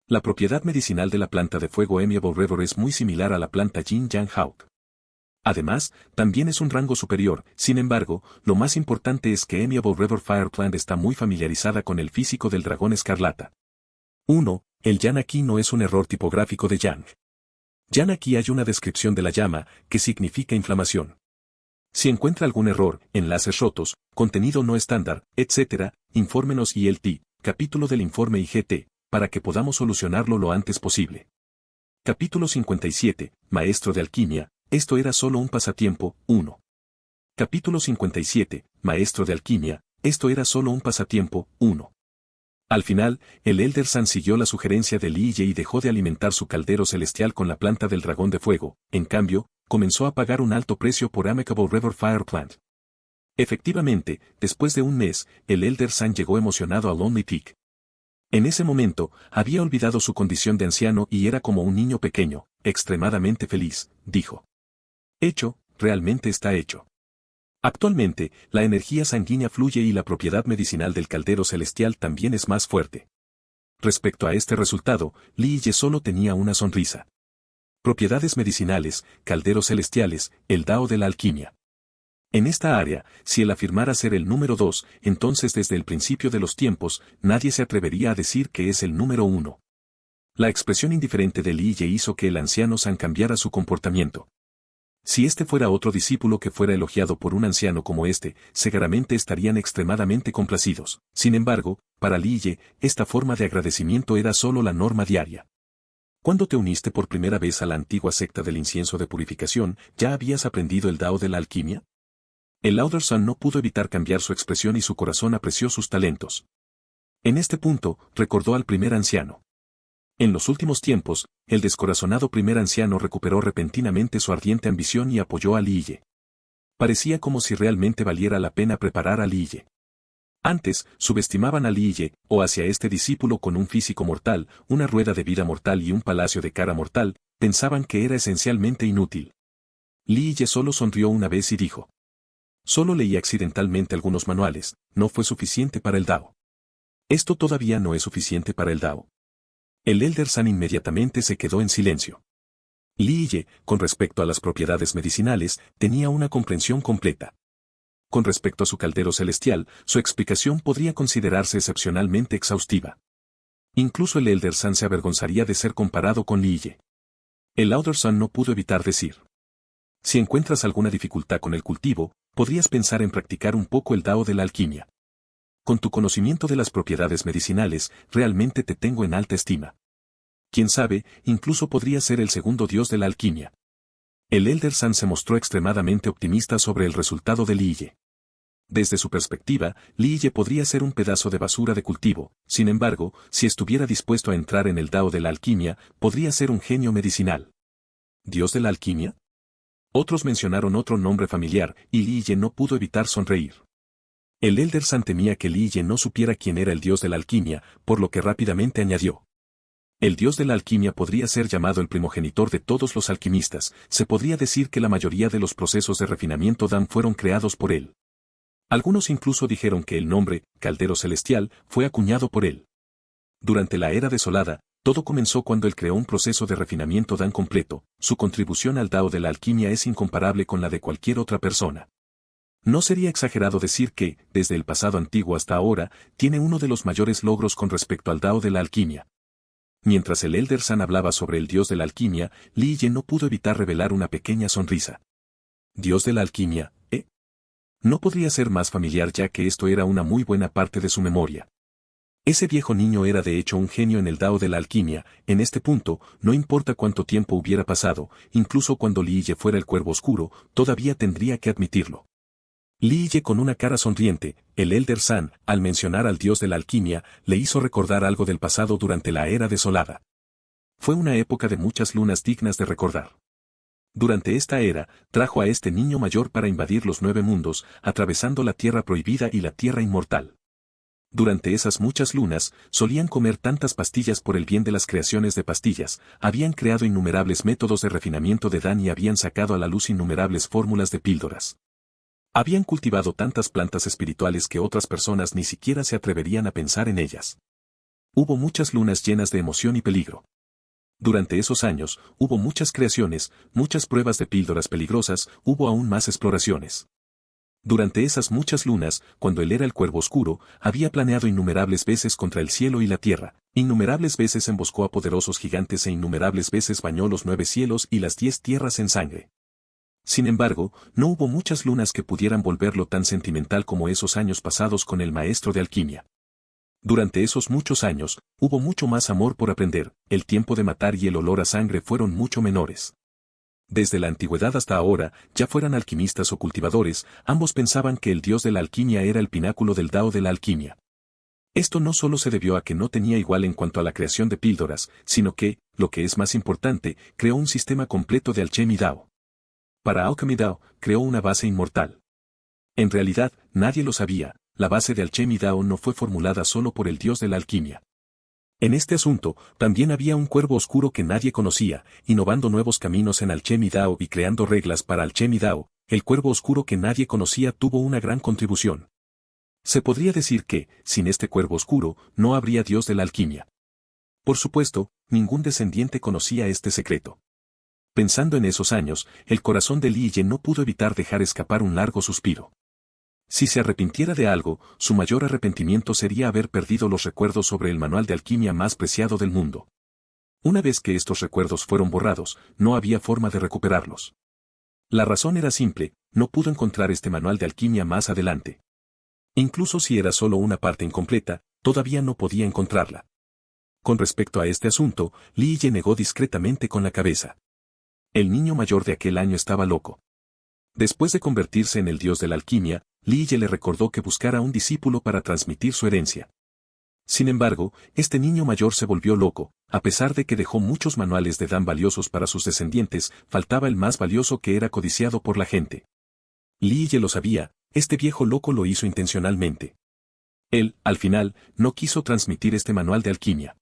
La propiedad medicinal de la planta de fuego Amiable River es muy similar a la planta Yin Yang Hawk. Además, también es un rango superior, sin embargo, lo más importante es que Amiable River Fire Plant está muy familiarizada con el físico del dragón escarlata. 1. El Yan aquí no es un error tipográfico de Yang. Yan aquí hay una descripción de la llama, que significa inflamación. Si encuentra algún error, enlaces rotos, contenido no estándar, etc., infórmenos ILT, capítulo del informe IGT, para que podamos solucionarlo lo antes posible. Capítulo 57, Maestro de Alquimia, esto era solo un pasatiempo, 1. Capítulo 57, Maestro de Alquimia, esto era solo un pasatiempo, 1. Al final, el Elder Sun siguió la sugerencia de Li Ye y dejó de alimentar su caldero celestial con la planta del dragón de fuego, en cambio, comenzó a pagar un alto precio por Amicable River Fire Plant. Efectivamente, después de un mes, el Elder Sun llegó emocionado a Lonely Peak. En ese momento, había olvidado su condición de anciano y era como un niño pequeño, extremadamente feliz, dijo. Hecho, realmente está hecho. Actualmente, la energía sanguínea fluye y la propiedad medicinal del caldero celestial también es más fuerte. Respecto a este resultado, Li Ye solo tenía una sonrisa. Propiedades medicinales, calderos celestiales, el Dao de la alquimia. En esta área, si él afirmara ser el número 2, entonces desde el principio de los tiempos, nadie se atrevería a decir que es el número 1. La expresión indiferente de Li Ye hizo que el anciano San cambiara su comportamiento. Si este fuera otro discípulo que fuera elogiado por un anciano como este, seguramente estarían extremadamente complacidos. Sin embargo, para Li Ye, esta forma de agradecimiento era solo la norma diaria. Cuando te uniste por primera vez a la antigua secta del incienso de purificación, ¿ya habías aprendido el Dao de la alquimia? El Elder Sun no pudo evitar cambiar su expresión y su corazón apreció sus talentos. En este punto, recordó al primer anciano. En los últimos tiempos, el descorazonado primer anciano recuperó repentinamente su ardiente ambición y apoyó a Li Ye. Parecía como si realmente valiera la pena preparar a Li Ye. Antes, subestimaban a Li Ye, o hacia este discípulo con un físico mortal, una rueda de vida mortal y un palacio de cara mortal, pensaban que era esencialmente inútil. Li Ye solo sonrió una vez y dijo. Solo leí accidentalmente algunos manuales, no fue suficiente para el Dao. Esto todavía no es suficiente para el Dao. El Elder Sun inmediatamente se quedó en silencio. Li Ye, con respecto a las propiedades medicinales, tenía una comprensión completa. Con respecto a su caldero celestial, su explicación podría considerarse excepcionalmente exhaustiva. Incluso el Elder Sun se avergonzaría de ser comparado con Li Ye. El Elder Sun no pudo evitar decir. Si encuentras alguna dificultad con el cultivo, podrías pensar en practicar un poco el Dao de la alquimia. Con tu conocimiento de las propiedades medicinales, realmente te tengo en alta estima. Quién sabe, incluso podría ser el segundo dios de la alquimia. El Elder Sun se mostró extremadamente optimista sobre el resultado de Li Ye. Desde su perspectiva, Li Ye podría ser un pedazo de basura de cultivo, sin embargo, si estuviera dispuesto a entrar en el Dao de la alquimia, podría ser un genio medicinal. ¿Dios de la alquimia? Otros mencionaron otro nombre familiar, y Li Ye no pudo evitar sonreír. El Elder Sun temía que Li Ye no supiera quién era el dios de la alquimia, por lo que rápidamente añadió. El dios de la alquimia podría ser llamado el primogenitor de todos los alquimistas, se podría decir que la mayoría de los procesos de refinamiento Dan fueron creados por él. Algunos incluso dijeron que el nombre, Caldero Celestial, fue acuñado por él. Durante la Era Desolada, todo comenzó cuando él creó un proceso de refinamiento Dan completo, su contribución al Dao de la alquimia es incomparable con la de cualquier otra persona. No sería exagerado decir que, desde el pasado antiguo hasta ahora, tiene uno de los mayores logros con respecto al Dao de la alquimia. Mientras el Elder Sun hablaba sobre el dios de la alquimia, Li Ye no pudo evitar revelar una pequeña sonrisa. ¿Dios de la alquimia, eh? No podría ser más familiar ya que esto era una muy buena parte de su memoria. Ese viejo niño era de hecho un genio en el Dao de la alquimia, en este punto, no importa cuánto tiempo hubiera pasado, incluso cuando Li Ye fuera el cuervo oscuro, todavía tendría que admitirlo. Li Ye con una cara sonriente, el Elder Sun, al mencionar al dios de la alquimia, le hizo recordar algo del pasado durante la Era Desolada. Fue una época de muchas lunas dignas de recordar. Durante esta era, trajo a este niño mayor para invadir los 9 mundos, atravesando la tierra prohibida y la tierra inmortal. Durante esas muchas lunas, solían comer tantas pastillas por el bien de las creaciones de pastillas, habían creado innumerables métodos de refinamiento de Dan y habían sacado a la luz innumerables fórmulas de píldoras. Habían cultivado tantas plantas espirituales que otras personas ni siquiera se atreverían a pensar en ellas. Hubo muchas lunas llenas de emoción y peligro. Durante esos años, hubo muchas creaciones, muchas pruebas de píldoras peligrosas, hubo aún más exploraciones. Durante esas muchas lunas, cuando él era el cuervo oscuro, había planeado innumerables veces contra el cielo y la tierra, innumerables veces emboscó a poderosos gigantes e innumerables veces bañó los 9 cielos y las 10 tierras en sangre. Sin embargo, no hubo muchas lunas que pudieran volverlo tan sentimental como esos años pasados con el maestro de alquimia. Durante esos muchos años, hubo mucho más amor por aprender, el tiempo de matar y el olor a sangre fueron mucho menores. Desde la antigüedad hasta ahora, ya fueran alquimistas o cultivadores, ambos pensaban que el dios de la alquimia era el pináculo del Dao de la alquimia. Esto no solo se debió a que no tenía igual en cuanto a la creación de píldoras, sino que, lo que es más importante, creó un sistema completo de alchemia Dao. Para Alchemy Dao, creó una base inmortal. En realidad, nadie lo sabía, la base de Alchemy Dao no fue formulada solo por el dios de la alquimia. En este asunto, también había un cuervo oscuro que nadie conocía, innovando nuevos caminos en Alchemy Dao y creando reglas para Alchemy Dao, el cuervo oscuro que nadie conocía tuvo una gran contribución. Se podría decir que, sin este cuervo oscuro, no habría dios de la alquimia. Por supuesto, ningún descendiente conocía este secreto. Pensando en esos años, el corazón de Li Ye no pudo evitar dejar escapar un largo suspiro. Si se arrepintiera de algo, su mayor arrepentimiento sería haber perdido los recuerdos sobre el manual de alquimia más preciado del mundo. Una vez que estos recuerdos fueron borrados, no había forma de recuperarlos. La razón era simple, no pudo encontrar este manual de alquimia más adelante. Incluso si era solo una parte incompleta, todavía no podía encontrarla. Con respecto a este asunto, Li Ye negó discretamente con la cabeza. El niño mayor de aquel año estaba loco. Después de convertirse en el dios de la alquimia, Li Ye le recordó que buscara un discípulo para transmitir su herencia. Sin embargo, este niño mayor se volvió loco, a pesar de que dejó muchos manuales de Dan valiosos para sus descendientes, faltaba el más valioso que era codiciado por la gente. Li Ye lo sabía, este viejo loco lo hizo intencionalmente. Él, al final, no quiso transmitir este manual de alquimia.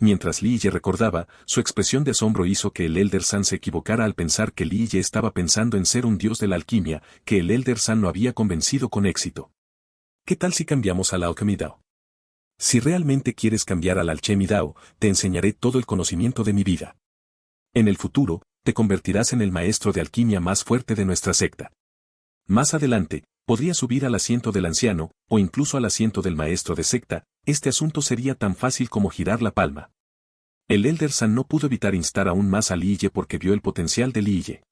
Mientras Li Ye recordaba, su expresión de asombro hizo que el Elder Sun se equivocara al pensar que Li Ye estaba pensando en ser un dios de la alquimia, que el Elder Sun lo había convencido con éxito. ¿Qué tal si cambiamos al Alchemy Dao? Si realmente quieres cambiar al Alchemy Dao, te enseñaré todo el conocimiento de mi vida. En el futuro, te convertirás en el maestro de alquimia más fuerte de nuestra secta. Más adelante, podrías subir al asiento del anciano, o incluso al asiento del maestro de secta, este asunto sería tan fácil como girar la palma. El Elder San no pudo evitar instar aún más a Li Ye porque vio el potencial de Li Ye.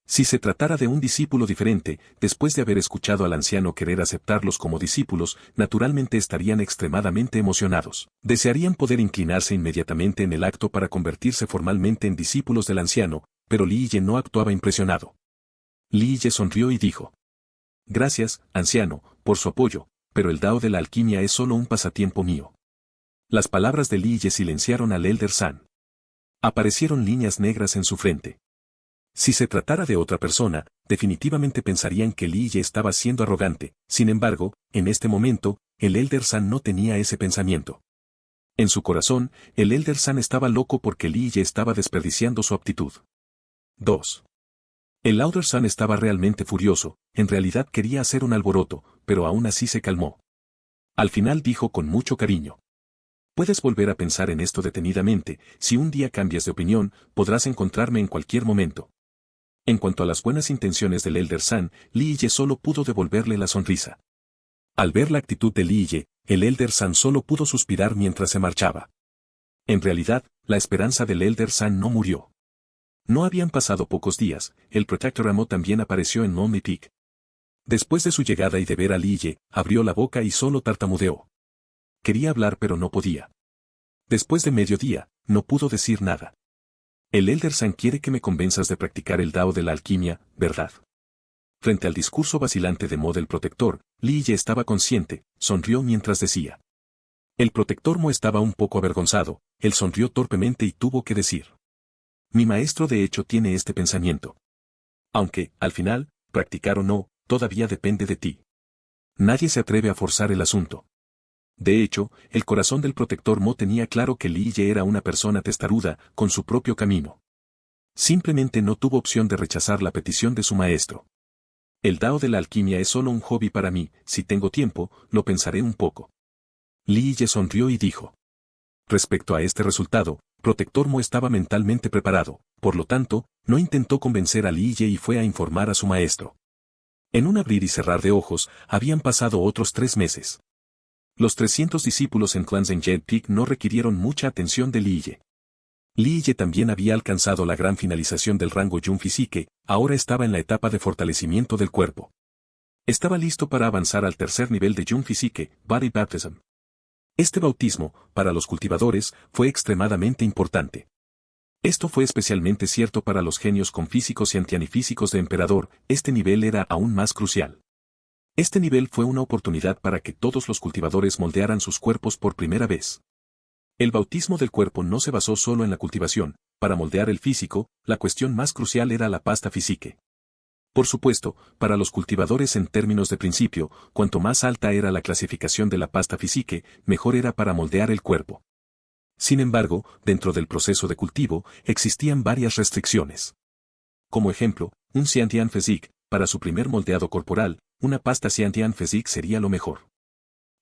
Si se tratara de un discípulo diferente, después de haber escuchado al anciano querer aceptarlos como discípulos, naturalmente estarían extremadamente emocionados. Desearían poder inclinarse inmediatamente en el acto para convertirse formalmente en discípulos del anciano, pero Li Ye no actuaba impresionado. Li Ye sonrió y dijo: Gracias, anciano, por su apoyo, pero el Dao de la alquimia es solo un pasatiempo mío. Las palabras de Li Ye silenciaron al Elder San. Aparecieron líneas negras en su frente. Si se tratara de otra persona, definitivamente pensarían que Li Ye estaba siendo arrogante. Sin embargo, en este momento, el Elder San no tenía ese pensamiento. En su corazón, el Elder San estaba loco porque Li Ye estaba desperdiciando su aptitud. 2. El Elder San estaba realmente furioso, en realidad quería hacer un alboroto, pero aún así se calmó. Al final dijo con mucho cariño: Puedes volver a pensar en esto detenidamente, si un día cambias de opinión, podrás encontrarme en cualquier momento. En cuanto a las buenas intenciones del Elder San, Li Ye solo pudo devolverle la sonrisa. Al ver la actitud de Li Ye, el Elder San solo pudo suspirar mientras se marchaba. En realidad, la esperanza del Elder San no murió. No habían pasado pocos días, el Protector Amo también apareció en Lonely Peak. Después de su llegada y de ver a Li Ye, abrió la boca y solo tartamudeó. Quería hablar pero no podía. Después de mediodía, no pudo decir nada. El Elder San quiere que me convenzas de practicar el Dao de la alquimia, ¿verdad? Frente al discurso vacilante de Mo del Protector, Li Ye estaba consciente, sonrió mientras decía. El Protector Mo estaba un poco avergonzado, él sonrió torpemente y tuvo que decir: Mi maestro de hecho tiene este pensamiento. Aunque, al final, practicar o no, todavía depende de ti. Nadie se atreve a forzar el asunto. De hecho, el corazón del Protector Mo tenía claro que Li Ye era una persona testaruda, con su propio camino. Simplemente no tuvo opción de rechazar la petición de su maestro. El Dao de la alquimia es solo un hobby para mí, si tengo tiempo, lo pensaré un poco. Li Ye sonrió y dijo. Respecto a este resultado, Protector Mo estaba mentalmente preparado, por lo tanto, no intentó convencer a Li Ye y fue a informar a su maestro. En un abrir y cerrar de ojos, habían pasado otros 3 meses. Los 300 discípulos en Cleansing Jet Peak no requirieron mucha atención de Li Ye. Li Ye también había alcanzado la gran finalización del rango Jung Physique, ahora estaba en la etapa de fortalecimiento del cuerpo. Estaba listo para avanzar al tercer nivel de Jung Physique, Body Baptism. Este bautismo, para los cultivadores, fue extremadamente importante. Esto fue especialmente cierto para los genios con físicos y antianifísicos de Emperador, este nivel era aún más crucial. Este nivel fue una oportunidad para que todos los cultivadores moldearan sus cuerpos por primera vez. El bautismo del cuerpo no se basó solo en la cultivación, para moldear el físico, la cuestión más crucial era la pasta physique. Por supuesto, para los cultivadores en términos de principio, cuanto más alta era la clasificación de la pasta physique, mejor era para moldear el cuerpo. Sin embargo, dentro del proceso de cultivo, existían varias restricciones. Como ejemplo, un Xiantian Physique, para su primer moldeado corporal, una pasta Xiantian Physique sería lo mejor.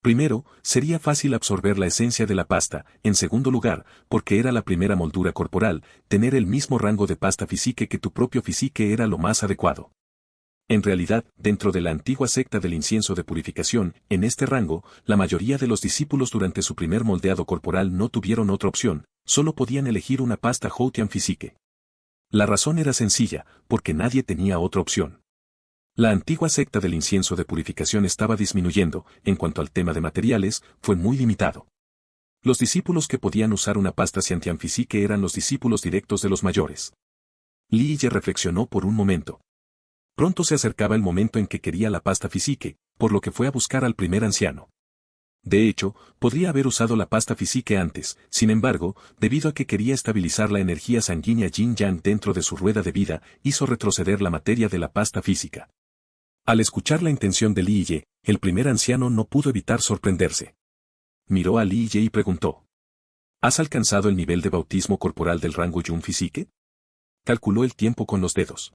Primero, sería fácil absorber la esencia de la pasta, en segundo lugar, porque era la primera moldura corporal, tener el mismo rango de pasta physique que tu propio physique era lo más adecuado. En realidad, dentro de la antigua secta del incienso de purificación, en este rango, la mayoría de los discípulos durante su primer moldeado corporal no tuvieron otra opción, solo podían elegir una pasta Houtian Physique. La razón era sencilla, porque nadie tenía otra opción. La antigua secta del incienso de purificación estaba disminuyendo, en cuanto al tema de materiales, fue muy limitado. Los discípulos que podían usar una pasta Xiantian Physique eran los discípulos directos de los mayores. Li Ye reflexionó por un momento. Pronto se acercaba el momento en que quería la pasta Physique, por lo que fue a buscar al primer anciano. De hecho, podría haber usado la pasta Physique antes, sin embargo, debido a que quería estabilizar la energía sanguínea Yin-Yang dentro de su rueda de vida, hizo retroceder la materia de la pasta física. Al escuchar la intención de Li Ye, el primer anciano no pudo evitar sorprenderse. Miró a Li Ye y preguntó. ¿Has alcanzado el nivel de bautismo corporal del rango Jung Physique? Calculó el tiempo con los dedos.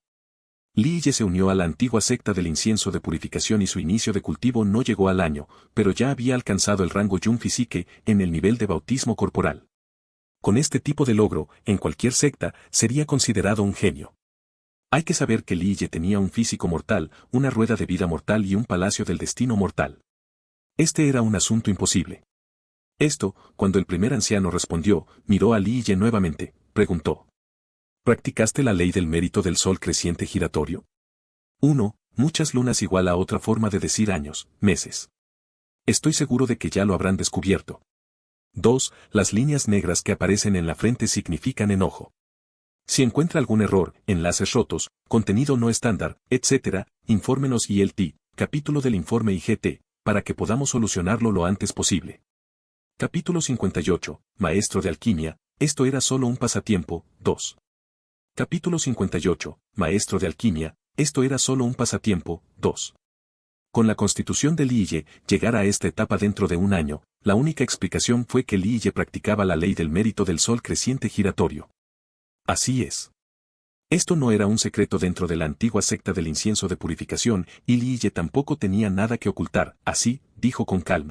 Li Ye se unió a la antigua secta del incienso de purificación y su inicio de cultivo no llegó al año, pero ya había alcanzado el rango Jung Physique en el nivel de bautismo corporal. Con este tipo de logro, en cualquier secta, sería considerado un genio. Hay que saber que Li Ye tenía un físico mortal, una rueda de vida mortal y un palacio del destino mortal. Este era un asunto imposible. Esto, cuando el primer anciano respondió, miró a Li Ye nuevamente, preguntó. ¿Practicaste la ley del mérito del sol creciente giratorio? 1. Muchas lunas igual a otra forma de decir años, meses. Estoy seguro de que ya lo habrán descubierto. 2. Las líneas negras que aparecen en la frente significan enojo. Si encuentra algún error, enlaces rotos, contenido no estándar, etc., infórmenos ILT, capítulo del informe IGT, para que podamos solucionarlo lo antes posible. Capítulo 58, Maestro de Alquimia, esto era solo un pasatiempo, 2. Capítulo 58, Maestro de Alquimia, esto era solo un pasatiempo, 2. Con la constitución de Li Ye, llegar a esta etapa dentro de un año, la única explicación fue que Li Ye practicaba la ley del mérito del sol creciente giratorio. Así es. Esto no era un secreto dentro de la antigua secta del incienso de purificación, y Li Ye tampoco tenía nada que ocultar, así, dijo con calma.